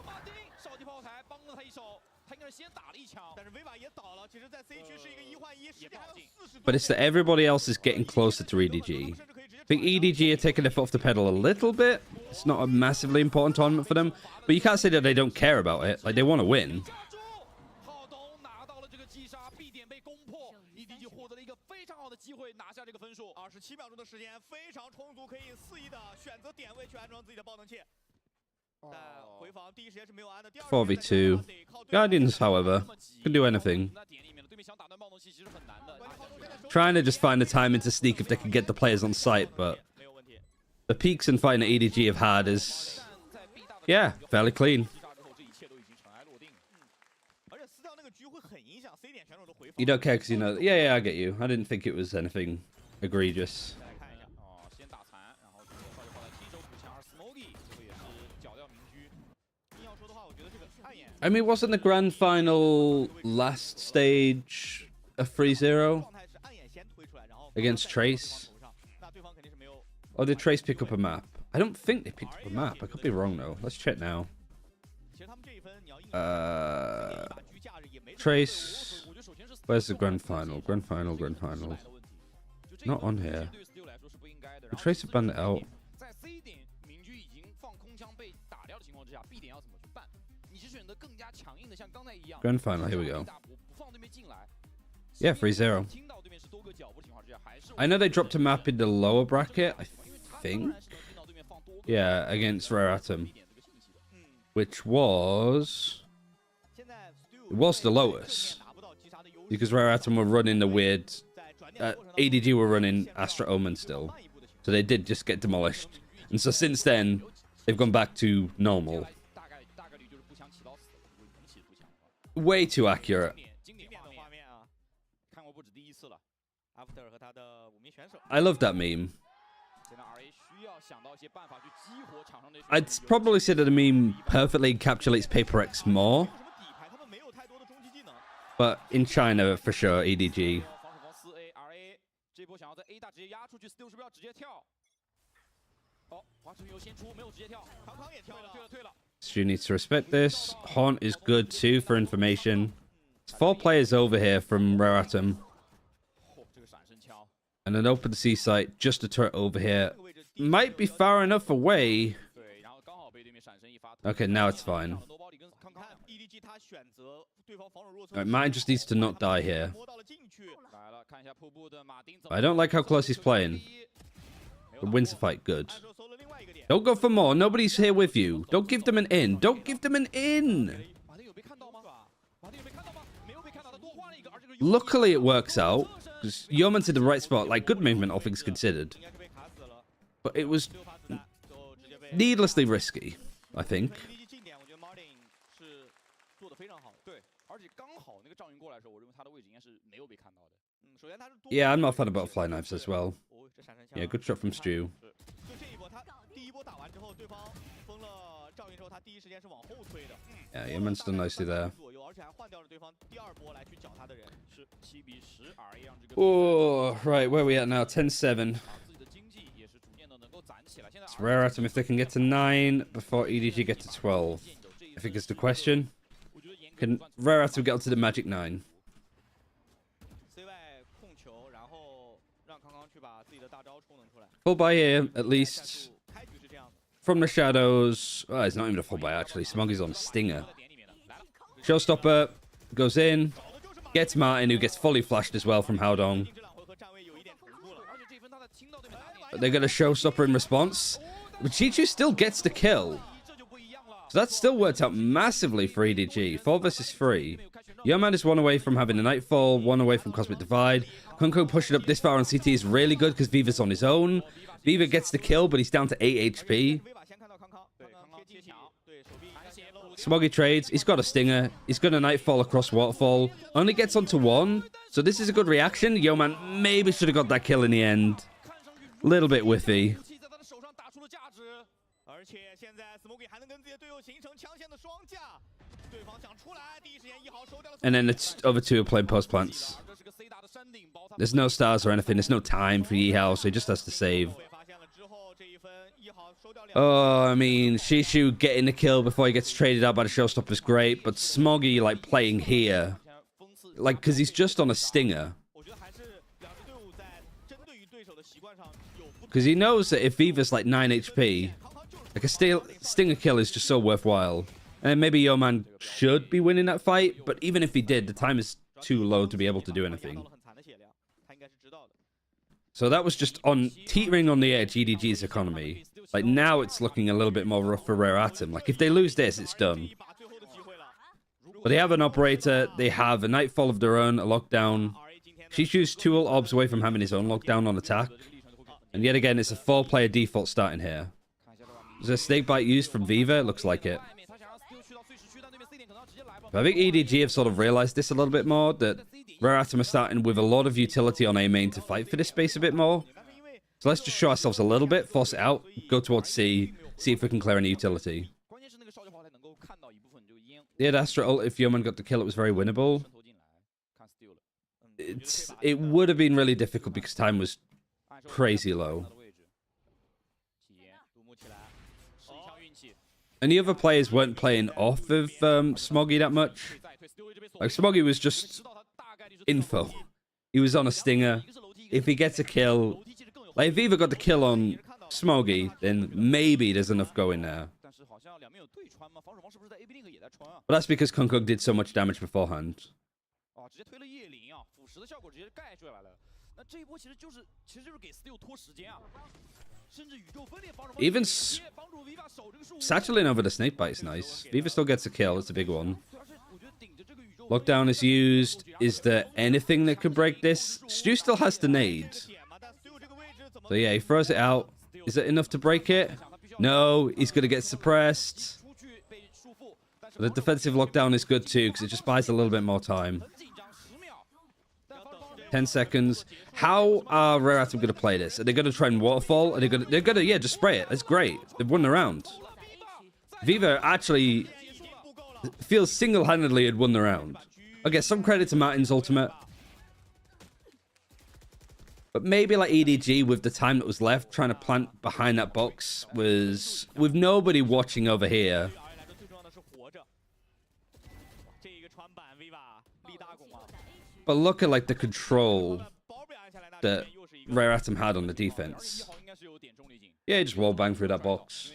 But it's that everybody else is getting closer to EDG. I think EDG are taking their foot off the pedal a little bit. It's not a massively important tournament for them. But you can't say that they don't care about it. Like, they want to win. "4v2. Guardians, however, can do anything. Trying to just find the timing to sneak if they can get the players on site, but the peaks and fighting that EDG have had is, yeah, fairly clean. You don't care because you know... Yeah, I get you. I didn't think it was anything egregious. I mean, wasn't the grand final last stage a 3-0 against Trace? Or did Trace pick up a map? I don't think they picked up a map. I could be wrong though. Let's check now. Trace. Where's the grand final? Grand final. Not on here. The Trace have banned it out. Grand final, here we go. Yeah, 3-0. I know they dropped a map in the lower bracket, I think. Yeah, against Rare Atom. Which was... It was the Lotus. Because Rare Atom were running the weird... EDG were running Astra Omen still. So they did just get demolished. And so since then, they've gone back to normal. Way too accurate. I love that meme. I'd probably say that the meme perfectly encapsulates Paper X more. But in China, for sure, EDG. Stu needs to respect this. Haunt is good too for information. There's 4 players over here from Rare Atom. And an open sea site, just a turret over here. Might be far enough away. Okay, now it's fine. Alright, mine just needs to not die here. I don't like how close he's playing. But wins the fight, good. Don't go for more. Nobody's here with you. Don't give them an in. Don't give them an in. Luckily, it works out. Because Yeoman's in the right spot. Like, good movement, all things considered. But it was needlessly risky, I think. Yeah, I'm not a fan of butterfly knives as well. Yeah, good shot from Stu. Yeah, Yeoman's done nicely there. Oh, right, where are we at now? 10-7. It's Rare Atom if they can get to 9 before EDG get to 12. I think it's the question. Can Rare Atom get up to the magic 9? Full buy here, at least. From the shadows. Oh, it's not even a full buy, actually. Smoggy's on a stinger. Showstopper goes in. Gets Martin, who gets fully flashed as well from Haodong. They're going to Showstopper in response. But Chichu still gets the kill. So that still worked out massively for EDG. 4 versus 3. Yeoman is 1 away from having a Nightfall, 1 away from Cosmic Divide. Kunko pushing up this far on CT is really good because Viva's on his own. Viva gets the kill, but he's down to 8 HP. Smoggy trades. He's got a stinger. He's got a Nightfall across Waterfall. Only gets onto 1. So this is a good reaction. Yeoman maybe should have got that kill in the end. Little bit whiffy. And then it's over to playing post plants. There's no stars or anything. There's no time for Yihao, so he just has to save. Oh, I mean, Shishu getting the kill before he gets traded out by the Showstopper is great, but Smoggy, like, playing here. Like, because he's just on a stinger. Because he knows that if Viva's, like, 9 HP, like, a stinger kill is just so worthwhile. And maybe Yeoman should be winning that fight, but even if he did, the time is too low to be able to do anything. So that was just on teetering on the edge, EDG's economy. Like, now it's looking a little bit more rough for Rare Atom. Like, if they lose this, it's done. But they have an operator, they have a Nightfall of their own, a lockdown. Shishu's 2 ult obs away from having his own lockdown on attack. And yet again, it's a 4-player default starting here. Is there a snakebite used from Viva? It looks like it. But I think EDG have sort of realized this a little bit more, that Rare Atom are starting with a lot of utility on A main to fight for this space a bit more. So let's just show ourselves a little bit, force it out, go towards C, see if we can clear any utility. Yeah, the Astra ult, if Yeoman got the kill, it was very winnable. It would have been really difficult because time was crazy low. And the other players weren't playing off of Smoggy that much. Like, Smoggy was just info. He was on a stinger. If he gets a kill... Like, if Viva got the kill on Smoggy, then maybe there's enough going there. But that's because Kunkuk did so much damage beforehand. Even satcheling over the snakebite is nice. Viva still gets a kill. It's a big one. Lockdown is used. Is there anything that could break this? Stu still has the nade. So yeah, he throws it out. Is it enough to break it? No, he's going to get suppressed. The defensive lockdown is good too, because it just buys a little bit more time. 10 seconds. How are Rare Atom going to play this? Are they going to try and waterfall? Are they going to... They're going to, yeah, just spray it. That's great. They've won the round. Viva actually feels single-handedly had won the round. Okay, some credit to Martin's ultimate. But maybe like EDG with the time that was left, trying to plant behind that box was... With nobody watching over here. But look at like the control that Rare Atom had on the defense. Yeah, he just wall bang through that box.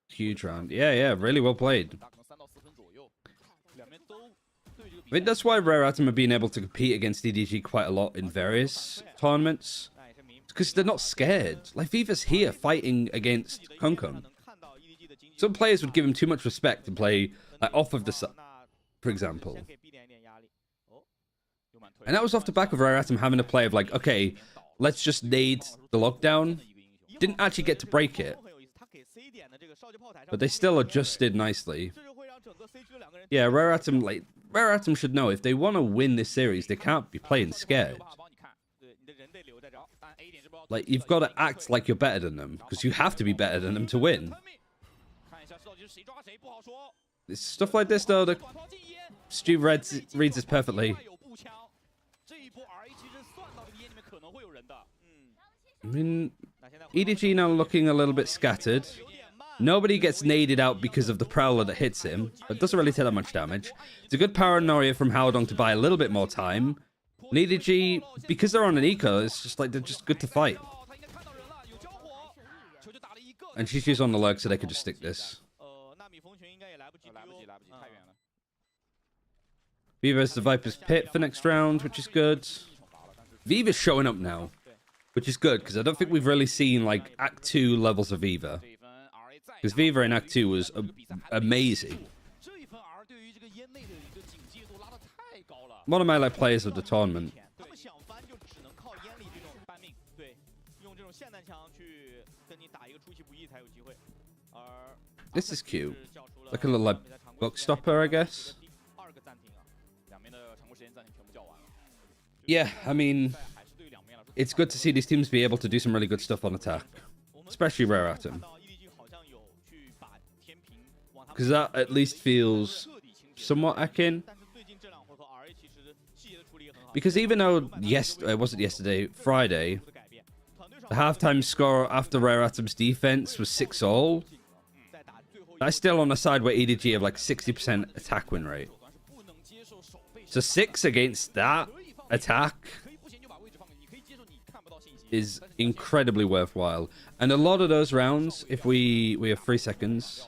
Huge round. Yeah, really well played. I think that's why Rare Atom have been able to compete against EDG quite a lot in various tournaments. Because they're not scared. Like, Viva's here fighting against Kung Kung. Some players would give him too much respect and play like off of the side, for example. And that was off the back of Rare Atom having a play of like, okay, let's just nade the lockdown. Didn't actually get to break it. But they still adjusted nicely. Yeah, Rare Atom should know if they want to win this series, they can't be playing scared. Like, you've got to act like you're better than them, because you have to be better than them to win. It's stuff like this, though, that Stu reads this perfectly. I mean, EDG now looking a little bit scattered. Nobody gets naded out because of the Prowler that hits him, but doesn't really take that much damage. It's a good paranoia from Howdong to buy a little bit more time. And EDG, because they're on an eco, it's just like they're just good to fight. And she's on the lurk, so they could just stick this. Viva's the Viper's Pit for next round, which is good. Viva's showing up now, which is good, because I don't think we've really seen, like, Act 2 levels of Viva. Because Viva in Act 2 was amazing. One of my like players of the tournament. This is cute. Like a little like book stopper, I guess. Yeah, I mean, it's good to see these teams be able to do some really good stuff on attack, especially Rare Atom, because that at least feels somewhat akin. Because even though it wasn't yesterday, Friday, the halftime score after Rare Atom's defense was 6-all, that's still on the side where EDG have like 60% attack win rate. So 6 against that attack is incredibly worthwhile. And a lot of those rounds, if we have 3 seconds,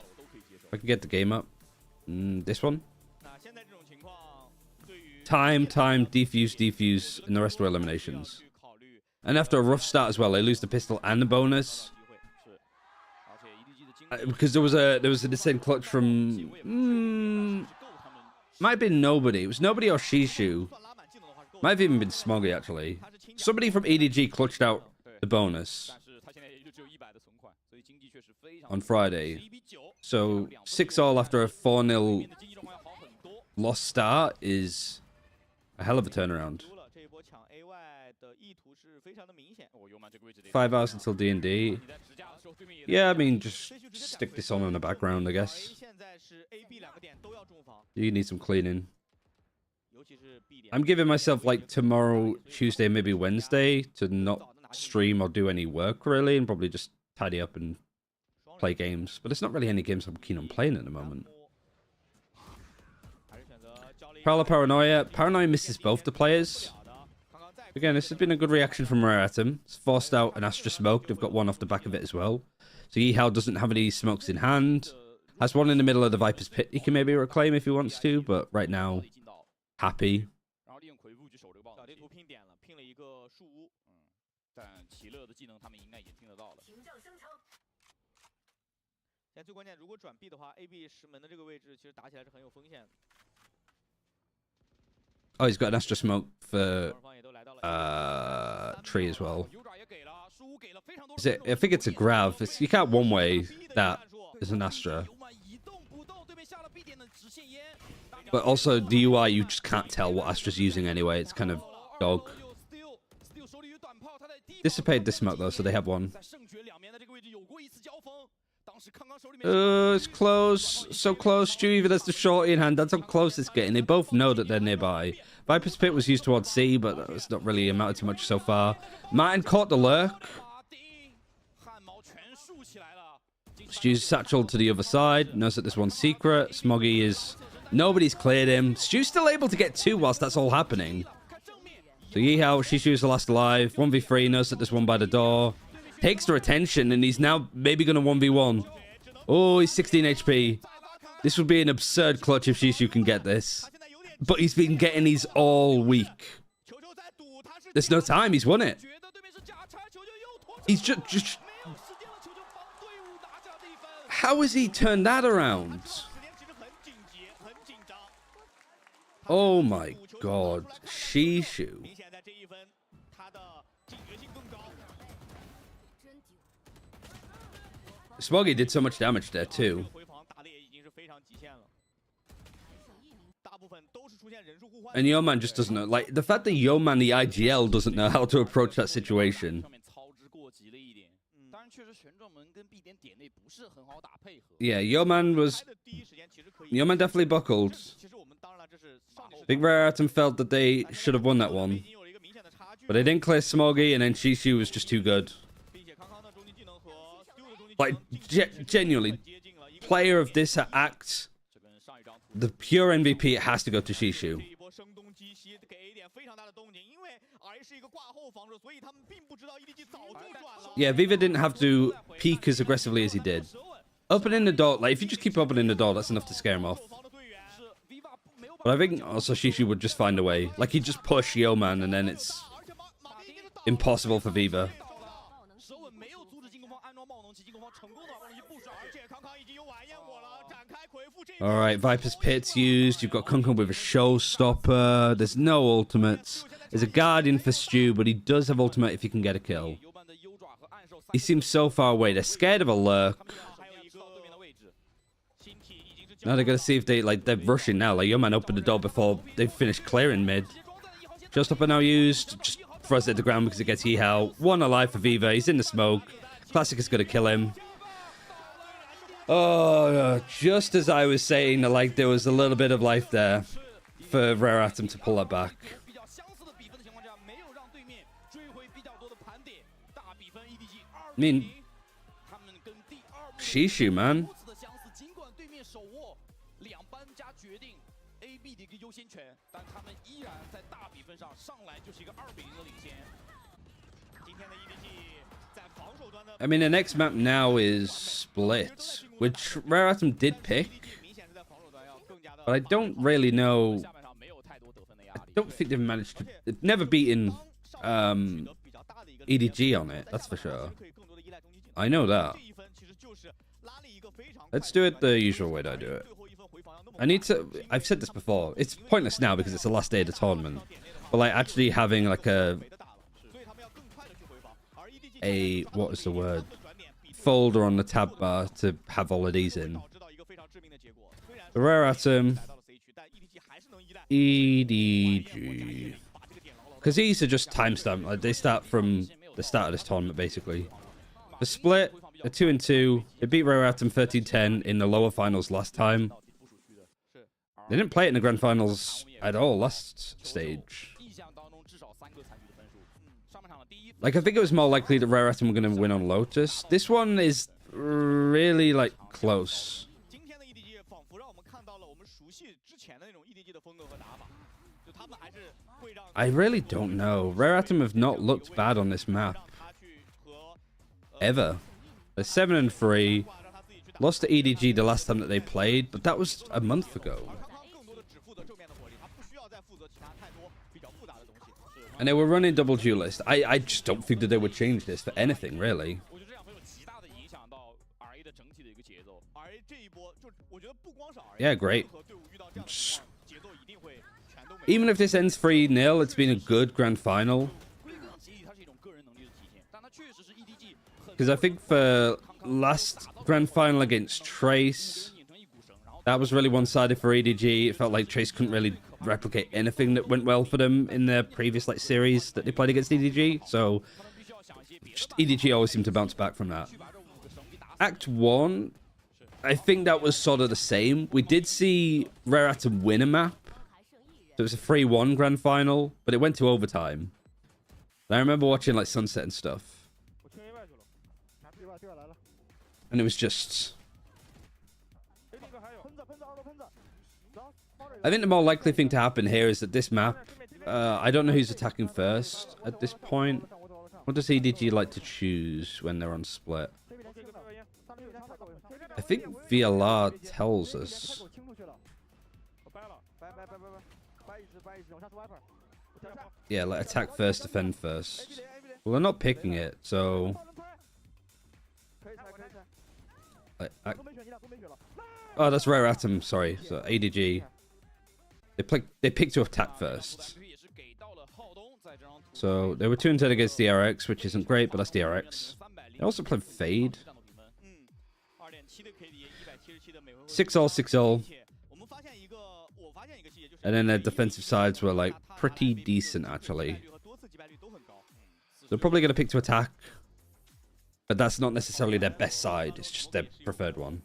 if I can get the game up. This one. Time, defuse, and the rest were eliminations. And after a rough start as well, they lose the pistol and the bonus. Because there was an Ascent clutch from... might have been nobody. It was nobody or Shishu. Might have even been Smoggy, actually. Somebody from EDG clutched out the bonus on Friday. So 6-all after a 4-0 lost start is a hell of a turnaround. 5 hours until D&D. Yeah, I mean, just stick this on in the background, I guess. You need some cleaning. I'm giving myself like tomorrow, Tuesday, maybe Wednesday to not stream or do any work really, and probably just tidy up and play games. But it's not really any games I'm keen on playing at the moment. Prowler Paranoia. Paranoia misses both the players. Again, this has been a good reaction from Rare Atom. It's forced out an Astra smoke. They've got one off the back of it as well. So Yihao doesn't have any smokes in hand. Has one in the middle of the Viper's Pit he can maybe reclaim if he wants to, but right now, happy. Oh, he's got an Astra smoke for tree as well. Is it? I think it's a grav. You can't one way that is an Astra. But also the UI, you just can't tell what Astra's using anyway. It's kind of dog. Dissipate this smoke though, so they have one. It's close. So close. Stu even has the shorty in hand. That's how close it's getting. They both know that they're nearby. Viper's Pit was used towards C, but that's not really amounted to much so far. Martin caught the lurk. Stu's satchel to the other side. Knows that there's one secret. Smoggy is... Nobody's cleared him. Stu's still able to get 2 whilst that's all happening. So Yeehao, Shishu's the last alive. 1v3, knows that there's one by the door. Takes their attention, and he's now maybe going to 1v1. Oh, he's 16 HP. This would be an absurd clutch if Shishu can get this. But he's been getting these all week. There's no time, he's won it. He's just... How has he turned that around? Oh my god. Shishu. Smoggy did so much damage there too. And Yeoman just doesn't know. Like, the fact that Yeoman, the IGL, doesn't know how to approach that situation. Yeah, Yeoman definitely buckled. Big Rare Atom felt that they should have won that one. But they didn't clear Smoggy, and then Shishu was just too good. Like, genuinely, player of this act, the pure MVP, it has to go to Shishu. Yeah, Viva didn't have to peek as aggressively as he did. Opening the door, like, if you just keep opening the door, that's enough to scare him off. But I think also Shishu would just find a way. Like, he'd just push Yeoman, and then it's impossible for Viva. Alright, Viper's Pit's used. You've got Kunkun with a showstopper. There's no ultimates. There's a Guardian for Stu, but he does have ultimate if he can get a kill. He seems so far away. They're scared of a lurk. Now they're going to see if they, like, they're rushing now. Like, Yeoman opened the door before they finish clearing mid. Showstopper now used. Just throws it at the ground because it gets Yeehao. 1 alive for Viva. He's in the smoke. Classic is going to kill him. Oh, just as I was saying, like, there was a little bit of life there for Rare Atom to pull that back. I mean, Shishu, man. I mean, the next map now is Split, which Rare Atom did pick, but I don't really know. I don't think they've managed to. They've never beaten EDG on it, that's for sure. I know that. Let's do it the usual way that I do it. I need to. I've said this before. It's pointless now because it's the last day of the tournament. But like actually having like a what is the word? Folder on the tab bar to have all of these in. The Rare Atom, EDG. Because these are just timestamp. Like they start from the start of this tournament basically. The Split, a 2-2. They beat Rare Atom 13-10 in the lower finals last time. They didn't play it in the grand finals at all last stage. Like, I think it was more likely that Rare Atom were going to win on Lotus. This one is really, like, close. I really don't know. Rare Atom have not looked bad on this map. Ever. They're 7-3. Lost to EDG the last time that they played, but that was a month ago. And they were running double duelist. I just don't think that they would change this for anything, really. Yeah, great. even if this ends 3-0, it's been a good grand final. Because I think for last grand final against Trace, that was really one-sided for EDG. It felt like Trace couldn't really replicate anything that went well for them in their previous like series that they played against EDG. So just EDG always seemed to bounce back from that. Act 1, I think that was sort of the same. We did see Rare Atom win a map. So it was a 3-1 grand final, but it went to overtime. And I remember watching like Sunset and stuff. And it was just... I think the more likely thing to happen here is that this map... I don't know who's attacking first at this point. What does EDG like to choose when they're on split? I think VLR tells us. Yeah, like attack first, defend first. Well, they're not picking it, so... Oh, that's Rare Atom, sorry. So EDG. They picked to attack first. So they were 2-10 against DRX, which isn't great, but that's DRX. They also played Fade. 6-all, 6-all. And then their defensive sides were like pretty decent actually. They're probably going to pick to attack. But that's not necessarily their best side. It's just their preferred one.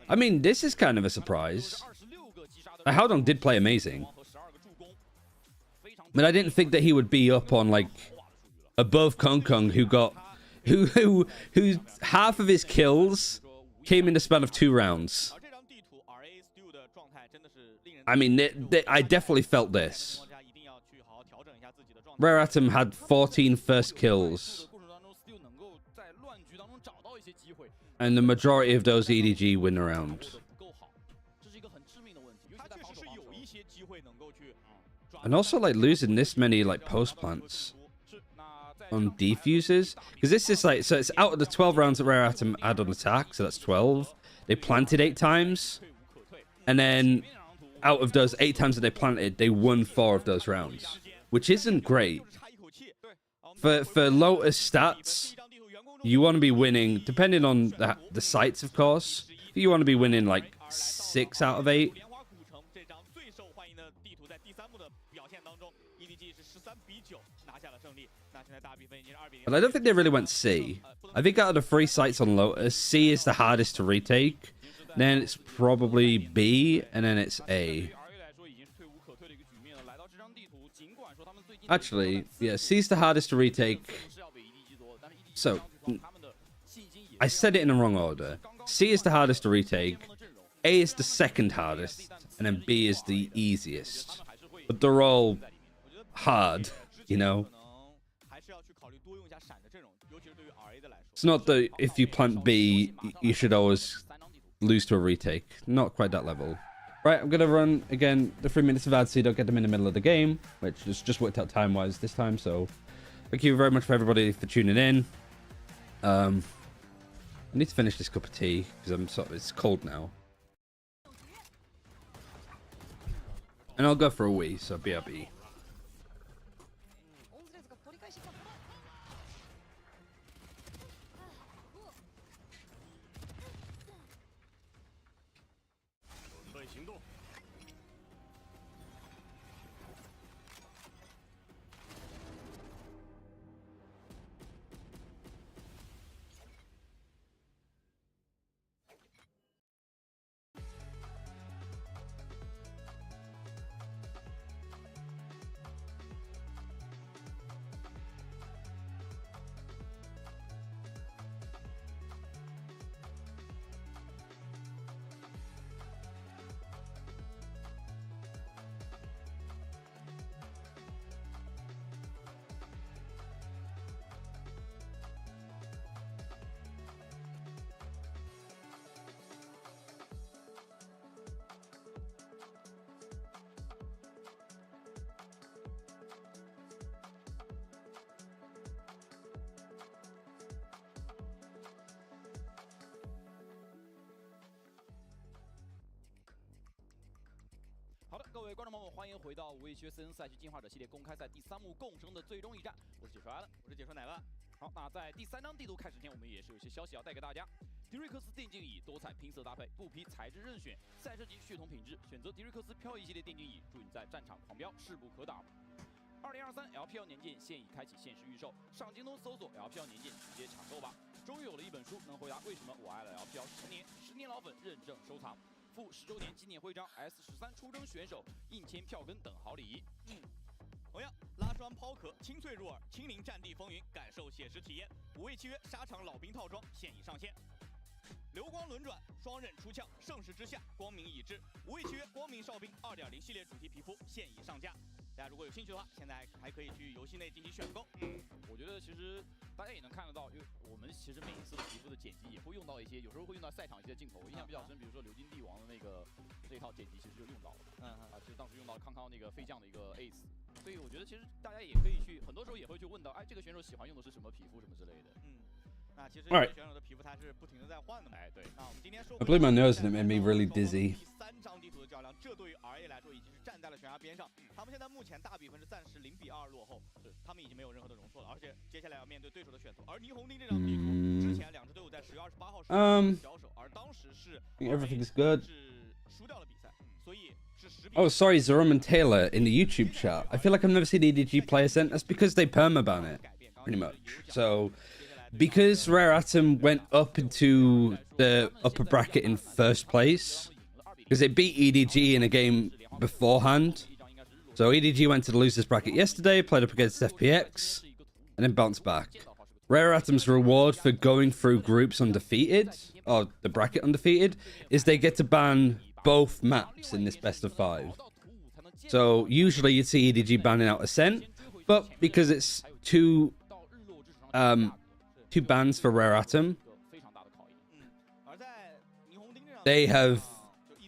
I mean, this is kind of a surprise. Howdong did play amazing. But I didn't think that he would be up on, like, above Kong Kong, who got... Who half of his kills came in the span of 2 rounds. I mean, I definitely felt this. Rare Atom had 14 first kills. And the majority of those EDG win the round. And also, like, losing this many, like, post plants on defuses. Because this is, like, so it's out of the 12 rounds that Rare Atom had on attack, so that's 12. They planted 8 times. And then, out of those 8 times that they planted, they won 4 of those rounds. Which isn't great. For Lotus stats, you want to be winning, depending on the sites, of course. You want to be winning, like, 6 out of 8. But I don't think they really went C. I think out of the 3 sites on Lotus, C is the hardest to retake. Then it's probably B, and then it's A. Actually, yeah, C is the hardest to retake. So, I said it in the wrong order. C is the hardest to retake. A is the second hardest. And then B is the easiest. But they're all hard, you know? It's not that if you plant B, you should always lose to a retake. Not quite that level. Right, I'm going to run, again, the 3 minutes of ads so you don't get them in the middle of the game, which is just worked out time-wise this time, so thank you very much for everybody for tuning in. I need to finish this cup of tea, because it's cold now. And I'll go for a wee, so BRB. 位观众朋友们，欢迎回到无畏区森赛区进化者系列公开赛第3幕共生的最终一战。我是解说艾伦，我是解说奶酪。好，那在第3张地图开始前，我们也是有些消息要带给大家。迪瑞克斯电竞椅多彩拼色搭配，不批材质任选，赛车级血统品质，选择迪瑞克斯漂移系列电竞椅，祝你在战场狂飙，势不可挡。2023 LPL 年鉴现已开启限时预售，上京东搜索 LPL 年鉴直接抢购吧。终于有了一本书能回答为什么我爱了 LPL 10年，10年老粉认证收藏。附10周年纪念徽章 S13出征选手硬签票根等好礼。同样，拉栓抛壳，清脆入耳，亲临战地风云，感受写实体验。五位契约沙场老兵套装现已上线。流光轮转，双刃出鞘，盛世之下，光明已至。五位契约光明哨兵2.0系列主题皮肤现已上架。大家如果有兴趣的话，现在还可以去游戏内进行选购。我觉得其实大家也能看得到，因为我们其实每一次的皮肤的剪辑也会用到一些，有时候会用到赛场一些镜头。我印象比较深，比如说流金帝王的这套剪辑其实就用到了。其实当时用到康康那个飞将的一个 ace。所以我觉得其实大家也可以去，很多时候也会去问到，哎，这个选手喜欢用的是什么皮肤什么之类的。那其实 All right. 选手的皮肤它是不停的在换的嘛。哎，对。那我们今天说 I blew my nose and it made me really dizzy. 第3张地图的较量，这对于 RA 来说已经是站在了悬崖边上。他们现在目前大比分是暂时0-2落后，他们已经没有任何的容错了，而且接下来要面对对手的选择。而霓虹钉这张地图，之前2支队伍在10月28号交手，而当时是 Everything's good. 输掉了比赛，所以是10比。Oh, sorry, Zerum and Taylor in the YouTube chat. I feel like I've never seen EDG play Ascent. That's because they permaban it, pretty much. So, because Rare Atom went up into the upper bracket in first place, because it beat EDG in a game beforehand. So EDG went to the losers bracket yesterday, played up against FPX, and then bounced back. Rare Atom's reward for going through groups undefeated, or the bracket undefeated, is they get to ban both maps in this best of 5. So usually you'd see EDG banning out Ascent, but because it's two bans for Rare Atom, they have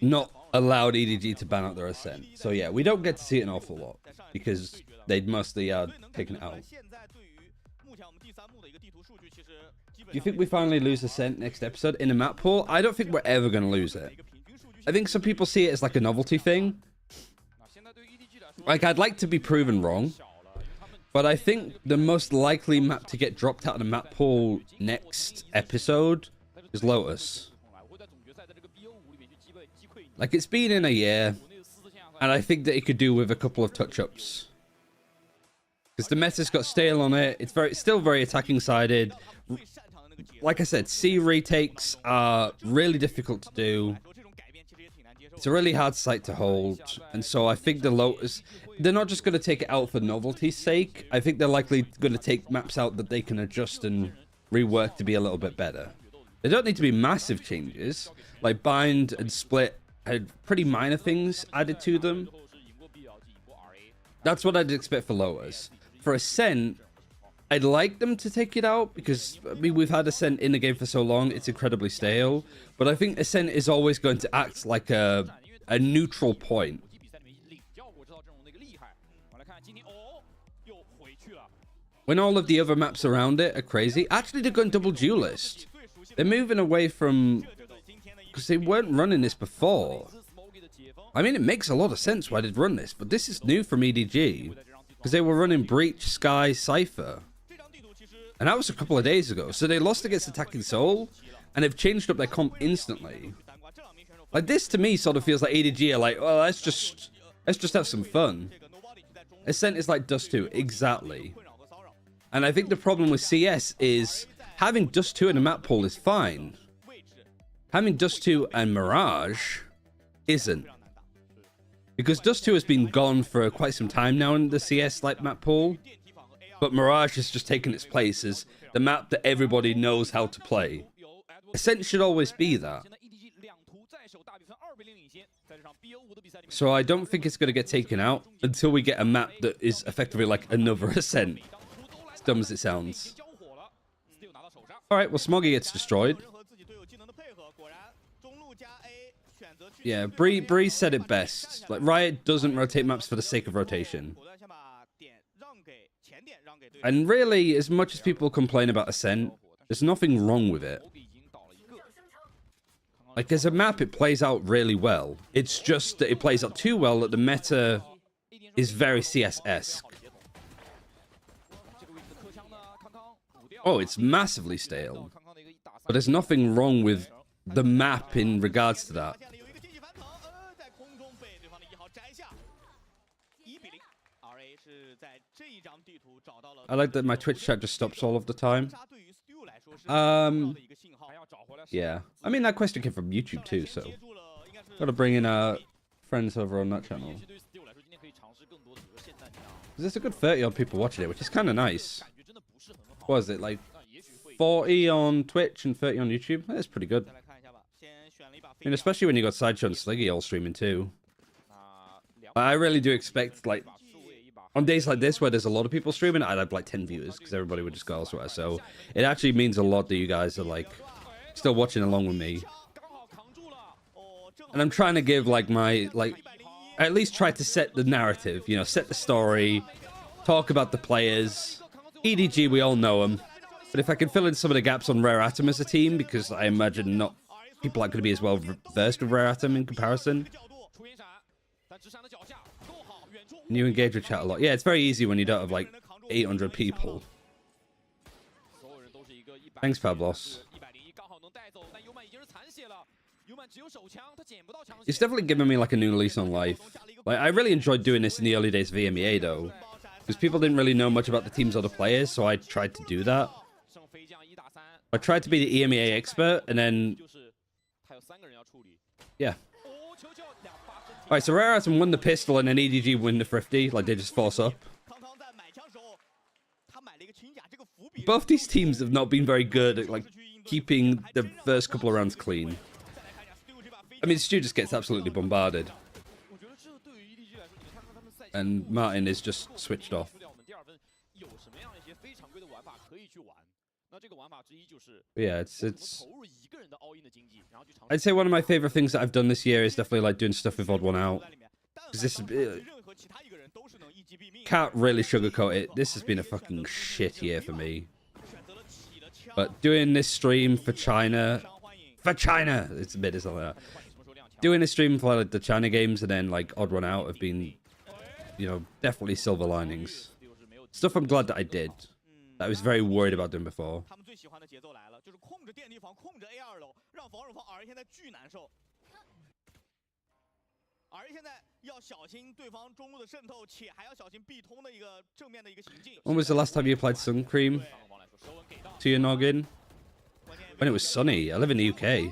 not allowed EDG to ban out their Ascent. So yeah, we don't get to see it an awful lot because they'd mostly taken it out. Do you think we finally lose Ascent next episode in a map pool? I don't think we're ever going to lose it. I think some people see it as like a novelty thing. Like, I'd like to be proven wrong, but I think the most likely map to get dropped out of the map pool next episode is Lotus. Like, it's been in a year, and I think that it could do with a couple of touch-ups. Because the meta's got stale on it, it's still very attacking-sided. Like I said, C retakes are really difficult to do. It's a really hard site to hold, and so I think the Lotus, they're not just going to take it out for novelty's sake. I think they're likely going to take maps out that they can adjust and rework to be a little bit better. They don't need to be massive changes, like Bind and Split had pretty minor things added to them. That's what I'd expect for Lotus. For Ascent, I'd like them to take it out because, I mean, we've had Ascent in the game for so long, it's incredibly stale. But I think Ascent is always going to act like a neutral point. When all of the other maps around it are crazy. Actually, they're going double duelist. They're moving away from... because they weren't running this before. I mean, it makes a lot of sense why they'd run this, but this is new from EDG. Because they were running Breach, Sky, Cypher. And that was a couple of days ago. So they lost against Attacking Soul, and they've changed up their comp instantly. Like, this to me sort of feels like EDG are like, well, let's just have some fun. Ascent is like Dust 2, exactly. And I think the problem with CS is having Dust 2 in a map pool is fine. Having Dust 2 and Mirage isn't. Because Dust 2 has been gone for quite some time now in the CS like map pool. But Mirage has just taken its place as the map that everybody knows how to play. Ascent should always be that. So I don't think it's going to get taken out until we get a map that is effectively like another Ascent. As dumb as it sounds. Alright, well, Smoggy gets destroyed. Yeah, Bree said it best. Like, Riot doesn't rotate maps for the sake of rotation. And really, as much as people complain about Ascent, there's nothing wrong with it. Like, as a map, it plays out really well. It's just that it plays out too well that the meta is very CS-esque. Oh, it's massively stale. But there's nothing wrong with the map in regards to that. I like that my Twitch chat just stops all of the time. Yeah. I mean, that question came from YouTube too, so gotta bring in friends over on that channel. There's a good 30-odd people watching it, which is kind of nice. What was it, like 40 on Twitch and 30 on YouTube? That's pretty good. I mean, especially when you got Sideshow and Sliggy all streaming too. I really do expect, like, on days like this where there's a lot of people streaming, I'd have like 10 viewers because everybody would just go elsewhere. So it actually means a lot that you guys are like still watching along with me. And I'm trying to give like my, I at least try to set the narrative, you know, set the story, talk about the players. EDG, we all know them. But if I can fill in some of the gaps on Rare Atom as a team, because I imagine not people aren't going to be as well versed with Rare Atom in comparison. And you engage with chat a lot. Yeah, it's very easy when you don't have like 800 people. Thanks, Pablos. It's definitely given me like a new lease on life. Like, I really enjoyed doing this in the early days of EMEA though, because people didn't really know much about the teams or the players, so I tried to do that. I tried to be the EMEA expert, and then yeah. Alright, so Rare Atom won the pistol and then EDG win the thrifty. Like, they just force up. Both these teams have not been very good at, like, keeping the first couple of rounds clean. I mean, Stu just gets absolutely bombarded. And Martin is just switched off. Yeah, it's I'd say one of my favorite things that I've done this year is definitely like doing stuff with Odd One Out. Because this can't really sugarcoat it. This has been a fucking shit year for me. But doing this stream for China, it's a bit something like that. Doing this stream for like the China games and then like Odd One Out have been, you know, definitely silver linings. Stuff I'm glad that I did. That I was very worried about doing before. When was the last time you applied sun cream to your noggin? When it was sunny. I live in the UK.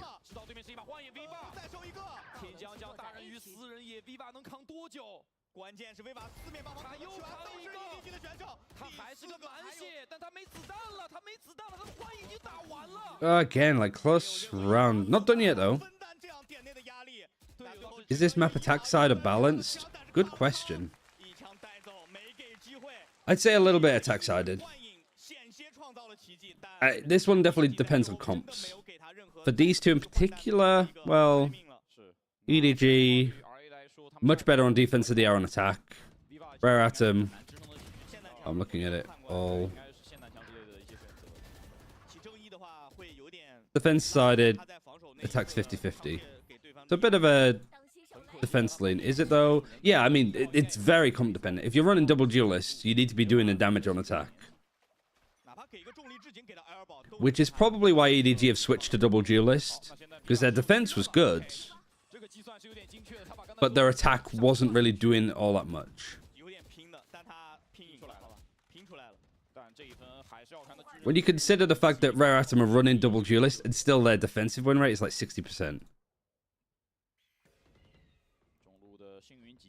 Again, like close round. Not done yet though. Is this map attack side or balanced? Good question. I'd say a little bit attack sided. This one definitely depends on comps. For these two in particular, well, EDG, much better on defense than they are on attack. Rare Atom, I'm looking at it all. Defense sided, attacks 50-50. It's a bit of a defense lean. Is it though? Yeah, I mean, it's very comp dependent. If you're running double duelist, you need to be doing the damage on attack. Which is probably why EDG have switched to double duelist. Because their defense was good. But their attack wasn't really doing all that much. When you consider the fact that Rare Atom are running double duelist and still their defensive win rate is like 60%.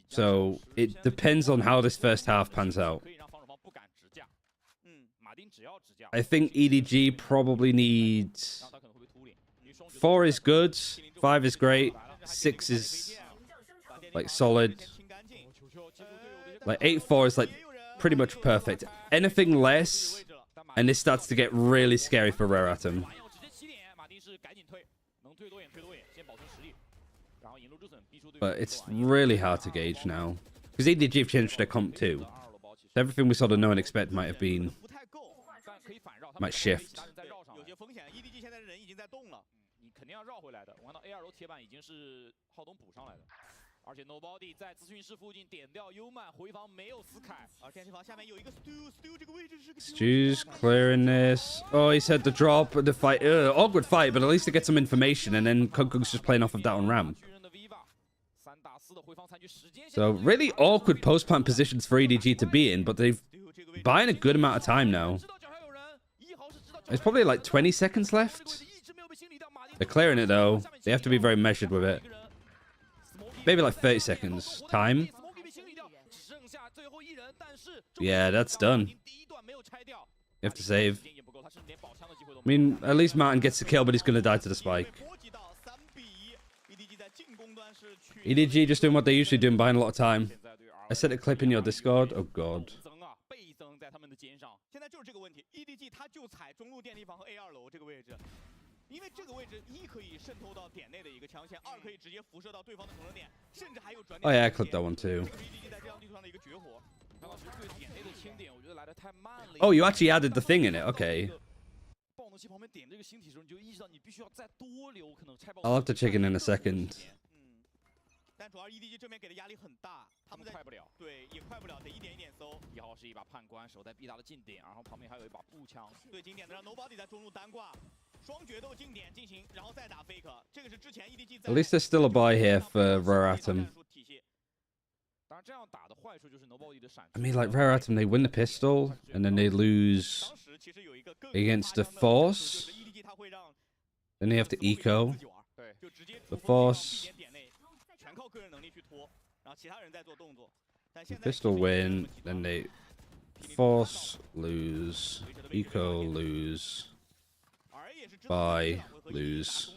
So it depends on how this first half pans out. I think EDG probably needs 4 is good, 5 is great, 6 is like solid, like 8-4 is like pretty much perfect. Anything less, and this starts to get really scary for Rare Atom. But it's really hard to gauge now. Because EDG have changed their comp too. So everything we sort of know and expect might have been... might shift. 肯定要绕回来的。我看到 A2 楼铁板已经是浩东补上来的。 而且 Nobody 在咨询室附近点掉优曼回防没有死凯，而电梯房下面有一个 Stu 这个位置是个 Stu's clearing this. Oh, he's had the drop of the fight. Awkward fight, but at least to get some information, and then Kung's just playing off of that on ramp. So really awkward post-plant positions for EDG to be in, but they've buying a good amount of time now. There's probably like 20 seconds left. They're clearing it though. They have to be very measured with it. Maybe like 30 seconds. Time. Yeah, that's done. You have to save. I mean, at least Martin gets the kill, but he's going to die to the spike. EDG just doing what they usually do and buying a lot of time. I sent a clip in your Discord. Oh, God. 因为这个位置一可以渗透到点内的一个枪线，二可以直接辐射到对方的同人点，甚至还有转点。Oh yeah, I clipped that one too. Oh, you actually added the thing in it. Okay. I'll have to check in a second. 但主要 EDG 这边给的压力很大，他们快不了，对，也快不了，得一点一点搜。1号是一把判官，守在 B 大的近点，然后旁边还有一把步枪，最经典的让 Nobody 在中路单挂。 双决斗近点进行，然后再打 fake， 这个是之前 EDG。At least there's still a buy here for Rare Atom. I mean, like Rare Atom, they win the pistol and then they lose against the Force. Then they have to eco the Force. The pistol win, then they Force lose, eco lose. Buy, lose.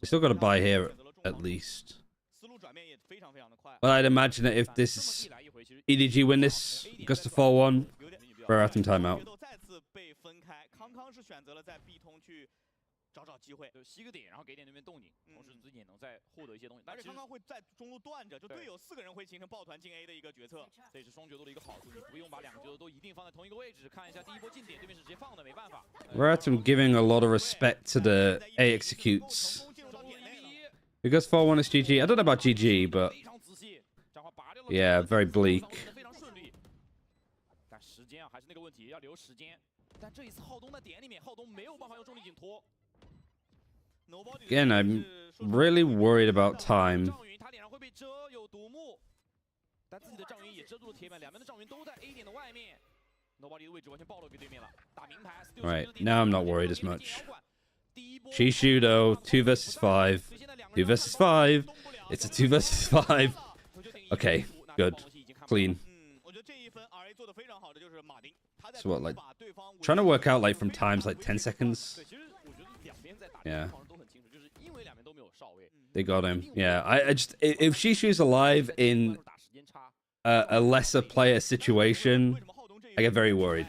We still got to buy here at least. But I'd imagine that if this EDG win this, it goes to 4-1. Rare Atom timeout. 找找机会，吸个点，然后给点对面动静，同时自己也能再获得一些东西。而且刚刚会在中路断着，就队友4个人会形成抱团进 A 的一个决策，这也是双决斗的一个好处，你不用把2个决斗都一定放在同一个位置。看一下第一波进点，对面是直接放的，没办法。Rare Atom giving a lot of respect to the A executes. Because 4-1 is GG. I don't know about GG, but yeah, very bleak. 但时间啊，还是那个问题，要留时间。但这一次浩东在点里面，浩东没有办法用重力紧拖。 Again, I'm really worried about time. Right, now I'm not worried as much. Shishu though, 2 versus 5. 2 versus 5. It's a 2 versus 5. Okay, good. Clean. So what, like, trying to work out like from times like 10 seconds? Yeah. They got him. Yeah, I just if Shishu's alive in a lesser player situation, I get very worried.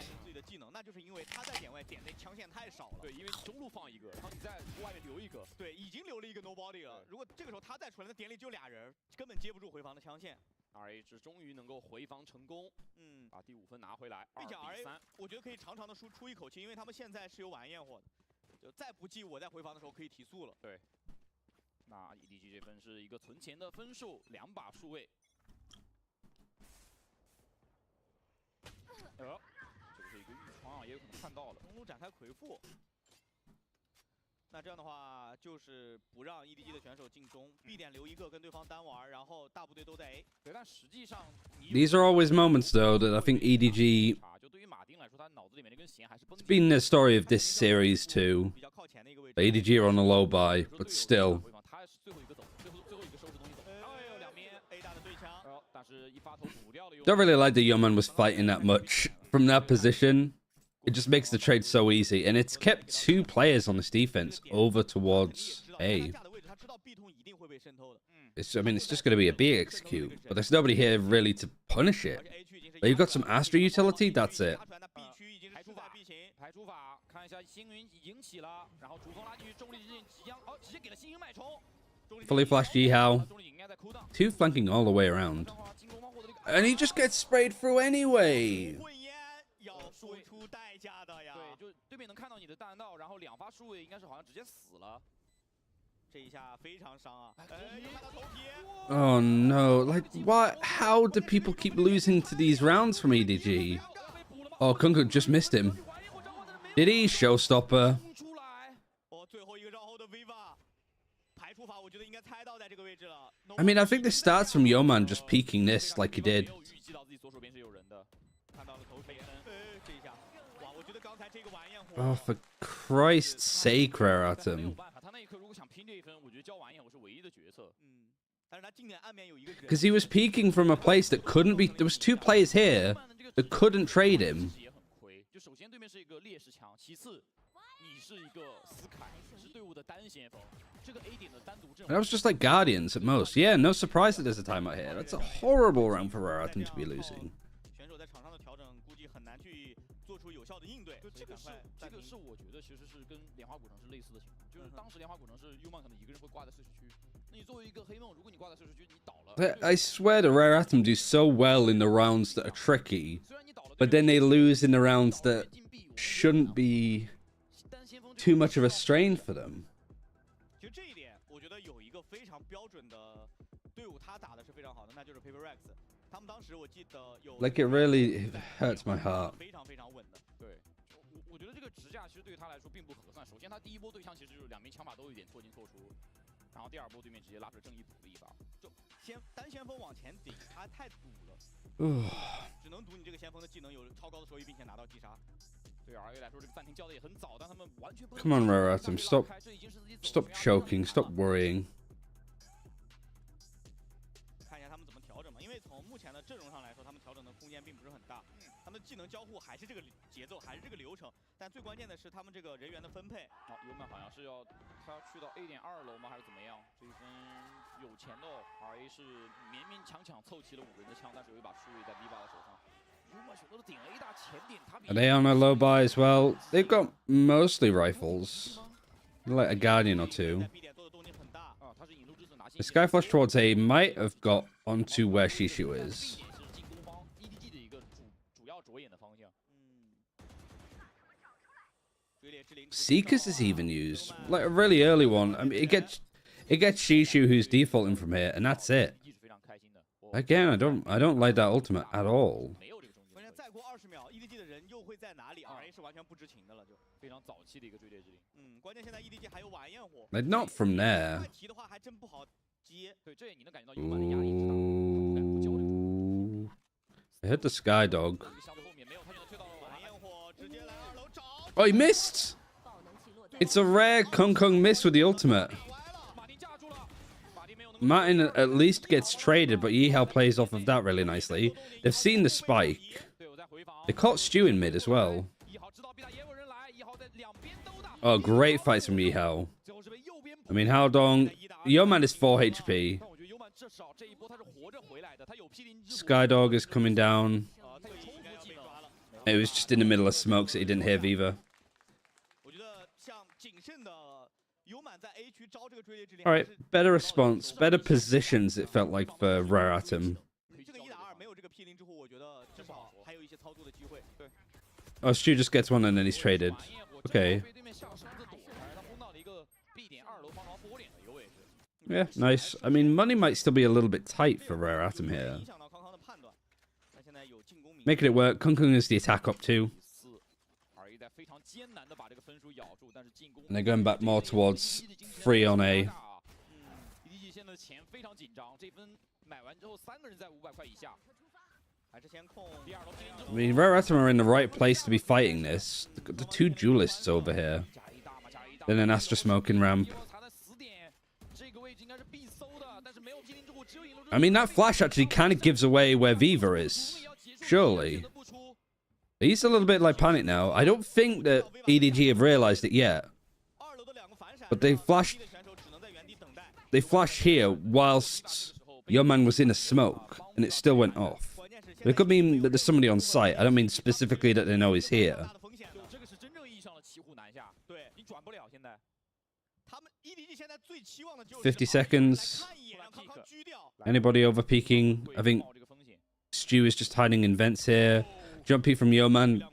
RA 终于能够回防成功，把第5分拿回来，2比3。我觉得可以长长的出一口气，因为他们现在是有晚焰火的，就再不济我在回防的时候可以提速了。对。 那 EDG 这分是一个存钱的分数，2把数位。这个是一个预窗啊，也有可能看到了。中路展开回复，那这样的话就是不让 EDG 的选手进中 ，B 点留一个跟对方单玩，然后大部队都在 A。对，但实际上 These are always moments though that I think EDG. It's been the story of this series too. The EDG are on a low buy, but still. Don't really like that Yeoman was fighting that much from that position. It just makes the trade so easy, and it's kept 2 players on this defense over towards A. I mean, it's just going to be a B execute, but there's nobody here really to punish it. But you've got some Astra utility, that's it. Fully flashed Yihao. 2 flanking all the way around. And he just gets sprayed through anyway. 对，就对面能看到你的弹道，然后2发数位应该是好像直接死了。Oh no, like what? How do people keep losing to these rounds from EDG? Oh, Kunkung just missed him. Did he? Showstopper. I mean, I think this starts from Yeoman just peeking this like he did. Oh, for Christ's sake, rare atom. Because he was peeking from a place that couldn't be... There was 2 players here that couldn't trade him. That was just like Guardians at most. Yeah, no surprise that there's a timeout here. That's a horrible round for rare atom to be losing. 这个是我觉得其实是跟莲花古城是类似的情况，就是当时莲花古城是 Uman 可能一个人会挂在碎石区，那你作为一个黑梦，如果你挂在碎石区，你倒了。I swear the rare atom do so well in the rounds that are tricky, but then they lose in the rounds that shouldn't be too much of a strain for them. 其实这一点，我觉得有一个非常标准的队伍，他打的是非常好的，那就是 Paper Rex。他们当时我记得有 Like it really hurts my heart. 非常非常稳的。对，我觉得这个直架其实对于他来说并不合算。首先他第一波对象其实就是2名枪法都有点错进错出，然后第2波对面直接拉出正义补了一发，就单先锋往前顶，他太堵了，只能堵你这个先锋的技能有超高的收益，并且拿到击杀。对 RA 来说这个暂停叫的也很早，但他们完全不能。Come on, rare atom, stop choking, stop worrying. 看一下他们怎么调整嘛，因为从目前的阵容上来说，他们调整的空间并不是很大。他们技能交互还是这个节奏，还是这个流程，但最关键的是他们这个人员的分配。好，Uman好像是要他去到 A.2 楼吗？还是怎么样？这一分有钱的哦 ，RA 是勉勉强强凑齐了5人的枪，但是有一把输在 V8 的手上。Uman 选择了顶 A 大前顶，他 Are they on a low buy as well? They've got mostly rifles. Like a Guardian or 2. The Skyflash towards A might have got onto where Shishu is. Seekers is even used. Like a really early one. I mean, it gets Shishu who's defaulting from here, and that's it. Again, I don't like that ultimate at all. Like, not from there. Ooh. I hit the Sky Dog. Oh, he missed! It's a rare Kunkung miss with the ultimate. Martin at least gets traded, but Yihao plays off of that really nicely. They've seen the spike. They caught Stu in mid as well. Oh, great fights from Yihao. I mean, how long? Yeoman is 4 HP. Skydog is coming down. It was just in the middle of smoke, so he didn't hear Viva. Alright, better response, better positions, it felt like, for rare atom. Oh, Stu just gets one and then he's traded. Okay. Yeah, nice. I mean, money might still be a little bit tight for rare atom here. Making it work. Kunkung is the attack up too. And they're going back more towards 3 on A. I mean, rare atom are in the right place to be fighting this. They've got the 2 duelists over here. Then an Astra smoking ramp. I mean, that flash actually kind of gives away where Viva is. Surely. He's a little bit like panic now. I don't think that EDG have realized it yet. But they flashed here whilst Yeoman was in a smoke, and it still went off. But it could mean that there's somebody on site. I don't mean specifically that they know he's here. 50 seconds. Anybody over peeking? I think Stu is just hiding in vents here. Jump peek from Yeoman.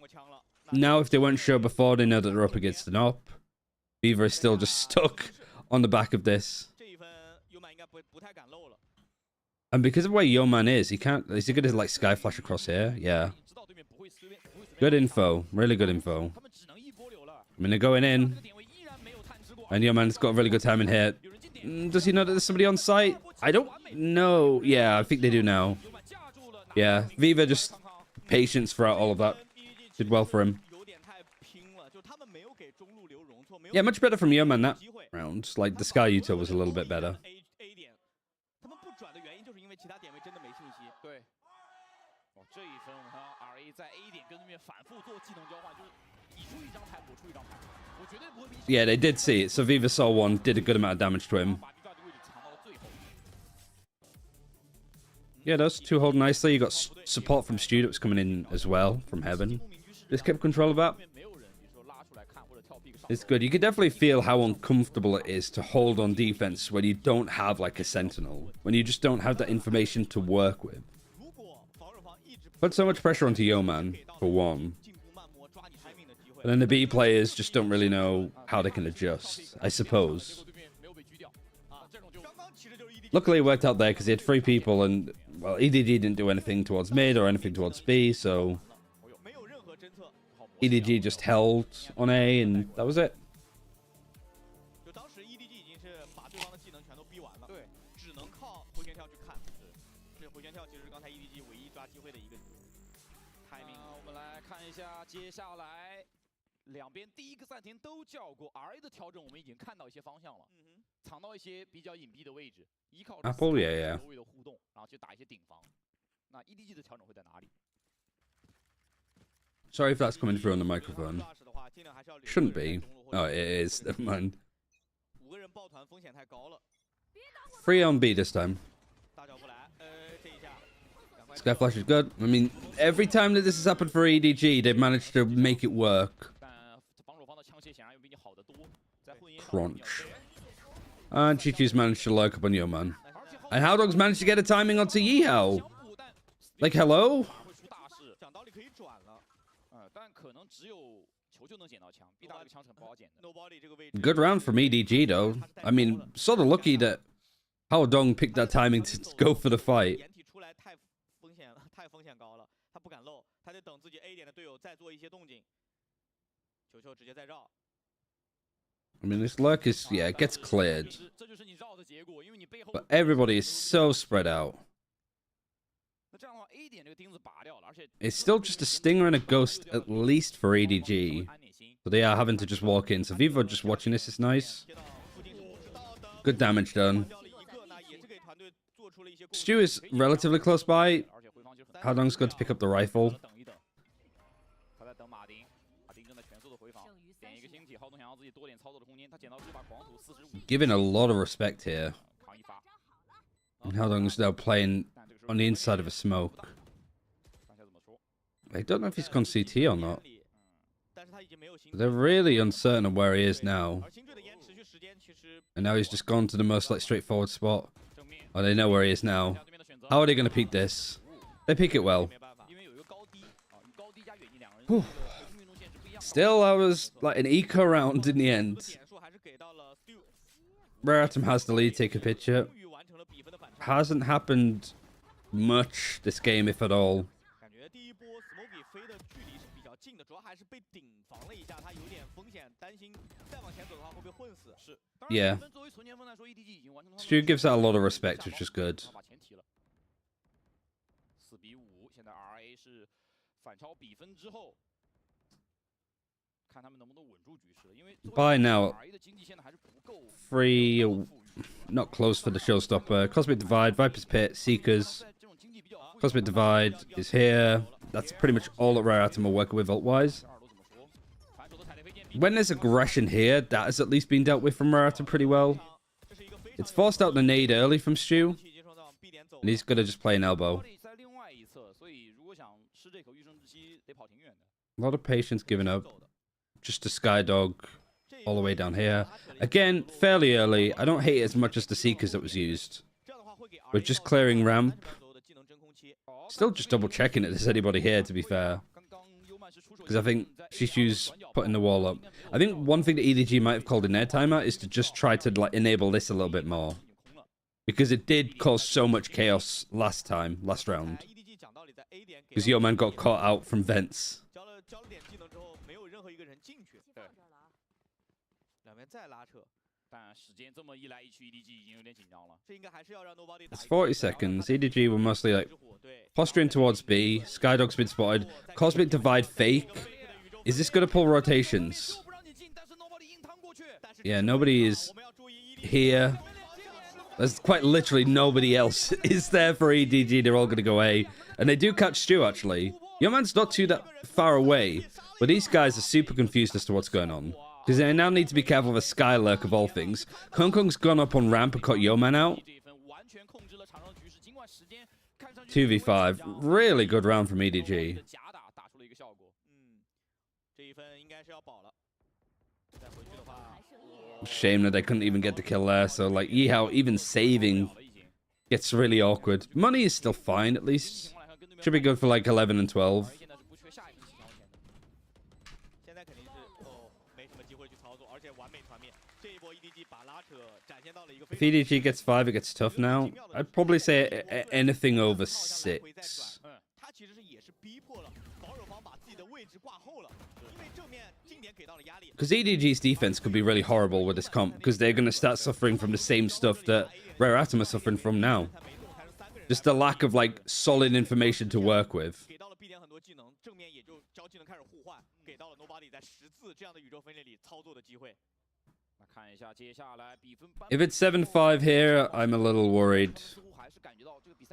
Now, if they weren't sure before, they know that they're up against an op. Beaver is still just stuck on the back of this. 这一分优曼应该不太敢漏了。 And because of where Yeoman is, he can't... Is he going to, like, sky flash across here? Yeah. Good info. Really good info. I mean, they're going in. And Yeoman's got a really good timing here. Does he know that there's somebody on site? I don't know. Yeah, I think they do now. Yeah, Viva just patience throughout all of that. Did well for him. Yeah, much better from Yeoman that round. Like, the Sky Util was a little bit better. 其他点位真的没信息。对，哦，这一分我们看到 RA 在 A 点跟对面反复做技能交换，就是你出一张牌，我出一张牌，我绝对不会比。Yeah, they did see it. So Viva saw one, did a good amount of damage to him. Yeah, those two hold nicely. You got support from Stu that was coming in as well from Heaven. Just kept control of that. It's good. You can definitely feel how uncomfortable it is to hold on defense when you don't have like a sentinel, when you just don't have that information to work with. Put so much pressure onto Yeoman for one, and then the B players just don't really know how they can adjust, I suppose. Luckily it worked out there because he had 3 people, and well, EDG didn't do anything towards mid or anything towards B, so EDG just held on A, and that was it. 就当时 EDG 已经是把对方的技能全都逼完了，对，只能靠回旋跳去看。这回旋跳其实是刚才 EDG 唯一抓机会的一个 timing。我们来看一下接下来两边第一个暂停都叫过 RA 的调整，我们已经看到一些方向了，藏到一些比较隐蔽的位置，依靠着周围的互动，然后去打一些顶防。那 EDG 的调整会在哪里？ Sorry if that's coming through on the microphone. Shouldn't be. Oh, it is. Never mind. 5个人抱团风险太高了。 3 on B this time. Sky Flash is good. I mean, every time that this has happened for EDG, they've managed to make it work. Crunch. And GG's managed to lurk up on Yeoman. And Howdog's managed to get a timing onto Yeehao. Like, hello? Good round from EDG, though. I mean, sort of lucky that Howdong picked that timing to go for the fight. I mean, this lurk is, yeah, it gets cleared. But everybody is so spread out. It's still just a stinger and a ghost, at least for EDG. So they are having to just walk in. So Vivo just watching this is nice. Good damage done. Stu is relatively close by. Howdong's good to pick up the rifle. Giving a lot of respect here. And Howdong's now playing on the inside of a smoke. I don't know if he's gone CT or not. They're really uncertain of where he is now. And now he's just gone to the most like straightforward spot. Oh, they know where he is now. How are they going to peek this? They peek it well. Whew. Still, I was like an eco round in the end. Rare Atom has the lead, take a picture. Hasn't happened much this game, if at all. Yeah. Stu gives that a lot of respect, which is good. By now, 3, not close for the showstopper. Cosmic Divide, Viper's Pit, Seekers. Cosmic Divide is here. That's pretty much all that Rare Atom are working with ult-wise. When there's aggression here, that has at least been dealt with from Rare Atom pretty well. It's forced out the nade early from Stu. And he's going to just play an elbow. A lot of patience given up. Just a Skydog all the way down here. Again, fairly early. I don't hate it as much as the Seekers that was used. We're just clearing ramp. Still just double checking if there's anybody here, to be fair. because I think Shishu's putting the wall up. I think one thing that EDG might have called in their timeout is to just try to like enable this a little bit more, because it did cause so much chaos last round. Because Yeoman got caught out from vents. It's 40 seconds. EDG were mostly like posturing towards B. Skydog's been spotted. Cosmic Divide fake. Is this going to pull rotations? Yeah, nobody is here. There's quite literally nobody else is there for EDG. They're all going to go A. And they do catch Stu, actually. Yeoman's not too that far away. But these guys are super confused as to what's going on. Because they now need to be careful of a Skylurk of all things. Kung Kung's gone up on ramp and caught Yeoman out. 2v5. Really good round from EDG. Shame that they couldn't even get the kill there. So, like, Yihao even saving gets really awkward. Money is still fine, at least. Should be good for, like, 11 and 12. If EDG gets 5, it gets tough now. I'd probably say anything over 6. Because EDG's defense could be really horrible with this comp, because they're going to start suffering from the same stuff that Rare Atom are suffering from now. Just the lack of, like, solid information to work with. If it's 7-5 here, I'm a little worried.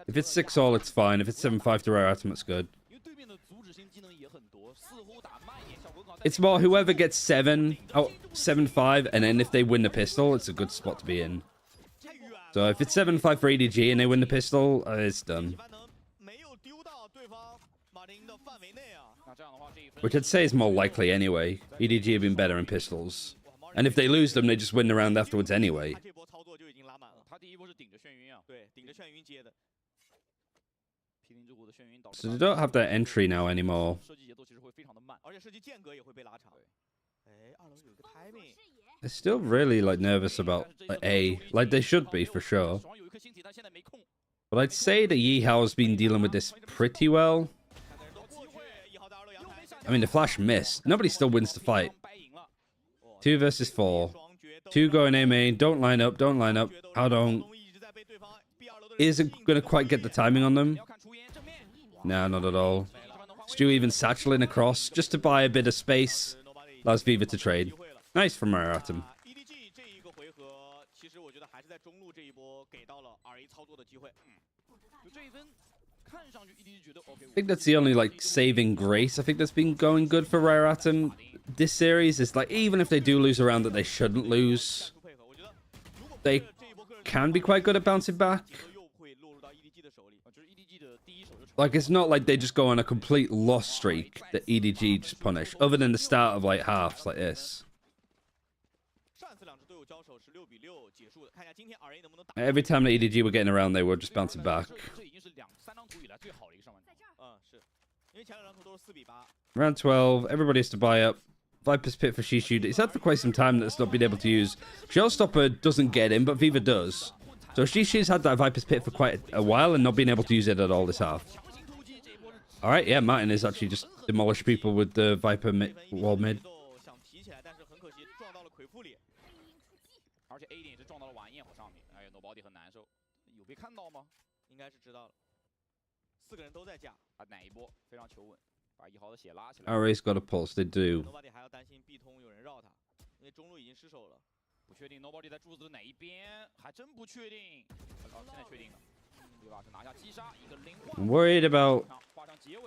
If it's 6-all, it's fine. If it's 7-5 to Rare Atom, it's good. It's more whoever gets 7-5, and then if they win the pistol, it's a good spot to be in. So if it's 7-5 for EDG and they win the pistol, it's done. Which I'd say is more likely anyway. EDG have been better in pistols. And if they lose them, they just win the round afterwards anyway. So they don't have that entry now anymore. They're still really, like, nervous about A. Like, they should be, for sure. But I'd say that Yihao has been dealing with this pretty well. I mean, the flash missed. Nobody still wins the fight. 2 versus 4. 2 going A main. Don't line up. Don't line up. How don't... Isn't going to quite get the timing on them. Nah, not at all. Stu even satcheling across just to buy a bit of space. Allows Viva to trade. Nice from Rare Atom. I think that's the only, like, saving grace I think that's been going good for Rare Atom this series. Is like, even if they do lose a round that they shouldn't lose, they can be quite good at bouncing back. Like, it's not like they just go on a complete loss streak that EDG just punish, other than the start of, like, halves like this. Every time the EDG were getting around, they were just bouncing back. Round 12, everybody has to buy up. Viper's Pit for Shishu. He's had for quite some time that's not been able to use. Shellstopper doesn't get him, but Viva does. So Shishu's had that Viper's Pit for quite a while and not been able to use it at all this half. Alright, yeah, Martin is actually just demolish people with the Viper wall mid. Array's got a pulse, they do. I'm worried about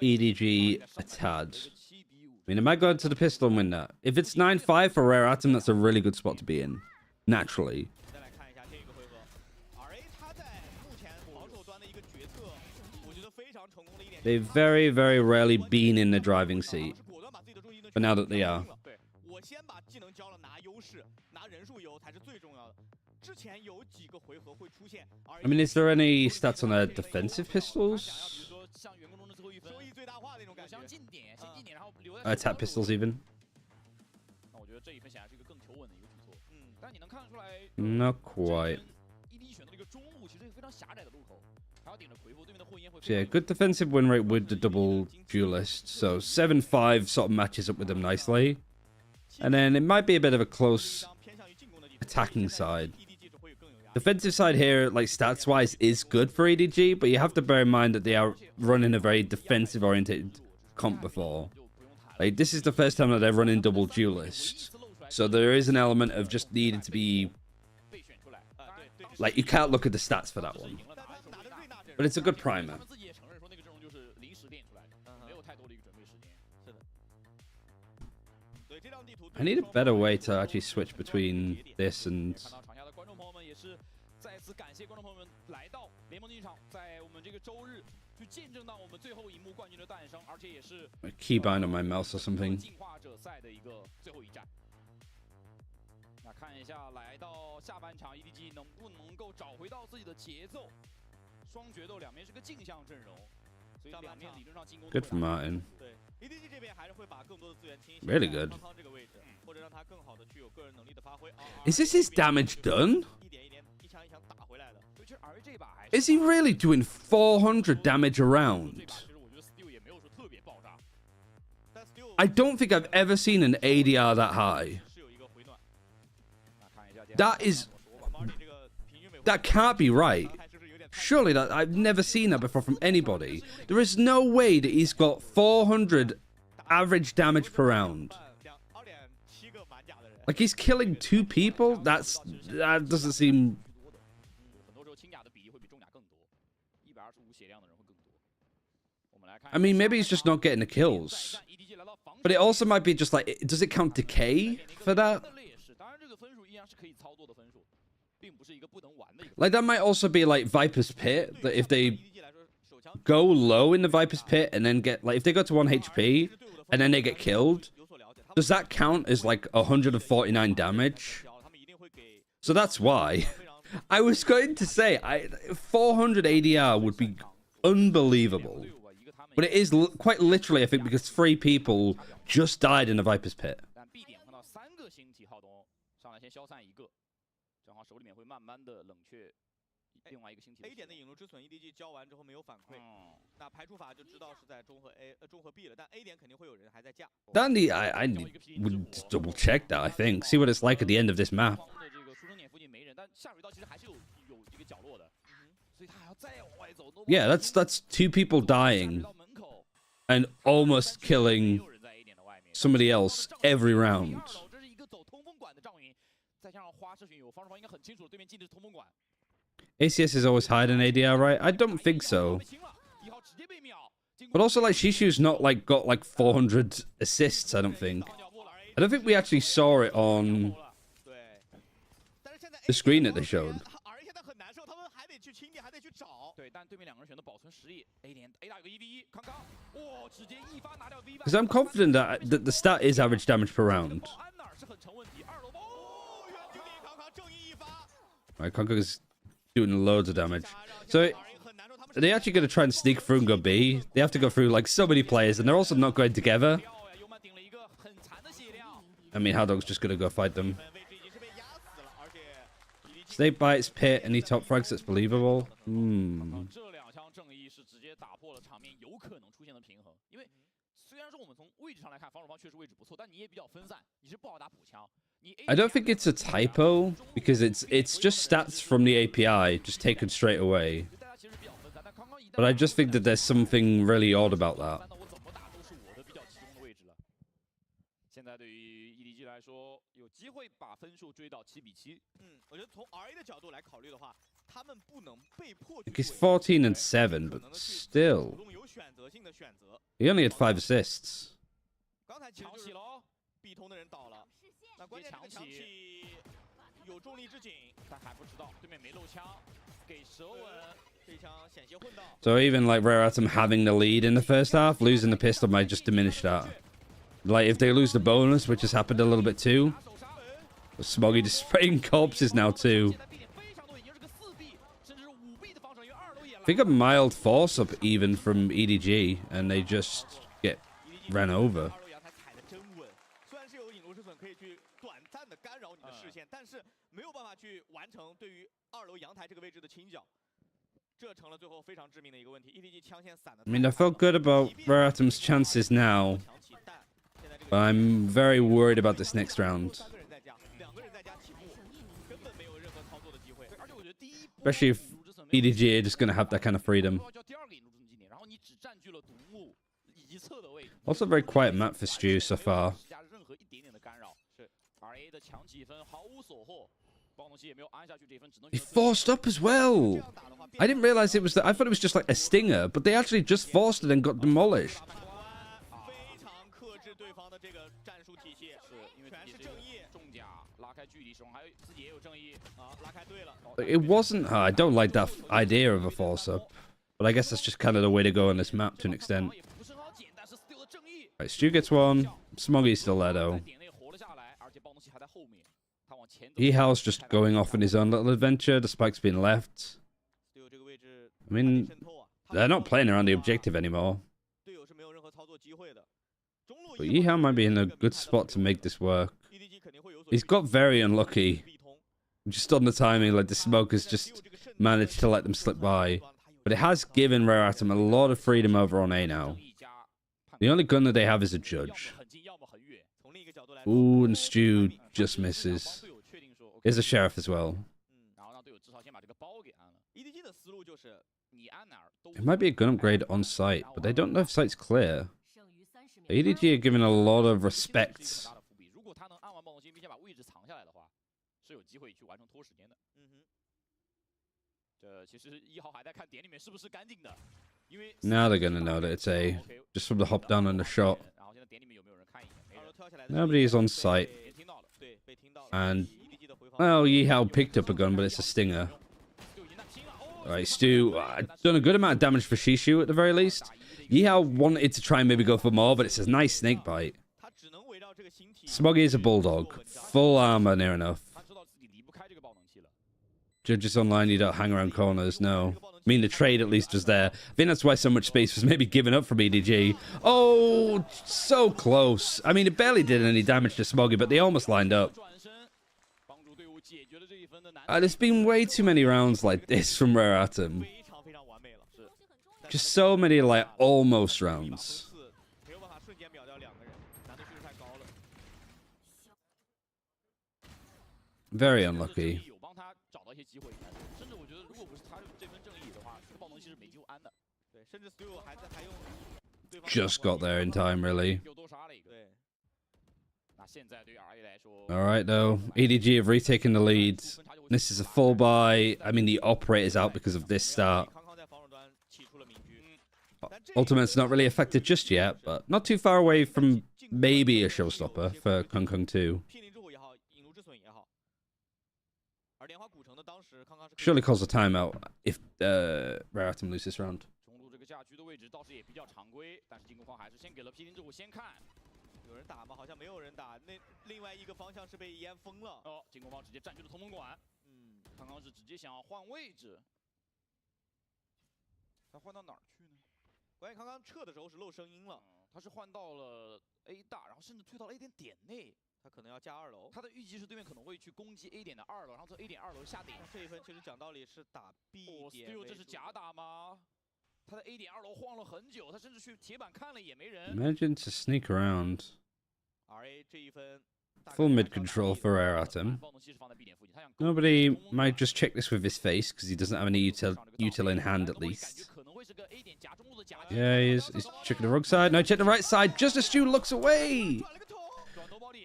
EDG a tad. I mean, I might go into the pistol and win that. If it's 9-5 for Rare Atom, that's a really good spot to be in. Naturally. They've very, very rarely been in the driving seat. But now that they are. I mean, is there any stats on their defensive pistols? Attack pistols even? Not quite. So yeah, good defensive win rate with the double duelist. So 7-5 sort of matches up with them nicely. And then it might be a bit of a close attacking side. Defensive side here, like stats wise, is good for EDG, but you have to bear in mind that they are running a very defensive oriented comp before. Like, this is the first time that they're running double duelist. So there is an element of just needing to be... Like, you can't look at the stats for that one. But it's a good primer. I need a better way to actually switch between this and... a keybind on my mouse or something. 看一下，来到下半场 ，EDG 能不能够找回到自己的节奏？双决斗两边是个镜像阵容，所以两面理论上进攻。Good for Martin. 对 ，EDG 这边还是会把更多的资源倾斜 really good. 康康这个位置，或者让他更好的具有个人能力的发挥。Is this his damage done? 一点一点，一枪一枪打回来的。所以其实 R 这把还是。Is he really doing 400 damage a round? I don't think I've ever seen an ADR that high. That can't be right. Surely that I've never seen that before from anybody. There is no way that he's got 400 average damage per round. Like, he's killing 2 people? That doesn't seem... I mean, maybe he's just not getting the kills. But it also might be just like, does it count decay for that? Like, that might also be like Viper's Pit, that if they go low in the Viper's Pit and then get, like, if they go to 1 HP and then they get killed, does that count as like 149 damage? So that's why. I was going to say, 400 ADR would be unbelievable. But it is quite literally, I think, because 3 people just died in the Viper's Pit. A 点的引入之损 ，EDG 交完之后没有反馈，那排除法就知道是在中和 中和 B 了，但 A 点肯定会有人还在架。Dandy, I would double check that. I think see what it's like at the end of this map. Yeah, that's 2 people dying and almost killing somebody else every round. ACS is always higher than ADR, right? I don't think so. But also, like, Shishu's not, like, got, like, 400 assists, I don't think. I don't think we actually saw it on the screen that they showed. Because I'm confident that the stat is average damage per round. Right, Konko's doing loads of damage. So, are they actually going to try and sneak through and go B? They have to go through, like, so many players, and they're also not going together. I mean, Howdog's just going to go fight them. Snake bites, pit, any top frags that's believable. I don't think it's a typo, because it's just stats from the API, just taken straight away. But I just think that there's something really odd about that. 有机会把分数追到7比7。我觉得从 RA 的角度来考虑的话，他们不能被迫。He's 14 and 7, but still. He only had 5 assists. 刚才抢起了 ，B 通的人倒了。那关键抢起有重力之警，但还不知道对面没漏枪，给蛇吻这枪险些混到。So even like Rare Atom having the lead in the first half, losing the pistol might just diminish that. Like, if they lose the bonus, which has happened a little bit too. Smoggy just spraying corpses now too. I think a mild force up even from EDG, and they just get ran over. 2楼阳台踩得真稳，虽然是有引入之损可以去短暂的干扰你的视线，但是没有办法去完成对于2楼阳台这个位置的清剿，这成了最后非常致命的一个问题。EDG 枪线散的。I mean, I felt good about Raratum's chances now, but I'm very worried about this next round. Especially if EDG are just going to have that kind of freedom. Also, very quiet map for Stu so far. He forced up as well. I didn't realize it was that. I thought it was just like a stinger, but they actually just forced it and got demolished. It wasn't. I don't like that idea of a force up, but I guess that's just kind of the way to go on this map to an extent. Right, Stu gets one. Smoggy's still there though. Hal's just going off on his own little adventure. The spike's been left. I mean, they're not playing around the objective anymore. But Hal might be in a good spot to make this work. He's got very unlucky. Just on the timing, like the smokers just managed to let them slip by. But it has given Raratum a lot of freedom over on A now. The only gun that they have is a judge. Ooh, and Stu just misses. Here's a sheriff as well. It might be a gun upgrade on site, but they don't know if site's clear. EDG are giving a lot of respect. Now they're gonna know that it's A, just from the hop down and the shot. Nobody is on site. And, well, Hal picked up a gun, but it's a stinger. Alright, Stu, done a good amount of damage for Shishu at the very least. Hal wanted to try and maybe go for more, but it's a nice snake bite. Smoggy is a bulldog. Full armor near enough. Judges online, you don't hang around corners, no. I mean, the trade at least was there. I think that's why so much space was maybe given up from EDG. Oh, so close. I mean, it barely did any damage to Smoggy, but they almost lined up. There's been way too many rounds like this from Raratum. Just so many, like, almost rounds. Very unlucky. Just got there in time, really. Alright, though. EDG have retaken the lead. This is a full buy. I mean, the operator's out because of this start. Ultimate's not really affected just yet, but not too far away from maybe a showstopper for Kung Kung 2. Surely calls a timeout if Raratum loses this round. A 大，然后甚至退到了 A 点内，他可能要加2楼。他的预计是对面可能会去攻击 A 点的2楼，然后从 A 点2楼下点。这一分其实讲道理是打 B 点。这是假打吗？他在 A 点2楼晃了很久，他甚至去铁板看了也没人。Imagine to sneak around. RA 这一分 full mid control for Raratum. Nobody might just check this with his face because he doesn't have any util in hand at least. Yeah, he's checking the wrong side. No, check the right side. Just as Stu looks away.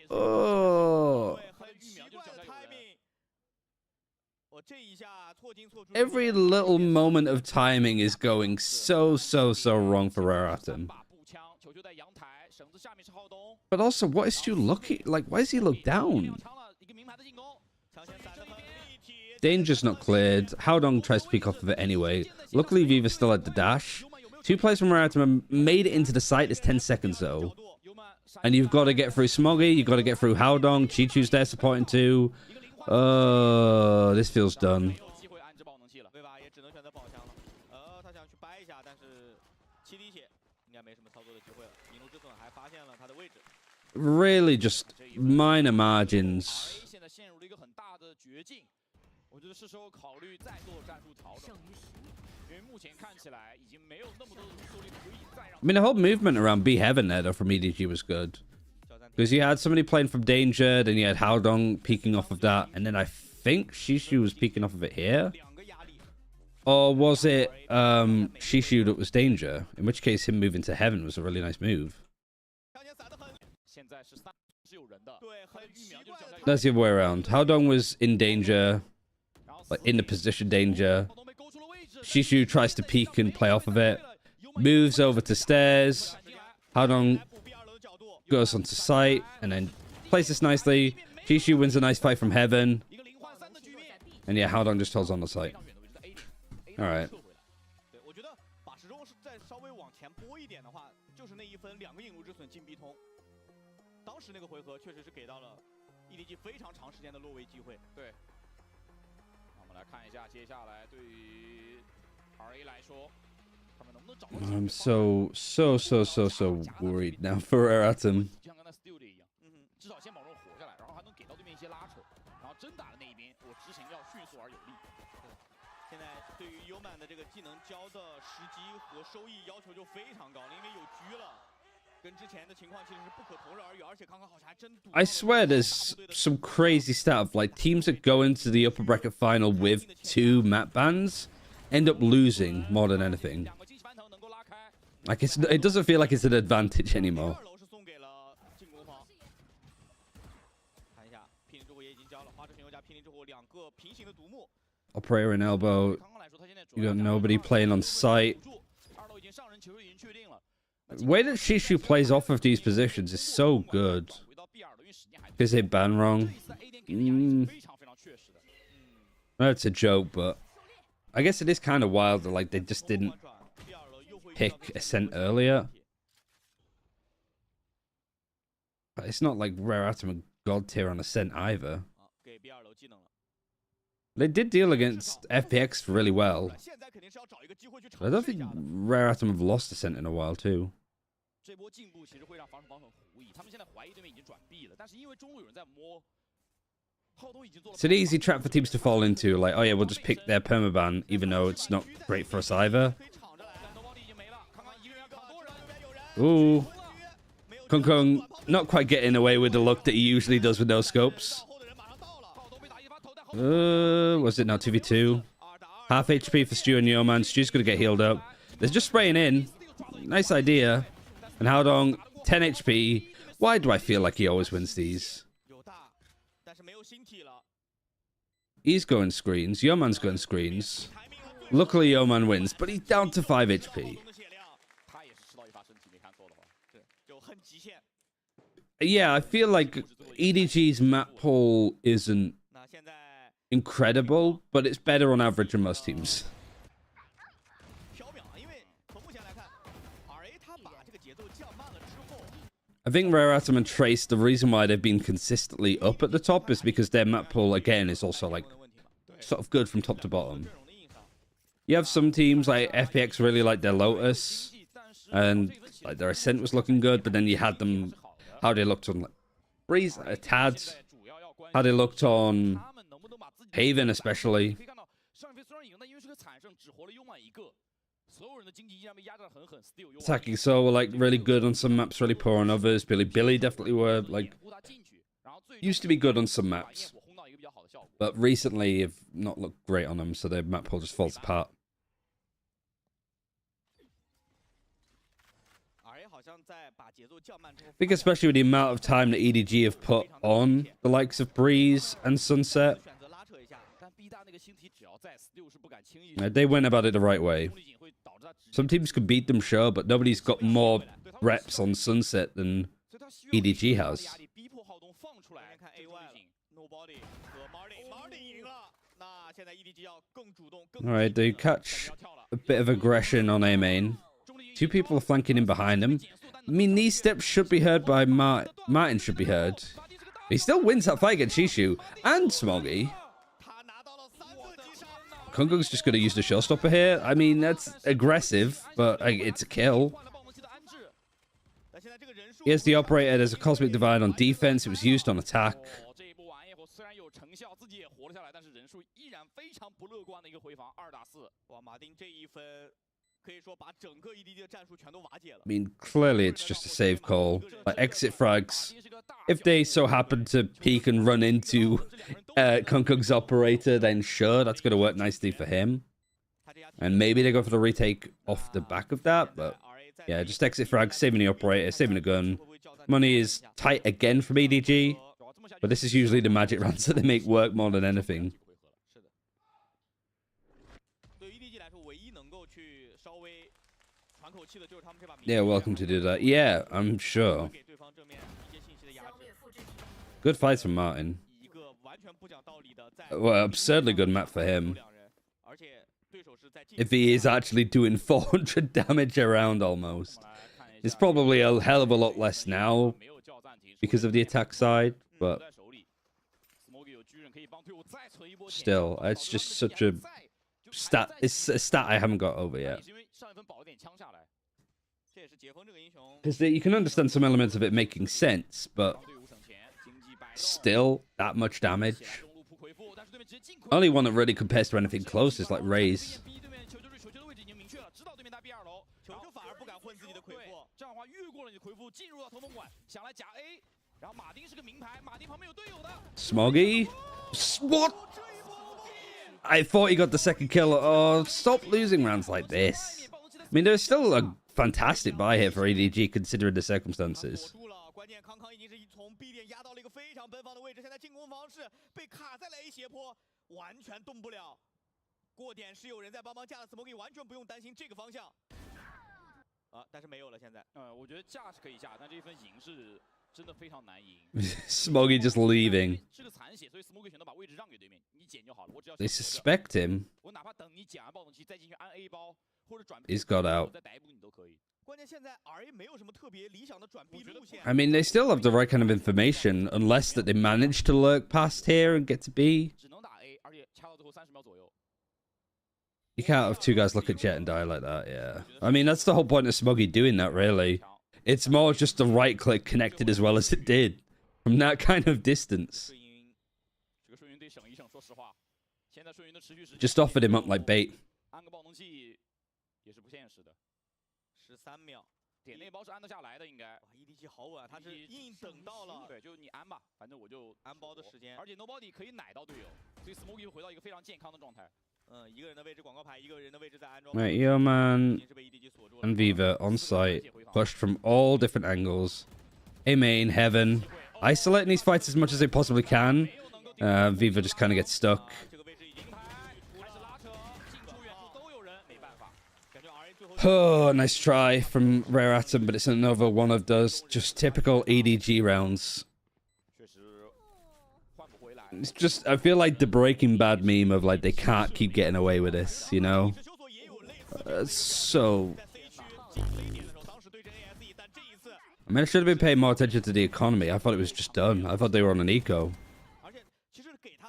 Oh. Every little moment of timing is going so wrong for Raratum. But also, what is Stu looking like? Why does he look down? Danger's not cleared. Howdong tries to peek off of it anyway. Luckily, Viva still had the dash. 2 players from Raratum made it into the site. There's 10 seconds though. And you've got to get through Smoggy. You've got to get through Howdong. Chi-Chu's there supporting too. This feels done. Really just minor margins. 现在陷入了一个很大的绝境，我觉得是时候考虑再做战术调整，因为目前看起来已经没有那么多的容错率可以再让。I mean, the whole movement around B Heaven there though from EDG was good. Because you had somebody playing from Danger, then you had Haodong peeking off of that, and then I think Shishu was peeking off of it here. Or was it Shishu that was Danger? In which case, him moving to Heaven was a really nice move. That's the other way around. Haodong was in Danger, like in the position Danger. Shishu tries to peek and play off of it. Moves over to stairs. Haodong goes onto site and then plays this nicely. Shishu wins a nice fight from Heaven. And yeah, Haodong just holds on the site. Alright. 我觉得把时钟再稍微往前拨一点的话，就是那一分2个引入之损进逼通。当时那个回合确实是给到了 EDG 非常长时间的落位机会。对。那我们来看一下接下来对于 RA 来说，他们能不能找到？ I'm so worried now for Eratum. 就像刚才 Steal 的一样，至少先保证活下来，然后还能给到对面一些拉扯，然后真打的那一边，我执行要迅速而有力。 现在对于优曼的这个技能交的时机和收益要求就非常高了，因为有狙了，跟之前的情况其实是不可同日而语，而且刚刚好像还真赌。I swear there's some crazy stuff like teams that go into the upper bracket final with 2 map bans end up losing more than anything. Like it doesn't feel like it's an advantage anymore. 看一下霹雳之火也已经交了，花之神游加霹雳之火2个平行的独木。 Operator and elbow. You got nobody playing on site. The way that Shishu plays off of these positions is so good. Because they ban wrong. That's a joke, but I guess it is kind of wild that like they just didn't pick Ascent earlier. But it's not like Rare Atom and God tier on Ascent either. They did deal against FPX really well. I don't think Rare Atom have lost Ascent in a while too. It's an easy trap for teams to fall into, like, oh yeah, we'll just pick their permaban, even though it's not great for us either. Ooh. Kung Kung not quite getting away with the look that he usually does with no scopes. Was it now 2v2? Half HP for Stu and Yeoman. Stu's gonna get healed up. They're just spraying in. Nice idea. And Haodong, 10 HP. Why do I feel like he always wins these? He's going screens. Yeoman's going screens. Luckily, Yeoman wins, but he's down to 5 HP. Yeah, I feel like EDG's map pool isn't incredible, but it's better on average than most teams. I think Rare Atom and Trace, the reason why they've been consistently up at the top is because their map pool, again, is also like sort of good from top to bottom. You have some teams like FPX really like their Lotus, and like their Ascent was looking good, but then you had them, how they looked on like Breeze, Tad, how they looked on Haven especially. Attacking Soul were like really good on some maps, really poor on others. Billy definitely were like used to be good on some maps, but recently have not looked great on them, so their map pool just falls apart. I think especially with the amount of time that EDG have put on the likes of Breeze and Sunset, they went about it the right way. Some teams could beat them, sure, but nobody's got more reps on Sunset than EDG has. Alright, they catch a bit of aggression on A main. 2 people are flanking in behind him. I mean, these steps should be heard by Martin should be heard. He still wins that fight against Shishu and Smoggy. Kungung's just going to use the showstopper here. I mean, that's aggressive, but it's a kill. Here's the operator. There's a Cosmic Divide on defense. It was used on attack. I mean, clearly it's just a save call. Like, exit frags. If they so happen to peek and run into Kungung's operator, then sure, that's going to work nicely for him. And maybe they go for the retake off the back of that, but yeah, just exit frag, saving the operator, saving the gun. Money is tight again from EDG, but this is usually the magic rounds that they make work more than anything. Yeah, welcome to do that. Yeah, I'm sure. Good fights from Martin. Well, absurdly good map for him. If he is actually doing 400 damage around almost. It's probably a hell of a lot less now because of the attack side, but still, it's just such a stat. It's a stat I haven't got over yet. Because you can understand some elements of it making sense, but still, that much damage. Only one that really compares to anything close is like Ray's. Smoggy? What? I thought he got the second kill. Oh, stop losing rounds like this. I mean, there's still a fantastic buy here for EDG considering the circumstances. Smoggy just leaving. They suspect him. He's got out. I mean, they still have the right kind of information, unless that they manage to lurk past here and get to B. You can't have two guys look at Jet and die like that, yeah. I mean, that's the whole point of Smoggy doing that, really. It's more just the right click connected as well as it did from that kind of distance. Just offered him up like bait. Right, Yeoman and Viva on site, pushed from all different angles. A main, Heaven, isolating these fights as much as they possibly can. Viva just kind of gets stuck. Oh, nice try from Rare Atom, but it's another one of those just typical EDG rounds. It's just, I feel like the Breaking Bad meme of like, they can't keep getting away with this, you know? So... I mean, I should have been paying more attention to the economy. I thought it was just done. I thought they were on an eco.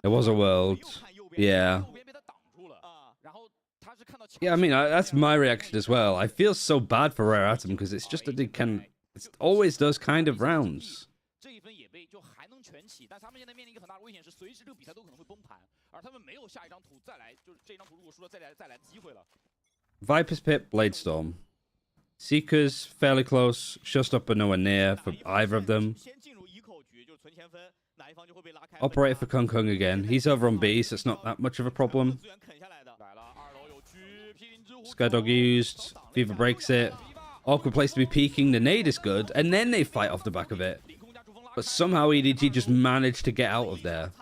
There was a world. Yeah. Yeah, I mean, that's my reaction as well. I feel so bad for Rare Atom because it's just that they can... It's always those kind of rounds. Viper's Pit, Bladestorm. Seekers, fairly close. Showstopper nowhere near for either of them. Operator for Kung Kung again. He's over on B, so it's not that much of a problem. Skydog used. Viva breaks it. Awkward place to be peeking. The nade is good. And then they fight off the back of it. But somehow EDG just managed to get out of there.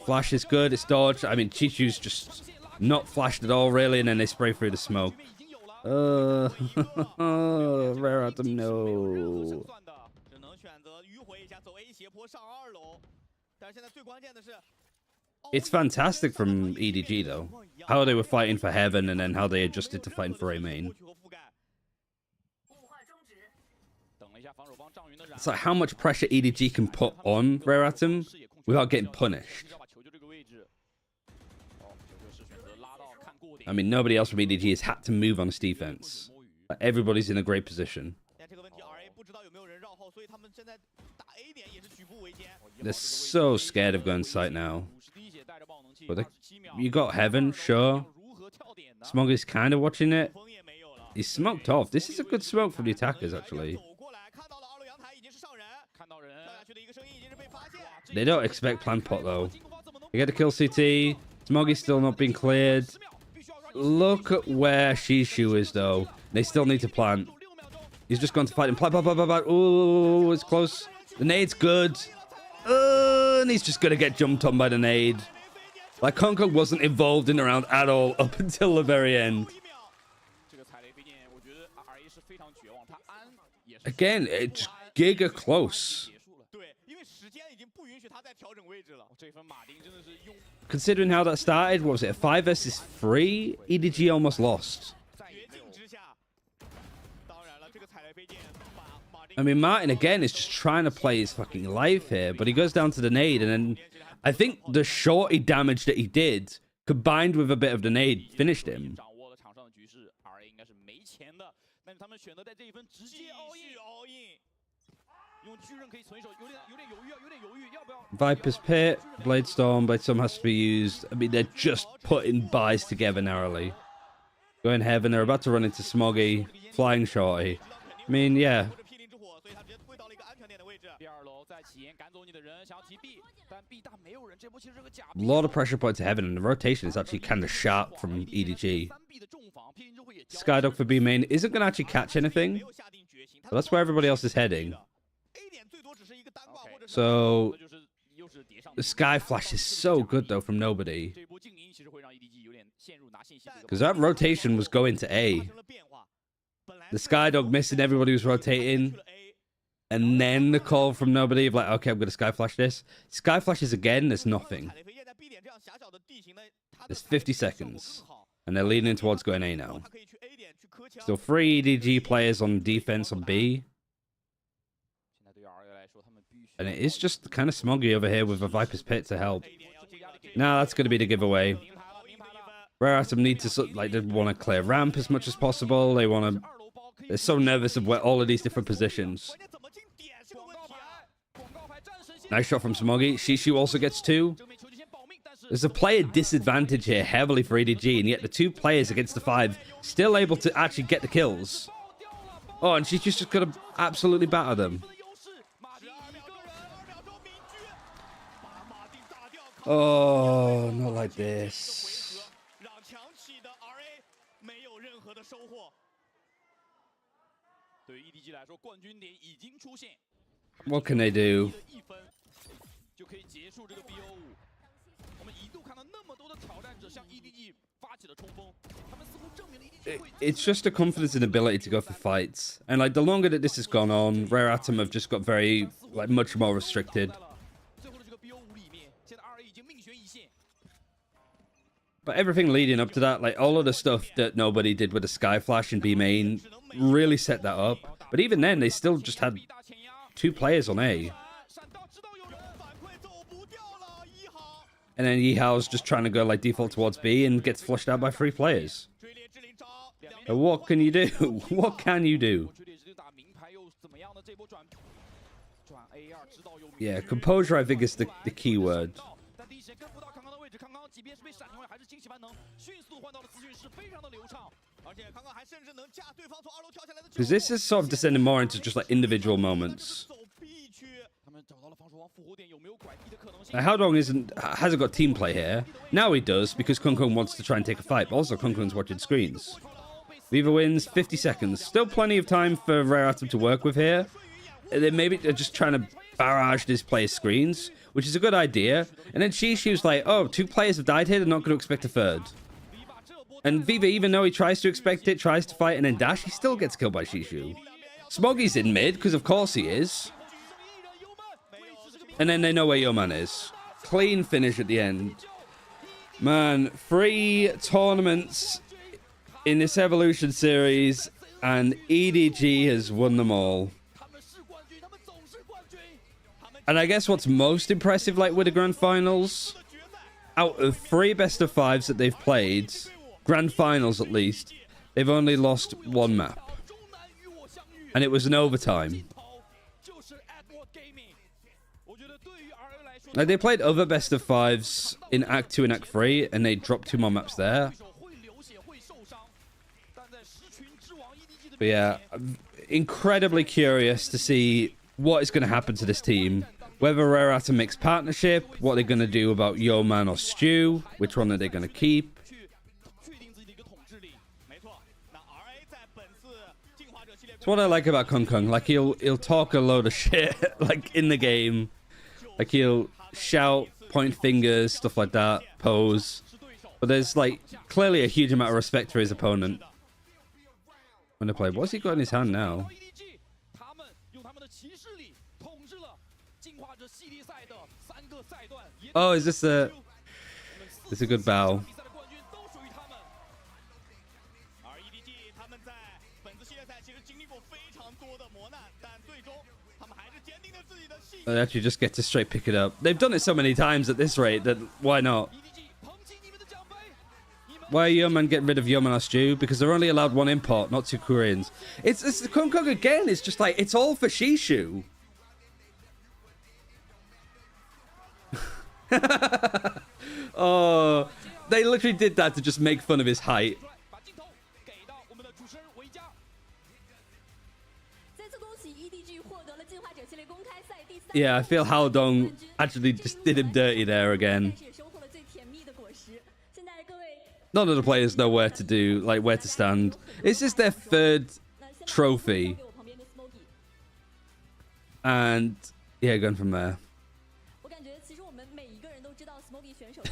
Flash is good. It's dodged. I mean, Chichu's just not flashed at all, really. And then they spray through the smoke. Rare Atom, no. It's fantastic from EDG, though. How they were fighting for Heaven and then how they adjusted to fighting for A main. It's like how much pressure EDG can put on Rare Atom without getting punished. I mean, nobody else from EDG has had to move on this defense. Like, everybody's in a great position. They're so scared of going site now. But you got Heaven, sure. Smoggy's kind of watching it. He's smoked off. This is a good smoke for the attackers, actually. They don't expect plant pot, though. They get to kill CT. Smoggy's still not being cleared. Look at where Shishu is, though. They still need to plant. He's just going to fight him. Plant, plant, plant, plant, plant. Ooh, it's close. The nade's good. And he's just going to get jumped on by the nade. Like, Konkong wasn't involved in the round at all up until the very end. Again, it's giga close. Considering how that started, what was it, a 5 versus 3? EDG almost lost. I mean, Martin, again, is just trying to play his fucking life here, but he goes down to the nade, and then I think the shorty damage that he did, combined with a bit of the nade, finished him. Viper's Pit, Bladestorm has to be used. I mean, they're just putting buys together narrowly. Going Heaven, they're about to run into Smoggy, flying shorty. I mean, yeah. A lot of pressure put to Heaven, and the rotation is actually kind of sharp from EDG. Skydog for B main isn't going to actually catch anything, but that's where everybody else is heading. So the Sky Flash is so good, though, from nobody. Because that rotation was going to A. The Skydog missing, everybody was rotating. And then the call from nobody of like, okay, I'm going to Sky Flash this. Sky Flashes again, there's nothing. There's 50 seconds. And they're leaning towards going A now. Still 3 EDG players on defense on B. And it is just kind of smoggy over here with a Viper's Pit to help. Now that's going to be the giveaway. Rare Atom need to, like, they want to clear ramp as much as possible. They want to... They're so nervous of where all of these different positions. Nice shot from Smoggy. Shishu also gets 2. There's a player disadvantage here heavily for EDG, and yet the 2 players against the 5 still able to actually get the kills. Oh, and she's just got to absolutely batter them. Oh, not like this. What can they do? It's just a confidence and ability to go for fights. And like the longer that this has gone on, Rare Atom have just got very, like, much more restricted. But everything leading up to that, like all of the stuff that nobody did with the Sky Flash and B main, really set that up. But even then, they still just had 2 players on A. And then Yihao's just trying to go like default towards B and gets flushed out by 3 players. So what can you do? What can you do? Yeah, composure I think is the key word. Because this is sort of descending more into just like individual moments. Now, Haodong hasn't got team play here. Now he does, because Konkong wants to try and take a fight. But also, Konkong's watching screens. Viva wins, 50 seconds. Still plenty of time for Rare Atom to work with here. And then maybe they're just trying to barrage this player's screens, which is a good idea. And then Shishu's like, oh, 2 players have died here, they're not going to expect a 3rd. And Viva, even though he tries to expect it, tries to fight, and then dash, he still gets killed by Shishu. Smoggy's in mid, because of course he is. And then they know where Yeoman is. Clean finish at the end. Man, 3 tournaments in this Evolution series, and EDG has won them all. And I guess what's most impressive, like with the Grand Finals, out of 3 best of 5s that they've played, grand finals at least, they've only lost one map. And it was an overtime. Like, they played other best of fives in Act 2 and Act 3, and they dropped 2 more maps there. But yeah, I'm incredibly curious to see what is going to happen to this team. Whether they're at a mixed partnership, what they're going to do about Yeoman or Stu, which one are they going to keep. It's what I like about Kung Kung. Like, he'll talk a load of shit, like, in the game. Like, he'll shout, point fingers, stuff like that, pose. But there's, like, clearly a huge amount of respect for his opponent when they play. What's he got in his hand now? Oh, is this a... It's a good bow. They actually just get to straight pick it up. They've done it so many times at this rate that why not? Why are Yeoman getting rid of Yeoman or Stu? Because they're only allowed 1 import, not 2 Koreans. It's the Kung Kung again. It's just like, it's all for Shishu. Oh, they literally did that to just make fun of his height. Yeah, I feel Haodong actually just did him dirty there again. None of the players know where to do, like, where to stand. It's just their 3rd trophy. And, yeah, going from there.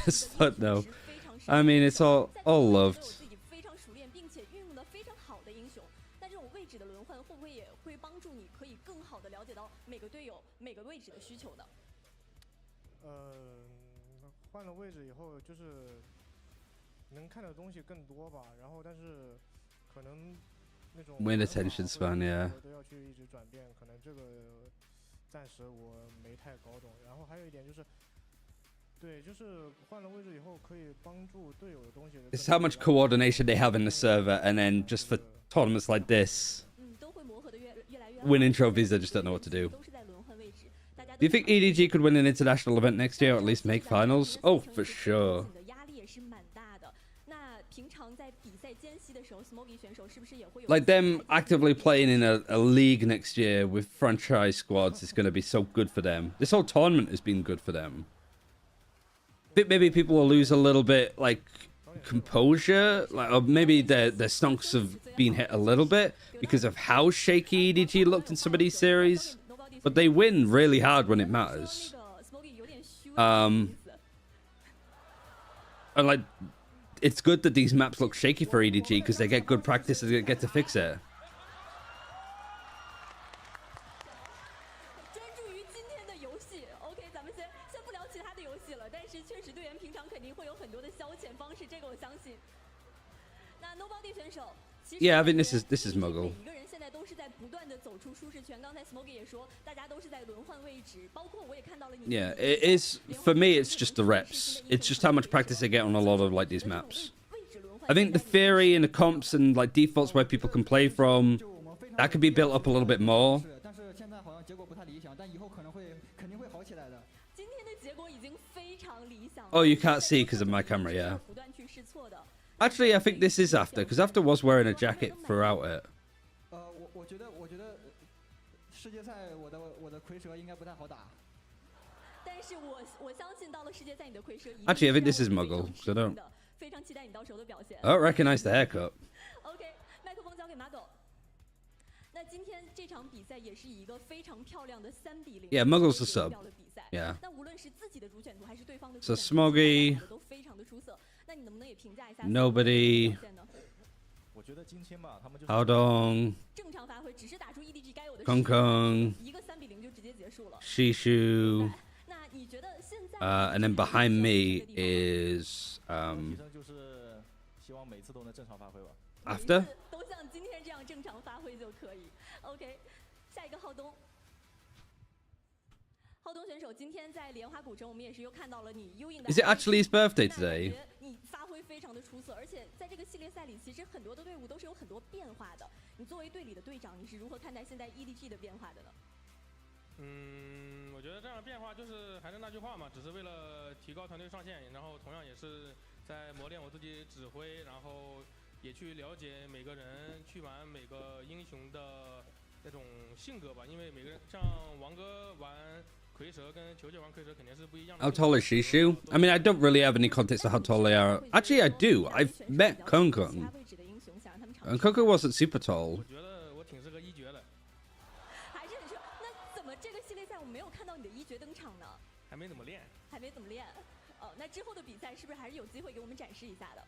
It's fun, though. I mean, it's all loved. Win attention span, yeah. It's how much coordination they have in the server, and then just for tournaments like this, winning trophies, they just don't know what to do. Do you think EDG could win an international event next year, or at least make finals? Oh, for sure. Like, them actively playing in a league next year with franchise squads is going to be so good for them. This whole tournament has been good for them. Maybe people will lose a little bit, like, composure, like, or maybe their stonks have been hit a little bit because of how shaky EDG looked in some of these series. But they win really hard when it matters. And, like, it's good that these maps look shaky for EDG because they get good practice and they get to fix it. Yeah, I think this is Muggle. Yeah, it is. For me, it's just the reps. It's just how much practice they get on a lot of, like, these maps. I think the theory and the comps and, like, defaults where people can play from, that could be built up a little bit more. Oh, you can't see because of my camera, yeah. Actually, I think this is After, because After was wearing a jacket throughout it. Actually, I think this is Muggle, so don't recognize the haircut. Yeah, Muggle's the sub. Yeah. So Smoggy, Nobody, Haodong, Kung Kung, Shishu, and then behind me is After. 浩东选手今天在莲花古城，我们也是又看到了你优异的。Is it actually his birthday today? 你发挥非常的出色，而且在这个系列赛里，其实很多的队伍都是有很多变化的。你作为队里的队长，你是如何看待现在 EDG 的变化的呢？我觉得这样的变化就是还是那句话嘛，只是为了提高团队上限，然后同样也是在磨练我自己指挥，然后也去了解每个人，去玩每个英雄的那种性格吧，因为每个人像王哥玩蝰蛇跟球球玩蝰蛇肯定是不一样的。 How tall is Shishu? I mean, I don't really have any context of how tall they are. Actually, I do. I've met Kung Kung. And Kung Kung wasn't super tall. 我觉得我挺适合一绝的。还是很适合。那怎么这个系列赛我没有看到你的一绝登场呢？还没怎么练。还没怎么练。那之后的比赛是不是还是有机会给我们展示一下的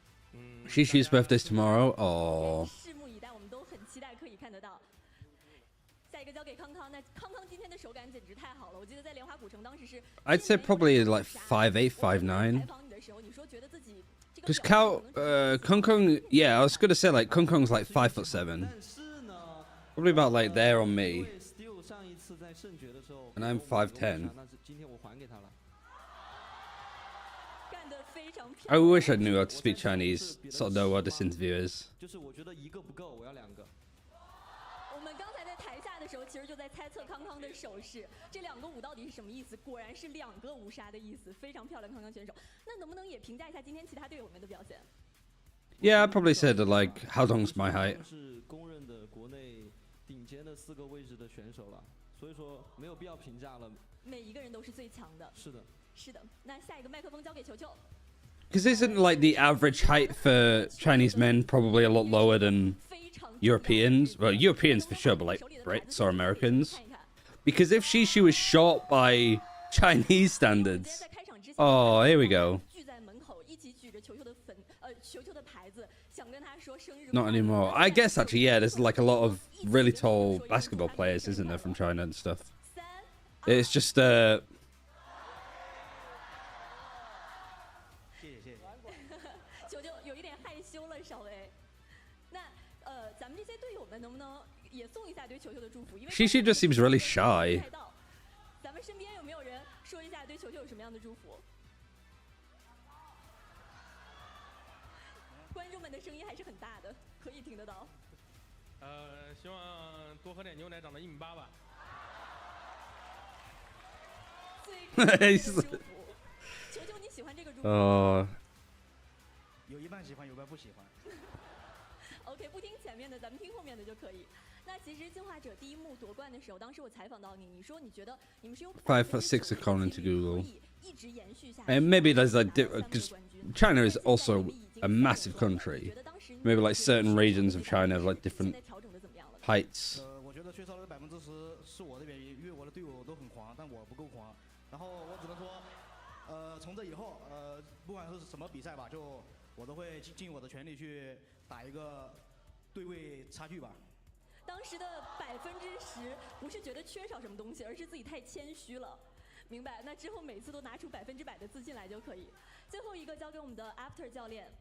？Shishu's birthday's tomorrow. Oh. 拭目以待，我们都很期待可以看得到。下一个交给康康，那康康今天的手感简直太好了。我记得在莲花古城当时是 I'd say probably like 5'8", 5'9". 采访你的时候，你说觉得自己 Because Kung Kung, yeah, I was gonna say like Kung Kung's like 5'7". Probably about like there on me. And I'm 5'10". I wish I knew how to speak Chinese, so I know what this interview is. 我们刚才在台下的时候，其实就在猜测康康的手势，这2个舞到底是什么意思？果然是2个无杀的意思，非常漂亮，康康选手。那能不能也评价一下今天其他队友们的表现 Yeah, I probably said like how long's my height. 是公认的国内顶尖的4个位置的选手了，所以说没有必要评价了。每一个人都是最强的。是的。是的。那下一个麦克风交给球球。 Because isn't like the average height for Chinese men probably a lot lower than Europeans? Well, Europeans for sure, but like Brits or Americans. Because if Shishu is short by Chinese standards, oh, here we go. Not anymore. I guess actually, yeah, there's like a lot of really tall basketball players, isn't there, from China and stuff. It's just Shishu just seems really shy. 咱们身边有没有人说一下对球球有什么样的祝福？观众们的声音还是很大的，可以听得到。希望多喝点牛奶，长得1.8米吧。球球，你喜欢这个祝福？有一半喜欢，有一半不喜欢。OK， 不听前面的，咱们听后面的就可以。那其实进化者第1幕夺冠的时候，当时我采访到你，你说你觉得你们是用 5'6" according to Google. And maybe there's like because China is also a massive country. Maybe like certain regions of China have like different heights. 我觉得缺少了10%是我的原因，因为我的队友都很狂，但我不够狂。然后我只能说，从这以后，不管是什么比赛吧，就我都会尽我的全力去打一个对位差距吧。当时的10%不是觉得缺少什么东西，而是自己太谦虚了。明白？那之后每次都拿出100%的自信来就可以。最后一个交给我们的 After 教练。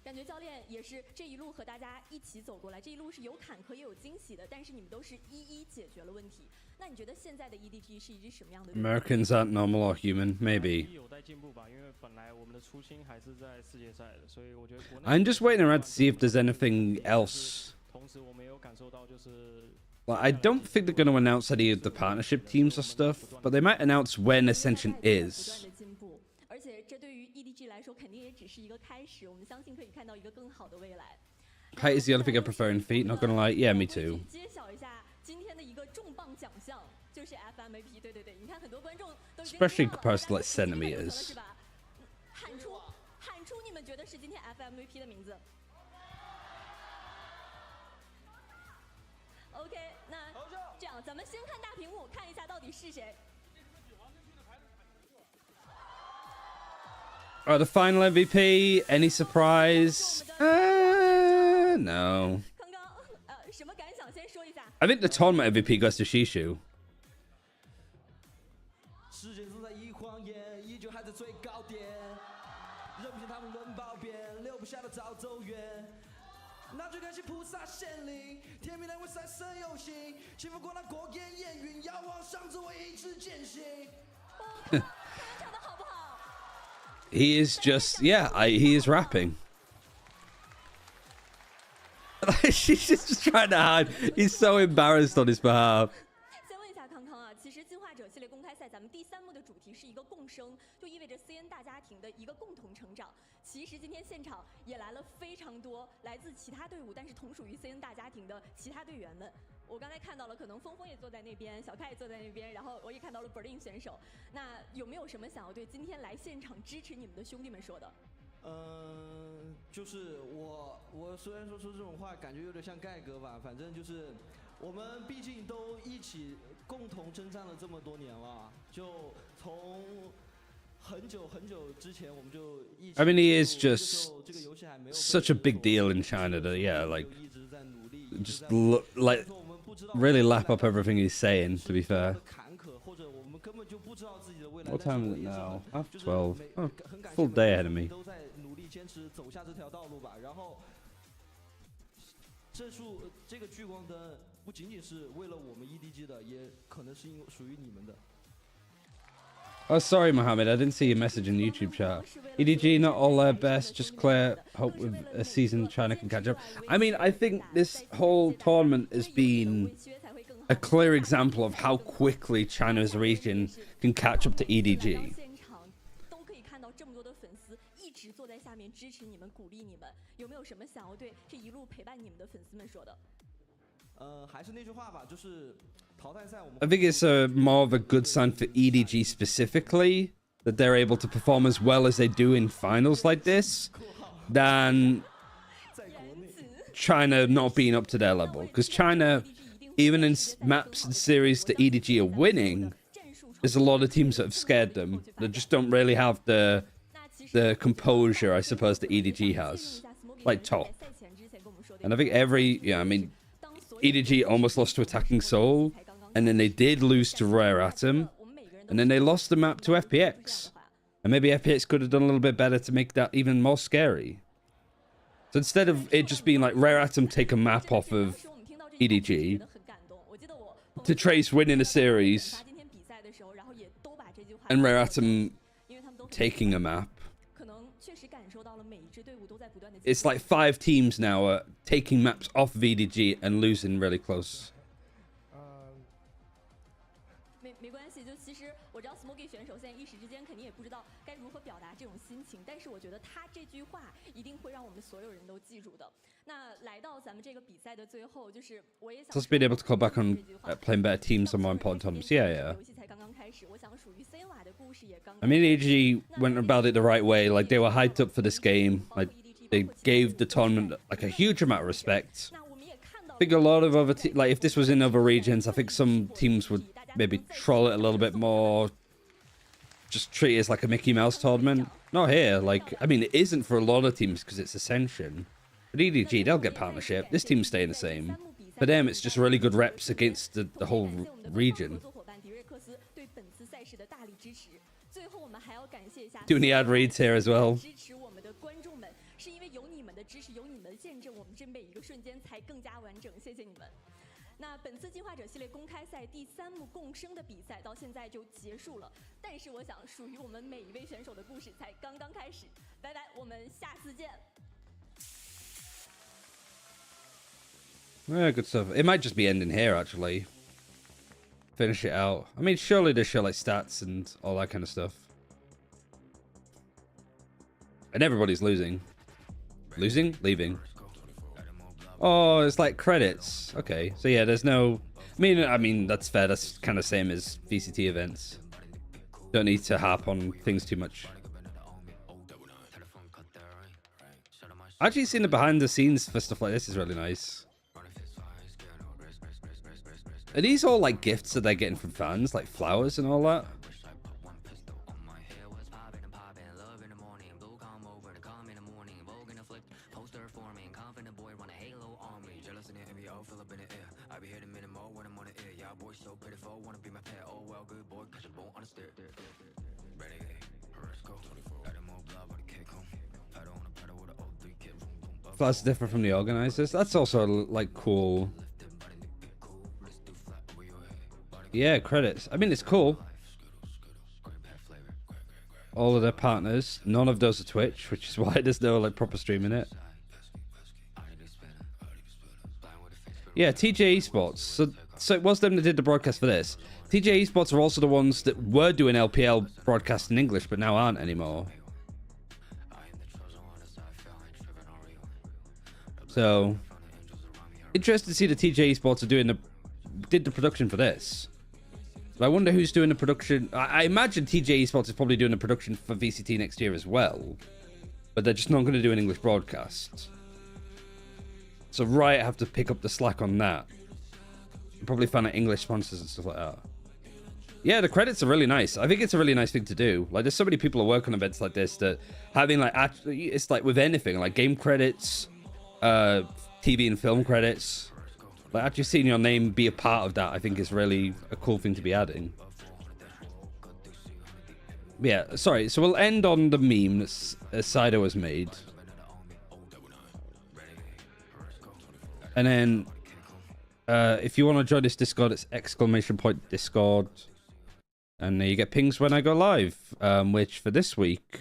感觉教练也是这一路和大家一起走过来，这一路是有坎坷也有惊喜的，但是你们都是一一解决了问题。那你觉得现在的 EDG 是一支什么样的？Americans aren't normal or human, maybe. 有待进步吧，因为本来我们的初心还是在世界赛的，所以我觉得国内。I'm just waiting around to see if there's anything else. 同时我们有感受到就是。 Well, I don't think they're going to announce any of the partnership teams or stuff, but they might announce when Ascension is. 而且这对于 EDG 来说肯定也只是一个开始，我们相信可以看到一个更好的未来。Height is the only thing I prefer in feet, not gonna lie. Yeah, me too. 揭晓一下今天的一个重磅奖项，就是 FMVP。对对对，你看很多观众都已经 Especially in comparison to like centimeters. 喊出你们觉得是今天 FMVP 的名字。OK， 那这样咱们先看大屏幕，看一下到底是谁。 Alright, the final MVP. Any surprise? No. I think the tournament MVP goes to Shishu. 世界正在以谎言，依旧还在最高点，任凭他们论暴贬，留不下的早走远。那就感谢菩萨显灵，天命来为三生有幸，幸福过那过眼烟云，要往上走。He is just, yeah, he is rapping. She's just trying to hide. He's so embarrassed on his behalf. 先问一下康康啊，其实进化者系列公开赛咱们第3幕的主题是一个共生，就意味着 CN 大家庭的一个共同成长。其实今天现场也来了非常多来自其他队伍，但是同属于 CN 大家庭的其他队员们。我刚才看到了，可能峰峰也坐在那边，小开也坐在那边，然后我也看到了 Berlin 选手。那有没有什么想要对今天来现场支持你们的兄弟们说的？就是我虽然说出这种话，感觉有点像盖哥吧，反正就是我们毕竟都一起共同征战了这么多年了，就从很久很久之前我们就一起。I mean, he is just such a big deal in China that, yeah, like, just like really lap up everything he's saying, to be fair. What time is it now? Half 12. Oh, full day ahead of me. 坚持走下这条道路吧，然后这个聚光灯不仅仅是为了我们 EDG 的，也可能是属于你们的。Oh, sorry, Mohammed. I didn't see your message in the YouTube chat. EDG, not all their best. Just clear. Hope with a season, China can catch up. I mean, I think this whole tournament has been a clear example of how quickly China's region can catch up to EDG. 一直坐在下面支持你们、鼓励你们，有没有什么想要对这一路陪伴你们的粉丝们说的？还是那句话吧，就是淘汰赛我们。I think it's more of a good sign for EDG specifically that they're able to perform as well as they do in finals like this than China not being up to their level. Because China, even in maps and series that EDG are winning, there's a lot of teams that have scared them that just don't really have the composure, I suppose, that EDG has, like top. And I think I mean, EDG almost lost to Attacking Soul, and then they did lose to Rare Atom, and then they lost the map to FPX. And maybe FPX could have done a little bit better to make that even more scary. So instead of it just being like Rare Atom take a map off of EDG, to Trace winning a series, and Rare Atom taking a map, it's like 5 teams now are taking maps off of EDG and losing really close. 没关系，就其实我知道 Smoky 选手现在一时之间肯定也不知道该如何表达这种心情，但是我觉得他这句话一定会让我们所有人都记住的。那来到咱们这个比赛的最后，就是我也想 Just being able to call back on playing better teams on more important tournaments. Yeah. 游戏才刚刚开始，我想属于 C 瓦的故事也刚。I mean, EDG went about it the right way. Like, they were hyped up for this game. Like, they gave the tournament like a huge amount of respect. I think a lot of other like if this was in other regions, I think some teams would maybe troll it a little bit more. Just treat it as like a Mickey Mouse tournament. Not here. Like, I mean, it isn't for a lot of teams because it's Ascension. But EDG, they'll get partnership. This team's staying the same. For them, it's just really good reps against the whole region. Doing the ad reads here as well. 是因为有你们的支持，有你们的见证，我们这每一个瞬间才更加完整。谢谢你们。那本次进化者系列公开赛第3幕共生的比赛到现在就结束了，但是我想属于我们每一位选手的故事才刚刚开始。拜拜，我们下次见。Yeah, good stuff. It might just be ending here, actually. Finish it out. I mean, surely they show like stats and all that kind of stuff. And everybody's losing. Losing? Leaving. Oh, it's like credits. Okay, so yeah, there's no... I mean, that's fair. That's kind of same as VCT events. Don't need to harp on things too much. Actually, seeing the behind the scenes for stuff like this is really nice. Are these all like gifts that they're getting from fans, like flowers and all that? That's different from the organizers. That's also like cool. Yeah, credits. I mean, it's cool. all of their partners. None of those are Twitch, which is why there's no like proper streaming it. Yeah, TJ Esports. So it was them that did the broadcast for this. TJ Esports are also the ones that were doing LPL broadcast in English, but now aren't anymore. So interested to see the TJ Esports are did the production for this. But I wonder who's doing the production. I imagine TJ Esports is probably doing the production for VCT next year as well. But they're just not going to do an English broadcast. So Riot have to pick up the slack on that. Probably find out English sponsors and stuff like that. Yeah, the credits are really nice. I think it's a really nice thing to do. Like, there's so many people who work on events like this that having like actually, it's like with anything, like game credits, TV and film credits. Like actually seeing your name be a part of that, I think is really a cool thing to be adding. Yeah, sorry. So we'll end on the meme that Sido has made. And then, if you want to join this Discord, it's !Discord. And you get pings when I go live. Which for this week,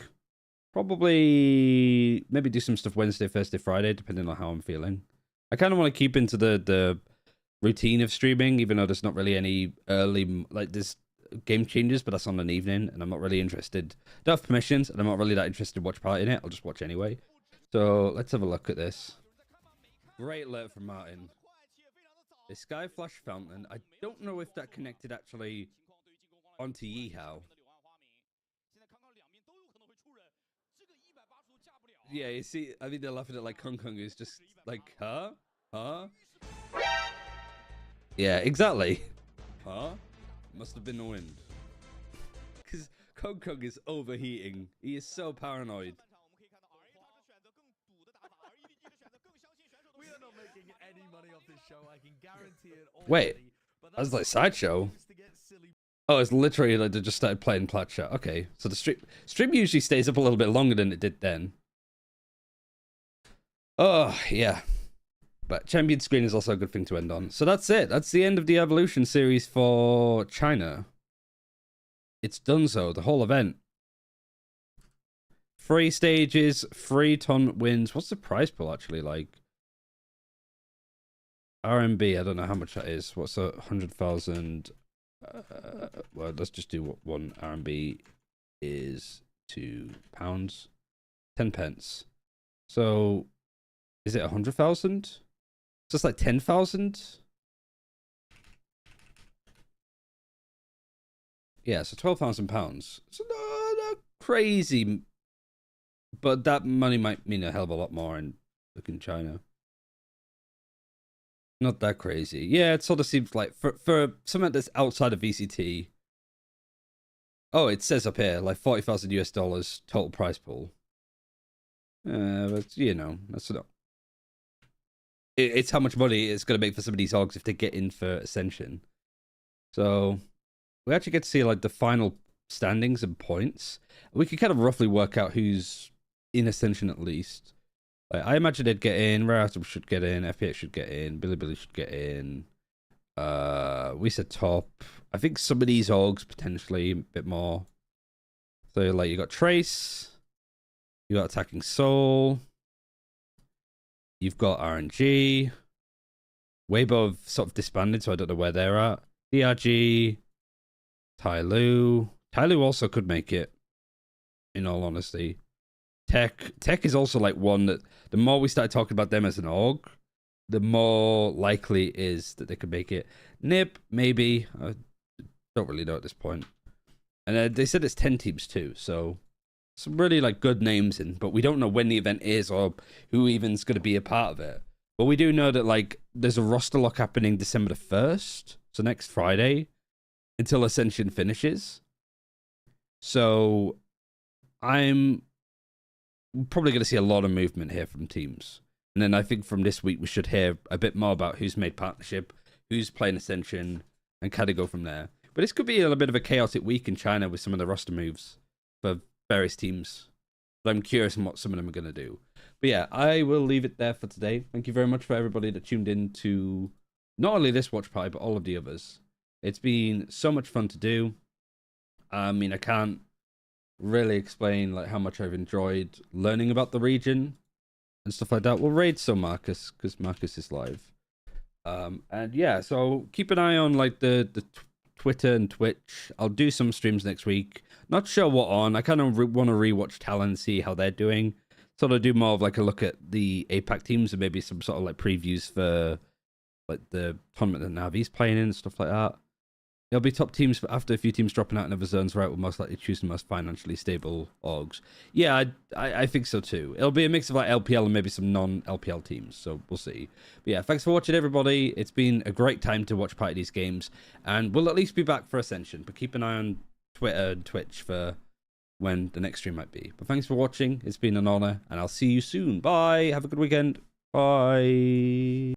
probably maybe do some stuff Wednesday, Thursday, Friday, depending on how I'm feeling. I kind of want to keep into the routine of streaming, even though there's not really any early, like there's game changes, but that's on an evening, and I'm not really interested. Don't have permissions, and I'm not really that interested to watch part in it. I'll just watch anyway. So let's have a look at this. Great alert from Martin. The Sky Flash Fountain. I don't know if that connected actually onto Yihao. Yeah, you see, I think they're laughing at like Kong Kong, who's just like, huh? Huh? Yeah, exactly. Huh? Must have been the wind. Because Kong Kong is overheating. He is so paranoid. We are not making any money off this show, I can guarantee it. Wait, that was like Sideshow. Oh, it's literally like they just started playing Platshot. Okay, so the stream usually stays up a little bit longer than it did then. Oh, yeah. But Champion Screen is also a good thing to end on. So that's it. That's the end of the Evolution series for China. It's done so. The whole event. 3 stages, 3 ton wins. What's the prize pool actually like? RMB, I don't know how much that is. What's 100,000? Well, let's just do what 1 RMB is to pounds. 10 pence. So... is it 100,000? Just like 10,000? Yeah, so £12,000. So not crazy, but that money might mean a hell of a lot more in fucking China. Not that crazy. Yeah, it sort of seems like for something that's outside of VCT. Oh, it says up here like $40,000 total prize pool. But you know, that's not. It's how much money it's going to make for some of these orgs if they get in for Ascension. So we actually get to see like the final standings and points. We can kind of roughly work out who's in Ascension at least. Like, I imagine they'd get in. Rare Atom should get in. FPX should get in. Billy should get in. We said top. I think some of these orgs potentially a bit more. So like you got Trace. You got Attacking Soul. You've got RNG. Weibo have sort of disbanded, so I don't know where they're at. DRG. Tyloo. Tyloo also could make it, in all honesty. Tech is also like one that the more we start talking about them as an org, the more likely it is that they could make it. Nip, maybe. I don't really know at this point. And they said it's 10 teams too, so... some really like good names in, but we don't know when the event is or who even's going to be a part of it. But we do know that like there's a roster lock happening December the 1st, so next Friday, until Ascension finishes. So I'm probably going to see a lot of movement here from teams. And then I think from this week we should hear a bit more about who's made partnership, who's playing Ascension, and kind of go from there. But this could be a bit of a chaotic week in China with some of the roster moves for various teams, but I'm curious on what some of them are going to do. But yeah, I will leave it there for today. Thank you very much for everybody that tuned in to not only this watch party, but all of the others. It's been so much fun to do. I mean, I can't really explain like how much I've enjoyed learning about the region and stuff like that, we'll raid some Marcus because Marcus is live. And yeah, so keep an eye on like the Twitter and Twitch. I'll do some streams next week. Not sure what on. I kind of want to rewatch Talon, see how they're doing. Sort of do more of like a look at the APAC teams and maybe some sort of like previews for like the tournament that Navi's playing in and stuff like that. It'll be top teams, but after a few teams dropping out in other zones, right, we'll most likely choose the most financially stable orgs. Yeah, I think so too. It'll be a mix of like LPL and maybe some non-LPL teams, so we'll see. But yeah, thanks for watching, everybody. It's been a great time to watch part of these games, and we'll at least be back for Ascension, but keep an eye on Twitter and Twitch for when the next stream might be. But thanks for watching. It's been an honor, and I'll see you soon. Bye. Have a good weekend. Bye.